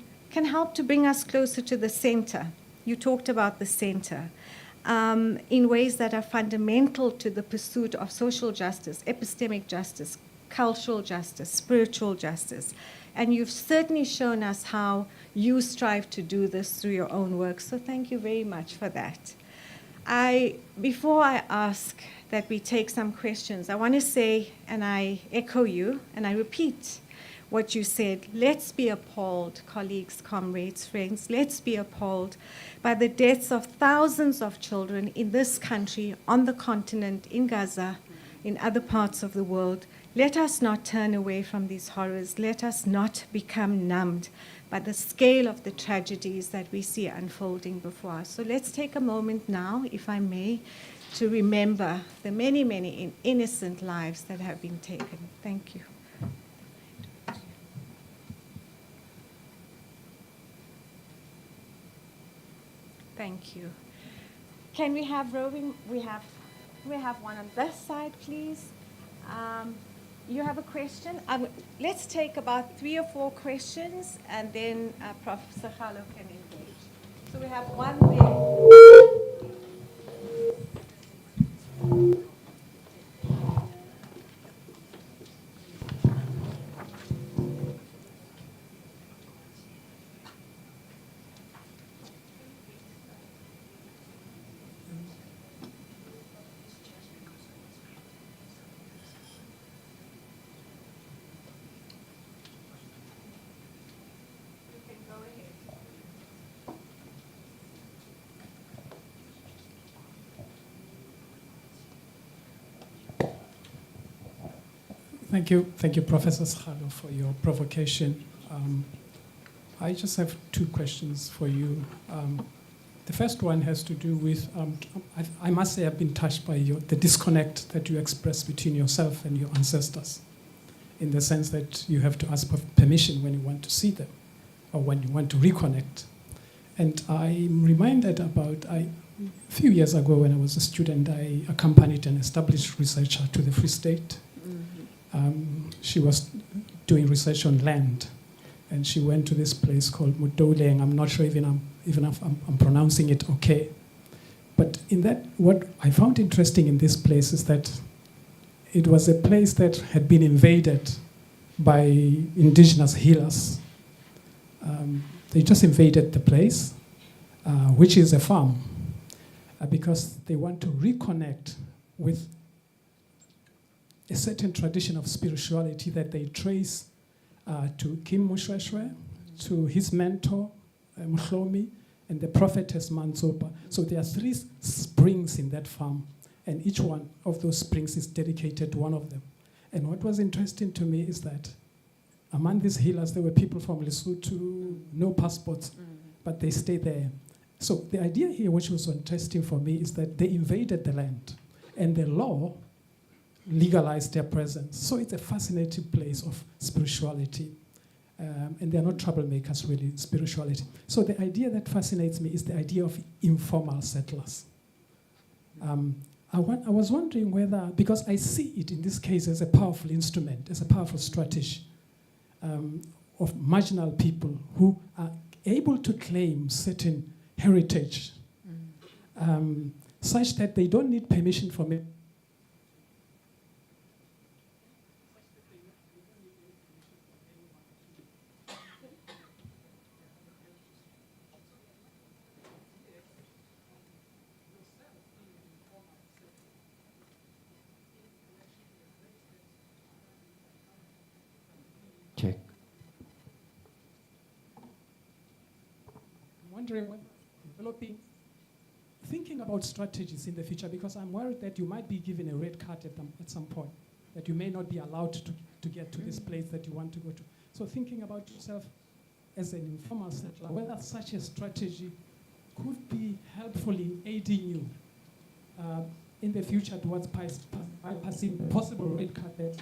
us closer to the center. You talked about the center. in ways that are fundamental to the pursuit of social justice, epistemic justice, cultural justice, spiritual justice. And you've certainly shown us how you strive to do this through your own work. So thank you very much for that. Before I ask that we take some questions, I want to say, and I echo you, and I repeat what you said, let's be appalled, colleagues, comrades, friends, let's be appalled by the deaths of thousands of children in this country, on the continent, in Gaza, in other parts of the world. Let us not turn away from these horrors. Let us not become numbed by the scale of the tragedies that we see unfolding before us. So let's take a moment now, if I may, to remember the many, many innocent lives that have been taken. Thank you. Thank you. Can we have roving? We have one on this side, please. You have a question? Let's take about 3 or 4 questions, and then Prof. Sekgalo can engage. So we have one there. Thank you, Professor Sekgalo, for your provocation. I just have 2 questions for you. The first one has to do with, I must say I've been touched by the disconnect that you express between yourself and your ancestors, in the sense that you have to ask for permission when you want to see them, or when you want to reconnect. And I'm reminded about, a few years ago when I was a student, I accompanied an established researcher to the Free State. She was doing research on land, and she went to this place called Mudoleng. I'm not sure even if I'm pronouncing it okay. But in that, what I found interesting in this place is that it was a place that had been invaded by indigenous healers. They just invaded the place, which is a farm, because they want to reconnect with a certain tradition of spirituality that they trace to Kim Mushweshwe, to his mentor, Mhlomi, and the prophetess Manzopa. So there are 3 springs in that farm, and each one of those springs is dedicated to one of them. And what was interesting to me is that among these healers, there were people from Lesotho, no passports, but they stayed there. So the idea here, which was so interesting for me, is that they invaded the land, and the law legalized their presence. So it's a fascinating place of spirituality. And they're not troublemakers, really, spirituality. So the idea that fascinates me is the idea of informal settlers. I was wondering whether, because I see it in this case as a powerful instrument, as a powerful strategy of marginal people who are able to claim certain heritage, such that they don't need permission from it. Check. I'm wondering when developing, thinking about strategies in the future, because I'm worried that you might be given a red card at some point, that you may not be allowed to get to this place that you want to go to. So thinking about yourself as an informal settler, whether such a strategy could be helpful in aiding you in the future towards bypassing possible red card.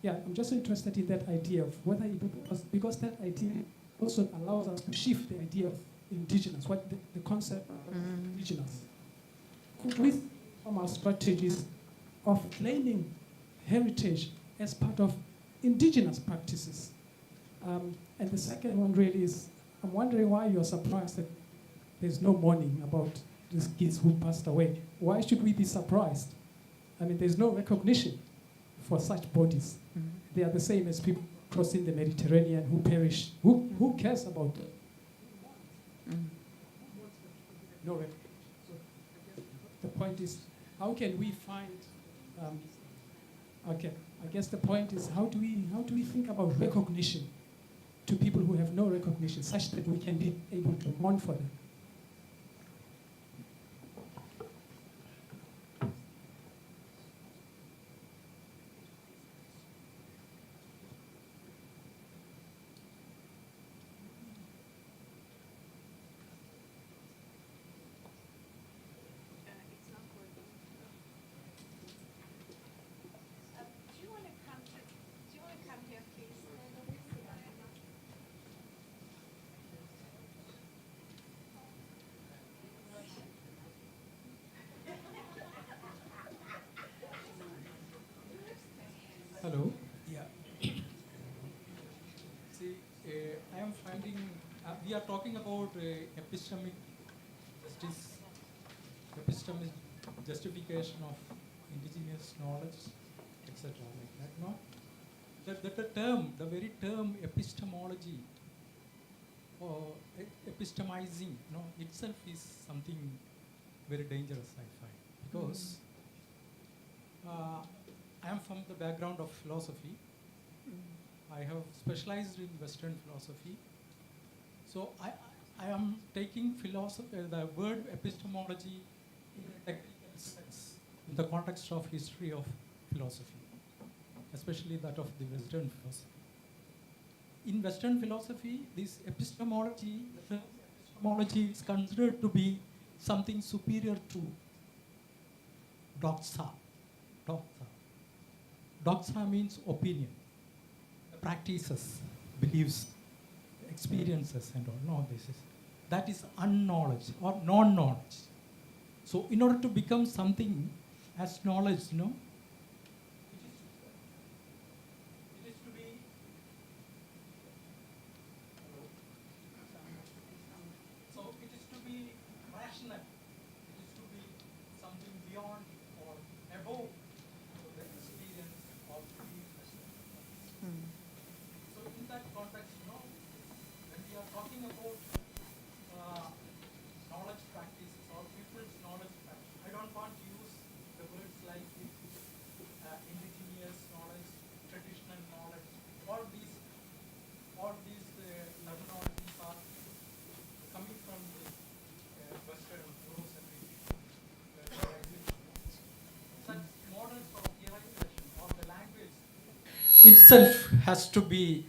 Yeah, I'm just interested in that idea of whether it, because that idea also allows us to shift the idea of indigenous, what the concept of indigenous. Could we form our strategies of claiming heritage as part of indigenous practices? And the second one really is, I'm wondering why you're surprised that there's no mourning about these kids who passed away. Why should we be surprised? I mean, there's no recognition for such bodies. They are the same as people crossing the Mediterranean who perish. Who cares about them? No recognition. So the point is, how can we find? Okay, I guess the point is, how do we think about recognition to people who have no recognition, such that we can be able to mourn for them? Hello. Yeah. See, I am finding we are talking about epistemic justice, epistemic justification of indigenous knowledge, etc. Like that. No, the very term epistemology or epistemizing, no, itself is something very dangerous, I find, because. I am from the background of philosophy. I have specialized in Western philosophy. So I am taking the word epistemology in a technical sense, in the context of history of philosophy, especially that of the Western philosophy. In Western philosophy, this epistemology is considered to be something superior to doxa. Doxa means opinion, practices, beliefs, experiences, and all. No, that is unknowledge or non-knowledge. So, in order to become something as knowledge, it is to be. So, it is to be rational. It is to be something beyond or above. So in that context, when we are talking about knowledge practices or people's knowledge practice, I don't want to use the words like indigenous knowledge, traditional knowledge. All these terminologies are coming from the Western philosophy. Such models of realization of the language itself has to be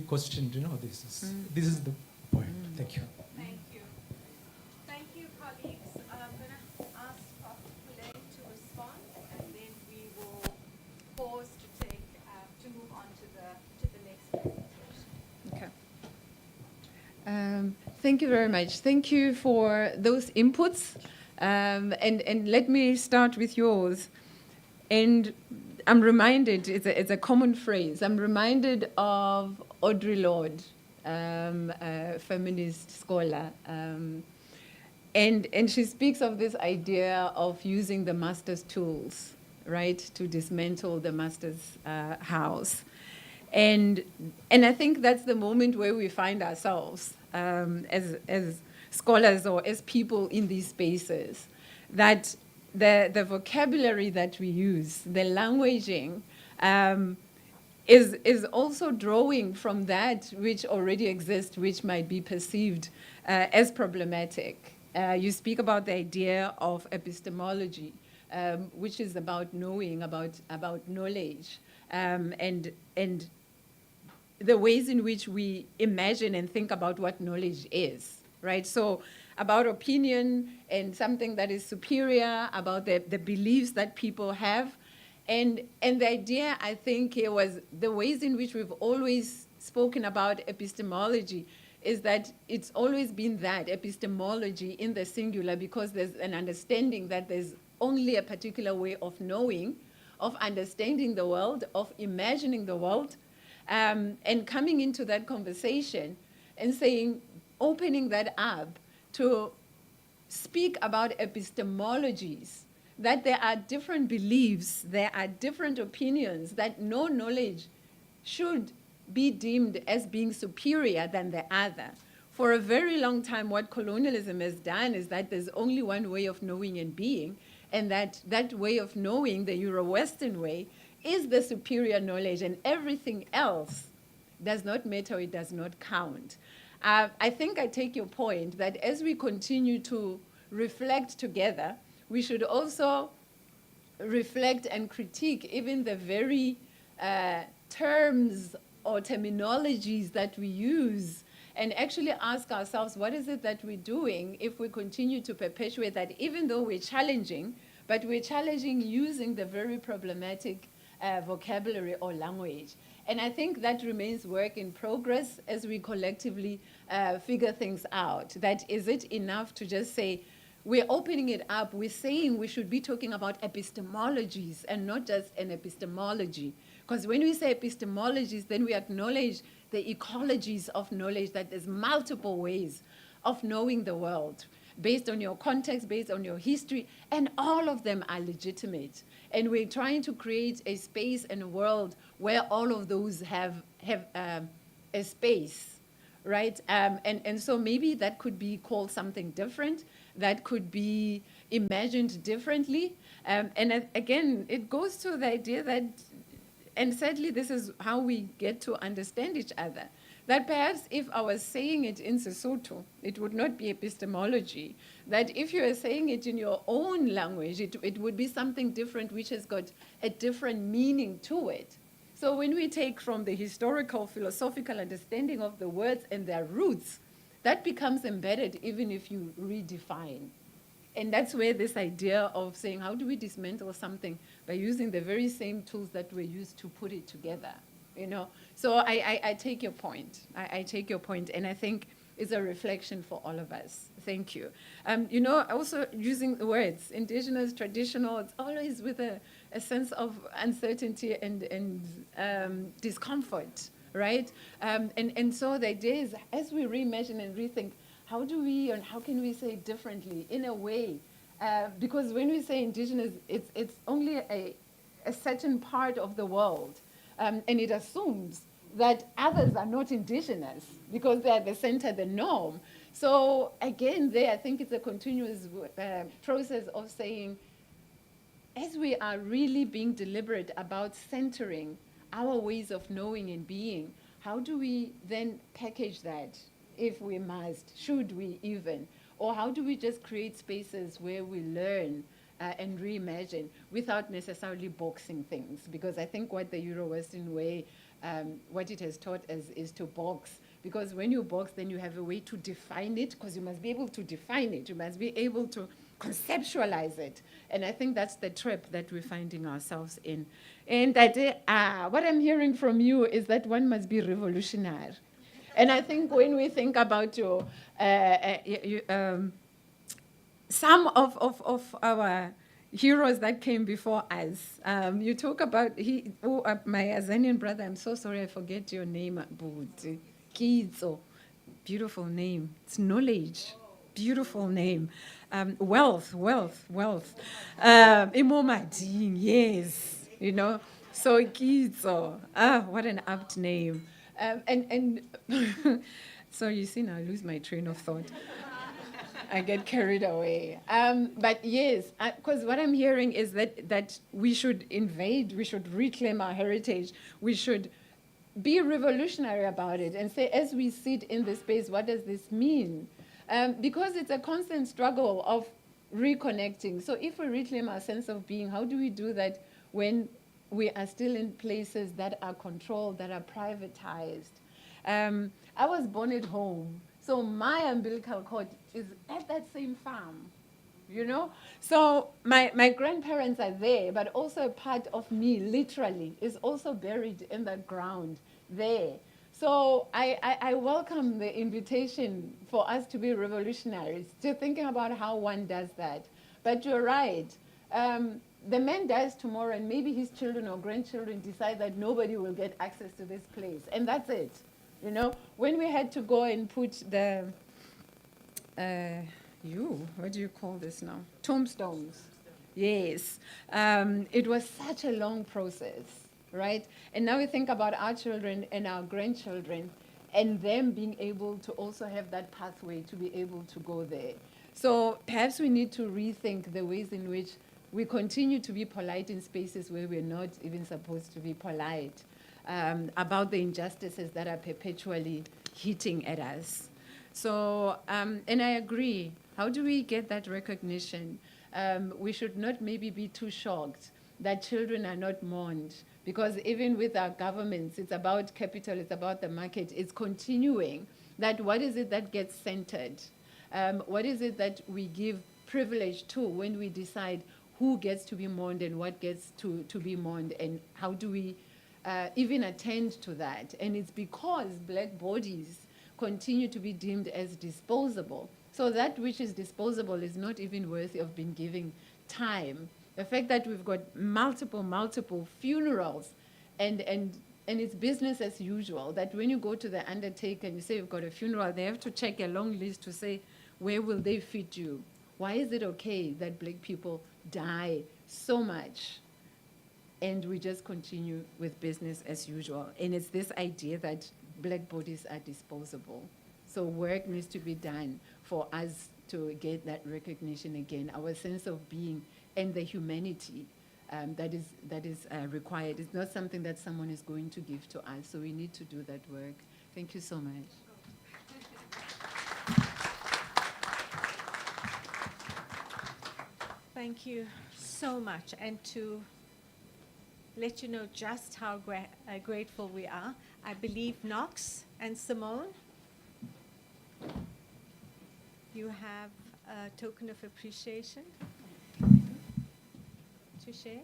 questioned. This is the point. Thank you. Thank you. Thank you, colleagues. I'm going to ask Prof. Pillay to respond, and then we will pause to move on to the next presentation. Okay. Thank you very much. Thank you for those inputs. And let me start with yours. And I'm reminded, it's a common phrase, I'm reminded of Audre Lorde, a feminist scholar. And she speaks of this idea of using the master's tools, right, to dismantle the master's house. And I think that's the moment where we find ourselves as scholars or as people in these spaces, that the vocabulary that we use, the languaging, is also drawing from that which already exists, which might be perceived as problematic. You speak about the idea of epistemology, which is about knowing, about knowledge, and the ways in which we imagine and think about what knowledge is, right? So about opinion and something that is superior, about the beliefs that people have. And the idea, I think, here was the ways in which we've always spoken about epistemology is that it's always been that, epistemology in the singular, because there's an understanding that there's only a particular way of knowing, of understanding the world, of imagining the world, and coming into that conversation and saying, opening that up to speak about epistemologies, that there are different beliefs, there are different opinions, that no knowledge should be deemed as being superior than the other. For a very long time, what colonialism has done is that there's only one way of knowing and being, and that way of knowing, the Euro-Western way, is the superior knowledge, and everything else does not matter, it does not count. I think I take your point that as we continue to reflect together, we should also reflect and critique even the very terms or terminologies that we use, and actually ask ourselves, what is it that we're doing if we continue to perpetuate that, even though we're challenging, but we're challenging using the very problematic vocabulary or language. And I think that remains work in progress as we collectively figure things out. That is it enough to just say, we're opening it up, we're saying we should be talking about epistemologies and not just an epistemology. Because when we say epistemologies, then we acknowledge the ecologies of knowledge, that there's multiple ways of knowing the world, based on your context, based on your history, and all of them are legitimate. And we're trying to create a space and a world where all of those have a space, right? And so maybe that could be called something different, that could be imagined differently. And again, it goes to the idea that, and sadly, this is how we get to understand each other, that perhaps if I was saying it in Sesotho, it would not be epistemology. That if you are saying it in your own language, it would be something different which has got a different meaning to it. So when we take from the historical, philosophical understanding of the words and their roots, that becomes embedded even if you redefine. And that's where this idea of saying, how do we dismantle something by using the very same tools that were used to put it together, you know? So I take your point. I take your point, and I think it's a reflection for all of us. Thank you. You know, also using the words, indigenous, traditional, it's always with a sense of uncertainty and discomfort, right? And so the idea is, as we reimagine and rethink, how do we and how can we say it differently in a way? Because when we say indigenous, it's only a certain part of the world. And it assumes that others are not indigenous because they are the center, the norm. So again, there, I think it's a continuous process of saying, as we are really being deliberate about centering our ways of knowing and being, how do we then package that, if we must, should we even? Or how do we just create spaces where we learn and reimagine without necessarily boxing things? Because I think what the Euro-Western way, what it has taught us is to box. Because when you box, then you have a way to define it, because you must be able to define it. You must be able to conceptualize it. And I think that's the trap that we're finding ourselves in. And what I'm hearing from you is that one must be revolutionary. And I think when we think about your, some of our heroes that came before us, you talk about, my Azanian brother, I'm so sorry I forget your name, Kidzo, beautiful name. It's knowledge, beautiful name. Wealth. Imomadin, yes, you know. So Kidzo, what an apt name. And so you see, now I lose my train of thought. I get carried away. But yes, because what I'm hearing is that we should invade, we should reclaim our heritage, we should be revolutionary about it and say, as we sit in this space, what does this mean? Because it's a constant struggle of reconnecting. So if we reclaim our sense of being, how do we do that when we are still in places that are controlled, that are privatized? I was born at home, so my umbilical cord is at that same farm, you know? So my grandparents are there, but also a part of me, literally, is also buried in the ground there. So I welcome the invitation for us to be revolutionaries, to thinking about how one does that. But you're right. The man dies tomorrow, and maybe his children or grandchildren decide that nobody will get access to this place, and that's it. You know, when we had to go and put the what do you call this now? Tombstones. Yes. It was such a long process, right? And now we think about our children and our grandchildren and them being able to also have that pathway to be able to go there. So perhaps we need to rethink the ways in which we continue to be polite in spaces where we're not even supposed to be polite, about the injustices that are perpetually hitting at us. So, and I agree. How do we get that recognition? We should not maybe be too shocked that children are not mourned, because even with our governments, it's about capital, it's about the market, it's continuing that what is it that gets centered? What is it that we give privilege to when we decide who gets to be mourned and what gets to be mourned, and how do we even attend to that? And it's because black bodies continue to be deemed as disposable. So that which is disposable is not even worthy of being given time. The fact that we've got multiple funerals and it's business as usual, that when you go to the undertaker and you say you've got a funeral, they have to check a long list to say, where will they fit you? Why is it okay that black people die so much and we just continue with business as usual? And it's this idea that black bodies are disposable. So work needs to be done for us to get that recognition again, our sense of being and the humanity that is required. It's not something that someone is going to give to us, so we need to do that work. Thank you so much. Thank you so much. And to let you know just how grateful we are, I believe Knox and Simone, you have a token of appreciation to share.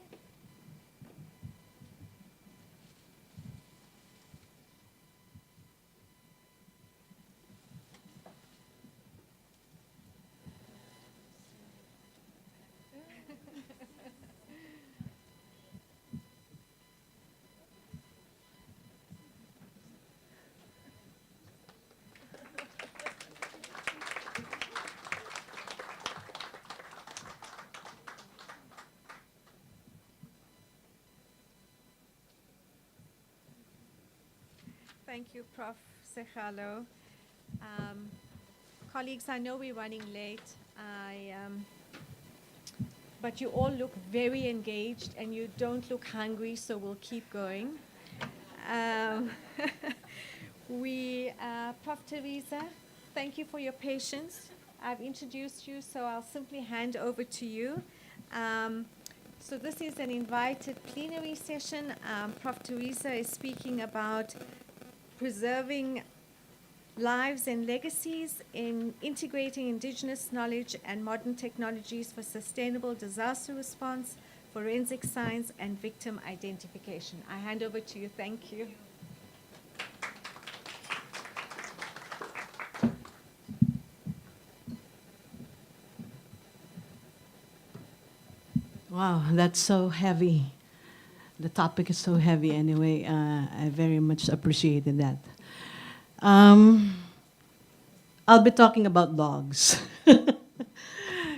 Thank you, Prof. Sechalo. Colleagues, I know we're running late, but you all look very engaged and you don't look hungry, so we'll keep going. Prof. Teresa, thank you for your patience. I've introduced you, so I'll simply hand over to you. So this is an invited plenary session. Prof. Teresa is speaking about preserving lives and legacies in integrating Indigenous knowledge and modern technologies for sustainable disaster response, forensic science, and victim identification. I hand over to you. Thank you. Wow, that's so heavy. The topic is so heavy anyway. I very much appreciated that. I'll be talking about dogs.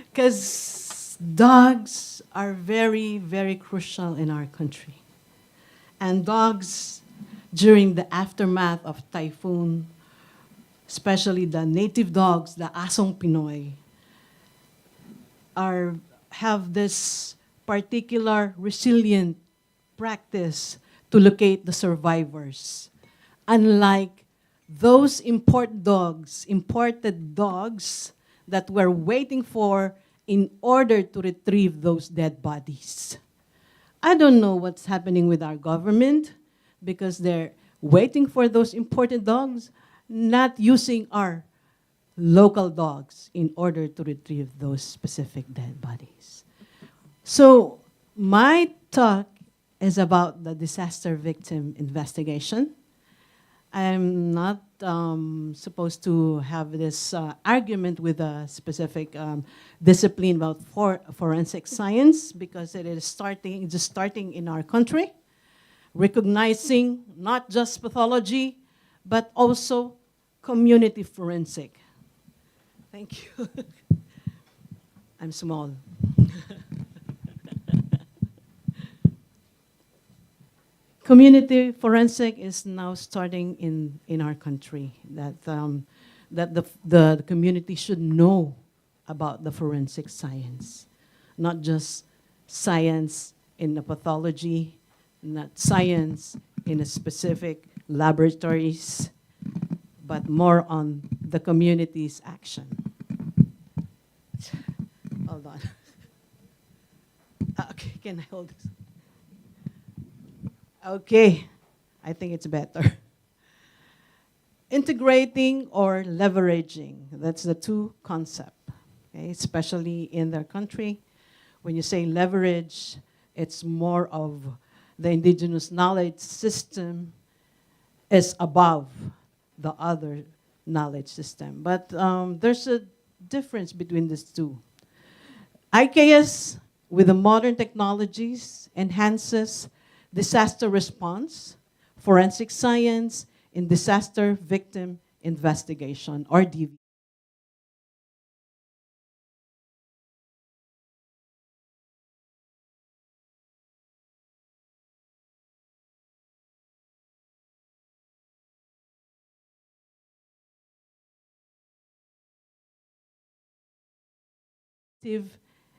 Because dogs are very, very crucial in our country. And dogs, during the aftermath of typhoon, especially the native dogs, the Asong Pinoy, have this particular resilient practice to locate the survivors. Unlike those imported dogs that we're waiting for in order to retrieve those dead bodies. I don't know what's happening with our government because they're waiting for those imported dogs, not using our local dogs in order to retrieve those specific dead bodies. So my talk is about the disaster victim investigation. I'm not supposed to have this argument with a specific discipline about forensic science because it is just starting in our country, recognizing not just pathology, but also community forensic. Thank you. I'm small. Community forensic is now starting in our country, that the community should know about the forensic science, not just science in the pathology, not science in a specific laboratories, but more on the community's action. Hold on. Okay, can I hold this? Okay, I think it's better. Integrating or leveraging, that's the two concepts, okay? Especially in their country. When you say leverage, it's more of the indigenous knowledge system is above the other knowledge system. But there's a difference between these two. IKS, with the modern technologies, enhances disaster response, forensic science, and disaster victim investigation, or DV.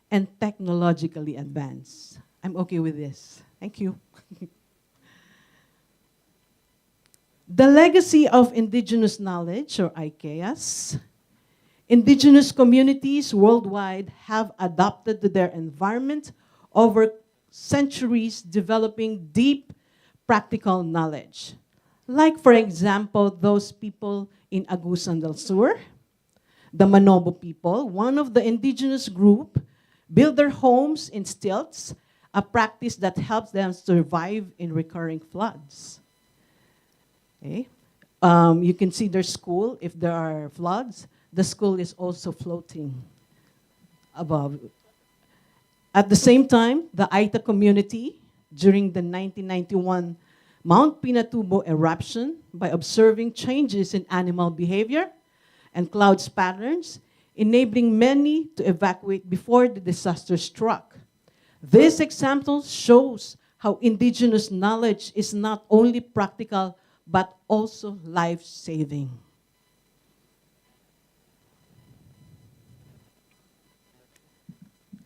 And technologically advanced. I'm okay with this. Thank you. The legacy of indigenous knowledge, or IKS. Indigenous communities worldwide have adapted to their environment over centuries, developing deep practical knowledge. Like, for example, those people in Agusan del Sur, the Manobo people, one of the indigenous group, build their homes in stilts, a practice that helps them survive in recurring floods. Okay. You can see their school, if there are floods, the school is also floating above. At the same time, the Aita community, during the 1991 Mount Pinatubo eruption, by observing changes in animal behavior and clouds patterns, enabling many to evacuate before the disaster struck. This example shows how indigenous knowledge is not only practical, but also life-saving.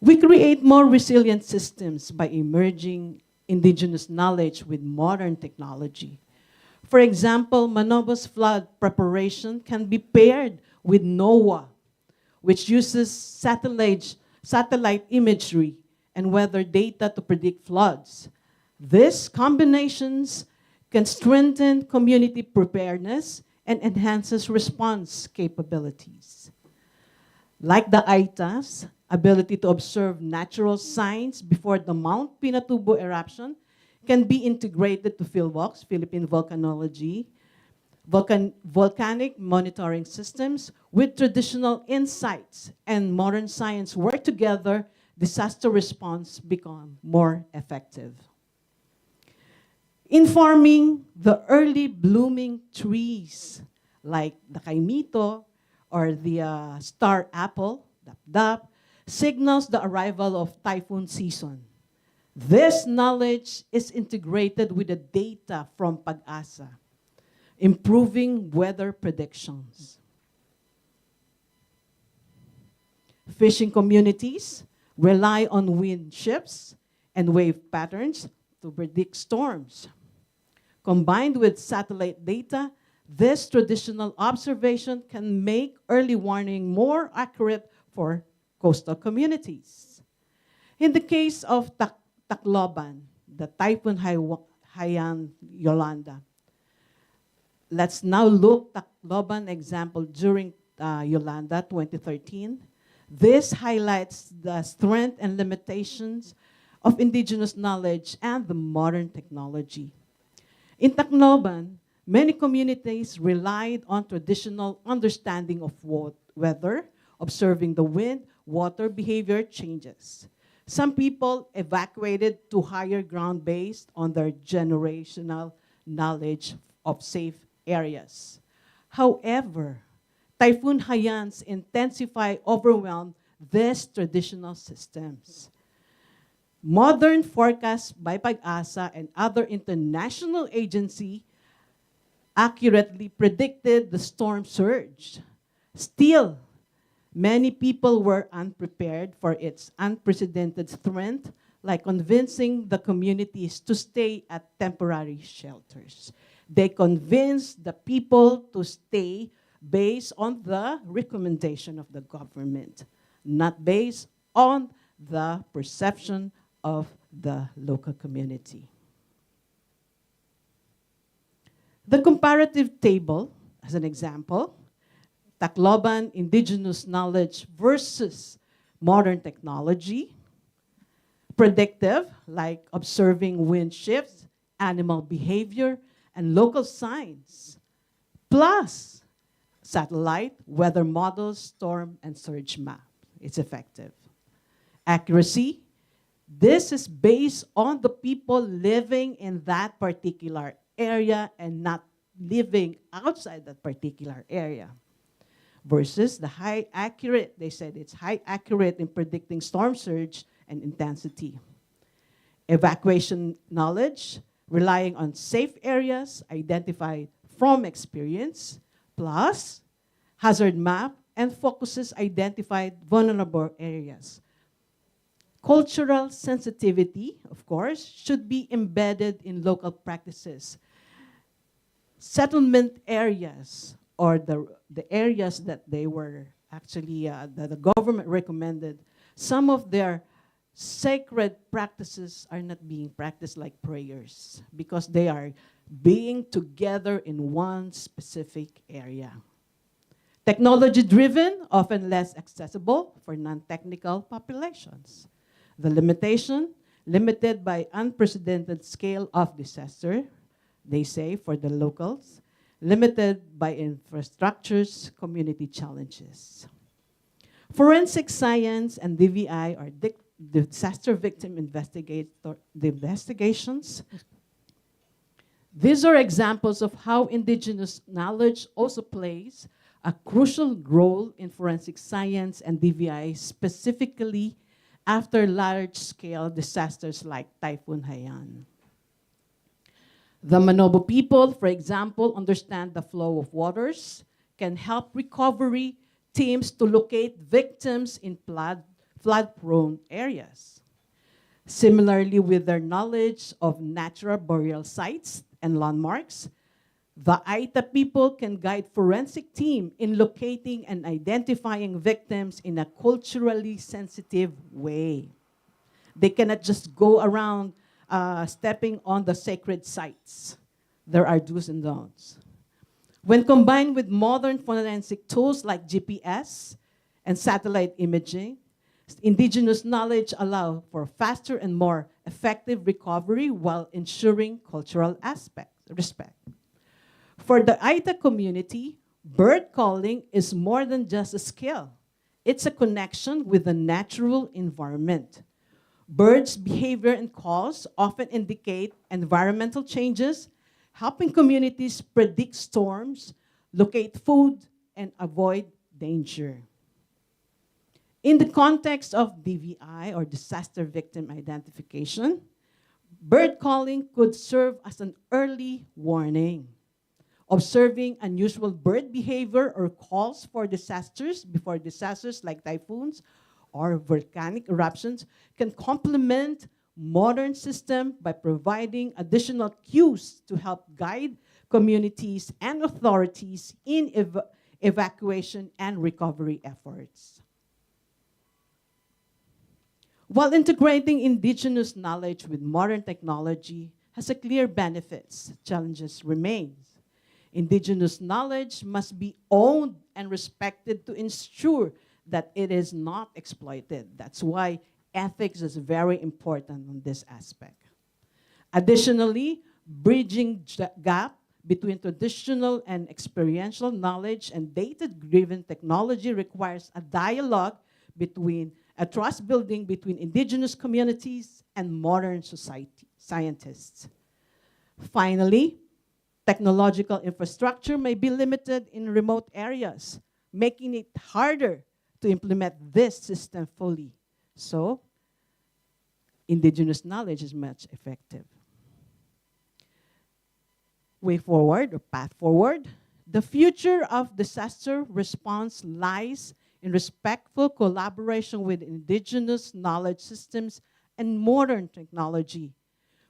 We create more resilient systems by emerging indigenous knowledge with modern technology. For example, Manobo's flood preparation can be paired with NOAA, which uses satellite imagery and weather data to predict floods. These combinations can strengthen community preparedness and enhances response capabilities. Like the Aita's ability to observe natural signs before the Mount Pinatubo eruption can be integrated to PhilVox, Philippine Volcanology, volcanic monitoring systems with traditional insights and modern science work together, disaster response become more effective. In farming, the early blooming trees like the kaimito or the star apple, dap-dap, signals the arrival of typhoon season. This knowledge is integrated with the data from Pag-asa, improving weather predictions. Fishing communities rely on wind shifts and wave patterns to predict storms. Combined with satellite data, this traditional observation can make early warning more accurate for coastal communities. In the case of Tacloban, the Typhoon Haiyan Yolanda, let's now look at Tacloban example during Yolanda 2013. This highlights the strength and limitations of indigenous knowledge and the modern technology. In Tacloban, many communities relied on traditional understanding of weather, observing the wind, water behavior changes. Some people evacuated to higher ground based on their generational knowledge of safe areas. However, Typhoon Hayan's intensify overwhelmed these traditional systems. Modern forecasts by Pag-asa and other international agencies accurately predicted the storm surge. Still, many people were unprepared for its unprecedented strength, like convincing the communities to stay at temporary shelters. They convinced the people to stay based on the recommendation of the government, not based on the perception of the local community. The comparative table, as an example, Tacloban indigenous knowledge versus modern technology, predictive, like observing wind shifts, animal behavior, and local signs, plus satellite, weather models, storm, and surge map. It's effective. Accuracy, this is based on the people living in that particular area and not living outside that particular area. Versus the high accurate, they said it's high accurate in predicting storm surge and intensity. Evacuation knowledge, relying on safe areas identified from experience, plus hazard map and focuses identified vulnerable areas. Cultural sensitivity, of course, should be embedded in local practices. Settlement areas, or the areas that they were actually, that the government recommended, some of their sacred practices are not being practiced like prayers because they are being together in one specific area. Technology-driven, often less accessible for non-technical populations. The limitation, limited by unprecedented scale of disaster, they say, for the locals, limited by infrastructures, community challenges. Forensic science and DVI, or disaster victim investigations. These are examples of how indigenous knowledge also plays a crucial role in forensic science and DVI, specifically after large-scale disasters like Typhoon Haiyan. The Manobo people, for example, understand the flow of waters, can help recovery teams to locate victims in flood-prone areas. Similarly, with their knowledge of natural burial sites and landmarks, the Aita people can guide forensic team in locating and identifying victims in a culturally sensitive way. They cannot just go around stepping on the sacred sites. There are do's and don'ts. When combined with modern forensic tools like GPS and satellite imaging, indigenous knowledge allow for faster and more effective recovery while ensuring cultural respect. For the Aita community, bird calling is more than just a skill. It's a connection with the natural environment. Birds' behavior and calls often indicate environmental changes, helping communities predict storms, locate food, and avoid danger. In the context of DVI, or disaster victim identification, bird calling could serve as an early warning. Observing unusual bird behavior or calls for disasters before disasters like typhoons or volcanic eruptions can complement modern system by providing additional cues to help guide communities and authorities in evacuation and recovery efforts. While integrating indigenous knowledge with modern technology has a clear benefits, challenges remain. Indigenous knowledge must be owned and respected to ensure that it is not exploited. That's why ethics is very important on this aspect. Additionally, bridging gap between traditional and experiential knowledge and data-driven technology requires a dialogue between a trust building between indigenous communities and modern society scientists. Finally, technological infrastructure may be limited in remote areas, making it harder to implement this system fully. So, indigenous knowledge is much effective. Way forward, or path forward, the future of disaster response lies in respectful collaboration with indigenous knowledge systems and modern technology.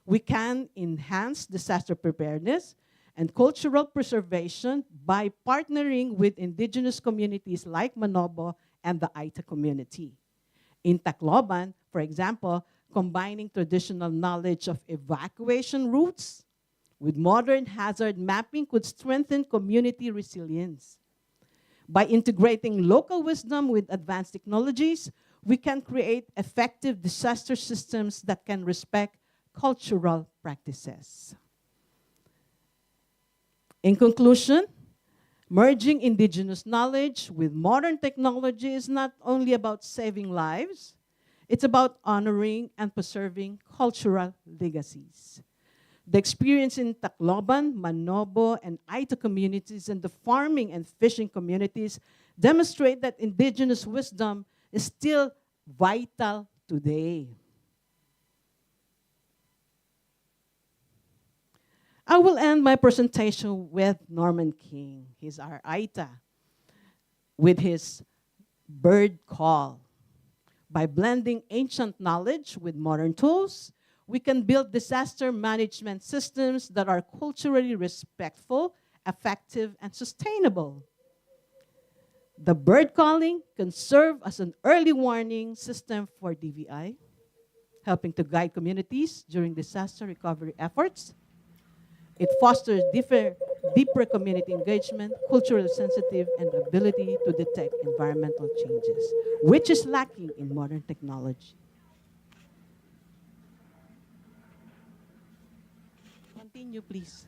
We can enhance disaster preparedness and cultural preservation by partnering with indigenous communities like Manobo and the Aita community. In Tacloban, for example, combining traditional knowledge of evacuation routes with modern hazard mapping could strengthen community resilience. By integrating local wisdom with advanced technologies, we can create effective disaster systems that can respect cultural practices. In conclusion, merging indigenous knowledge with modern technology is not only about saving lives, it's about honoring and preserving cultural legacies. The experience in Tacloban, Manobo, and Aita communities and the farming and fishing communities demonstrate that indigenous wisdom is still vital today. I will end my presentation with Norman King. He's our Aita, with his bird call. By blending ancient knowledge with modern tools, we can build disaster management systems that are culturally respectful, effective, and sustainable. The bird calling can serve as an early warning system for DVI, helping to guide communities during disaster recovery efforts. It fosters deeper community engagement, culturally sensitive, and the ability to detect environmental changes, which is lacking in modern technology. Continue, please.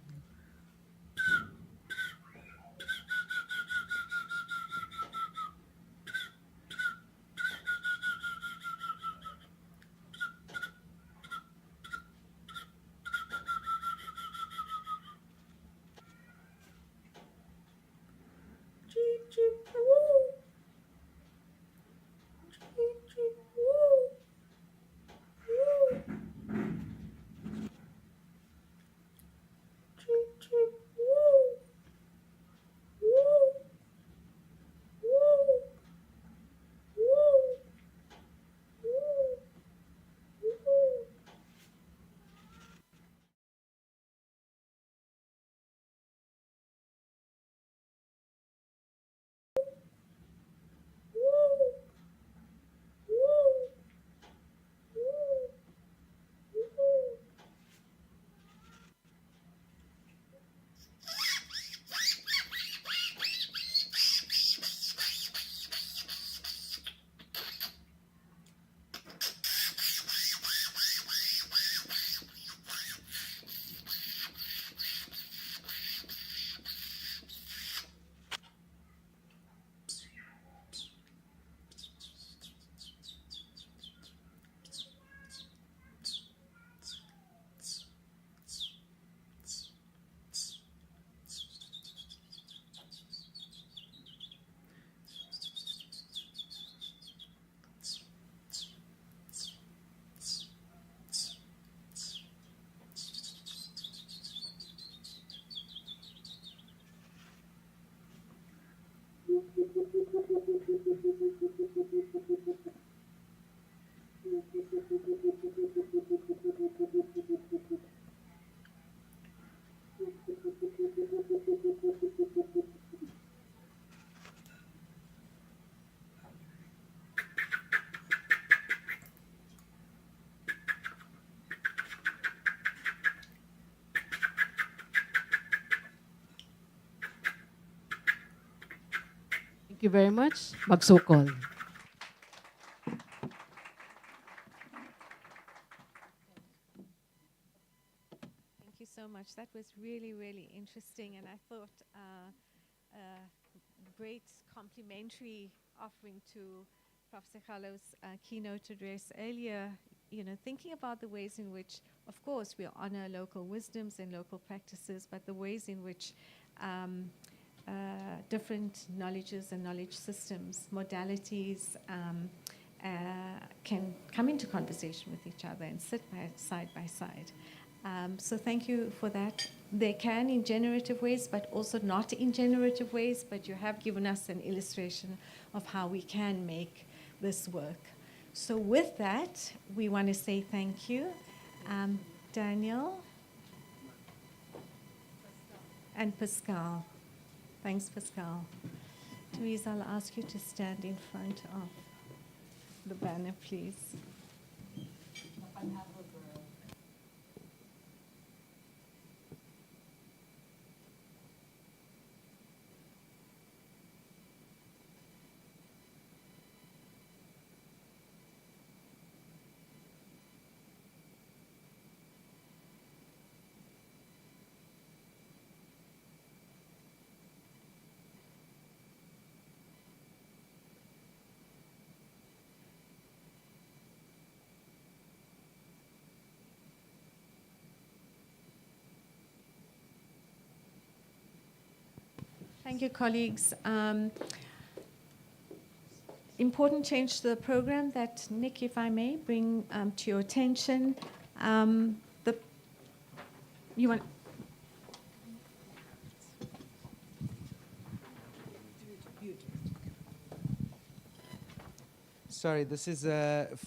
Thank you very much. Magsukol. Thank you so much. That was really, really interesting, and I thought great complimentary offering to Professor Carlos' keynote address earlier. You know, thinking about the ways in which, of course, we honor local wisdoms and local practices, but the ways in which different knowledges and knowledge systems, modalities can come into conversation with each other and sit side by side. So thank you for that. They can in generative ways, but also not in generative ways, but you have given us an illustration of how we can make this work. So with that, we want to say thank you. Daniel and Pascal. Thanks, Pascal. Therese, I'll ask you to stand in front of the banner, please. Thank you, colleagues. Important change to the program that, Nick, if I may, bring to your attention. You want... Sorry, this is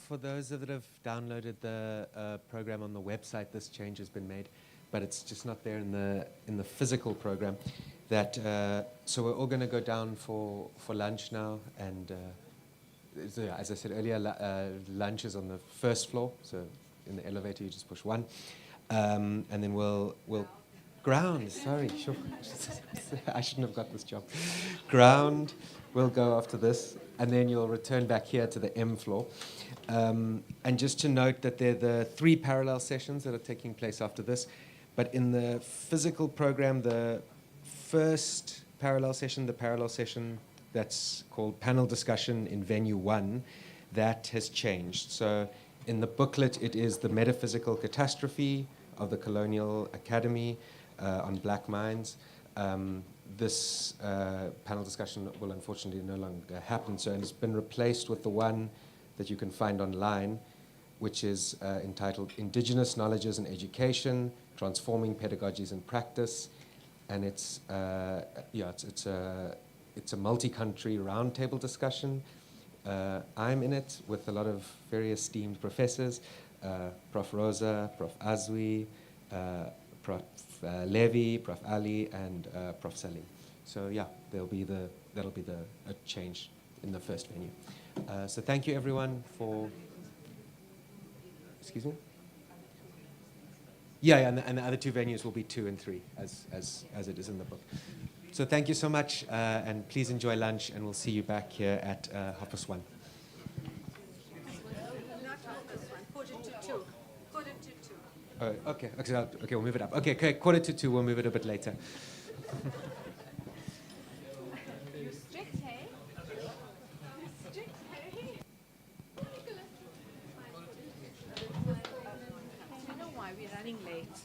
for those that have downloaded the program on the website. This change has been made, but it's just not there in the physical program. So we're all going to go down for lunch now, and as I said earlier, lunch is on the first floor. So in the elevator, you just push 1, and then we'll ground. Sorry, sure. I shouldn't have got this job. Ground. We'll go after this, and then you'll return back here to the M floor. And just to note that there are the 3 parallel sessions that are taking place after this. But in the physical program, the first parallel session, the parallel session that's called panel discussion in venue 1, that has changed. So in the booklet, it is the metaphysical catastrophe of the Colonial Academy on Black Minds. This panel discussion will unfortunately no longer happen, so it's been replaced with the one that you can find online, which is entitled Indigenous Knowledges and Education, Transforming Pedagogies and Practice, and it's a multi-country roundtable discussion. I'm in it with a lot of very esteemed professors, Prof. Rosa, Prof. Azwi, Prof. Levy, Prof. Ali, and Prof. Salim. So yeah, that'll be the change in the first venue. So thank you everyone for. Excuse me. Yeah, and the other 2 venues will be 2 and 3 as it is in the book. So thank you so much, and please enjoy lunch, and we'll see you back here at 1:30. Not 1:30, 2:45. 2:45. Oh, okay, we'll move it up. Okay, 1:45, we'll move it a bit later. You're strict, hey? You're strict, hey? You know why we're running late?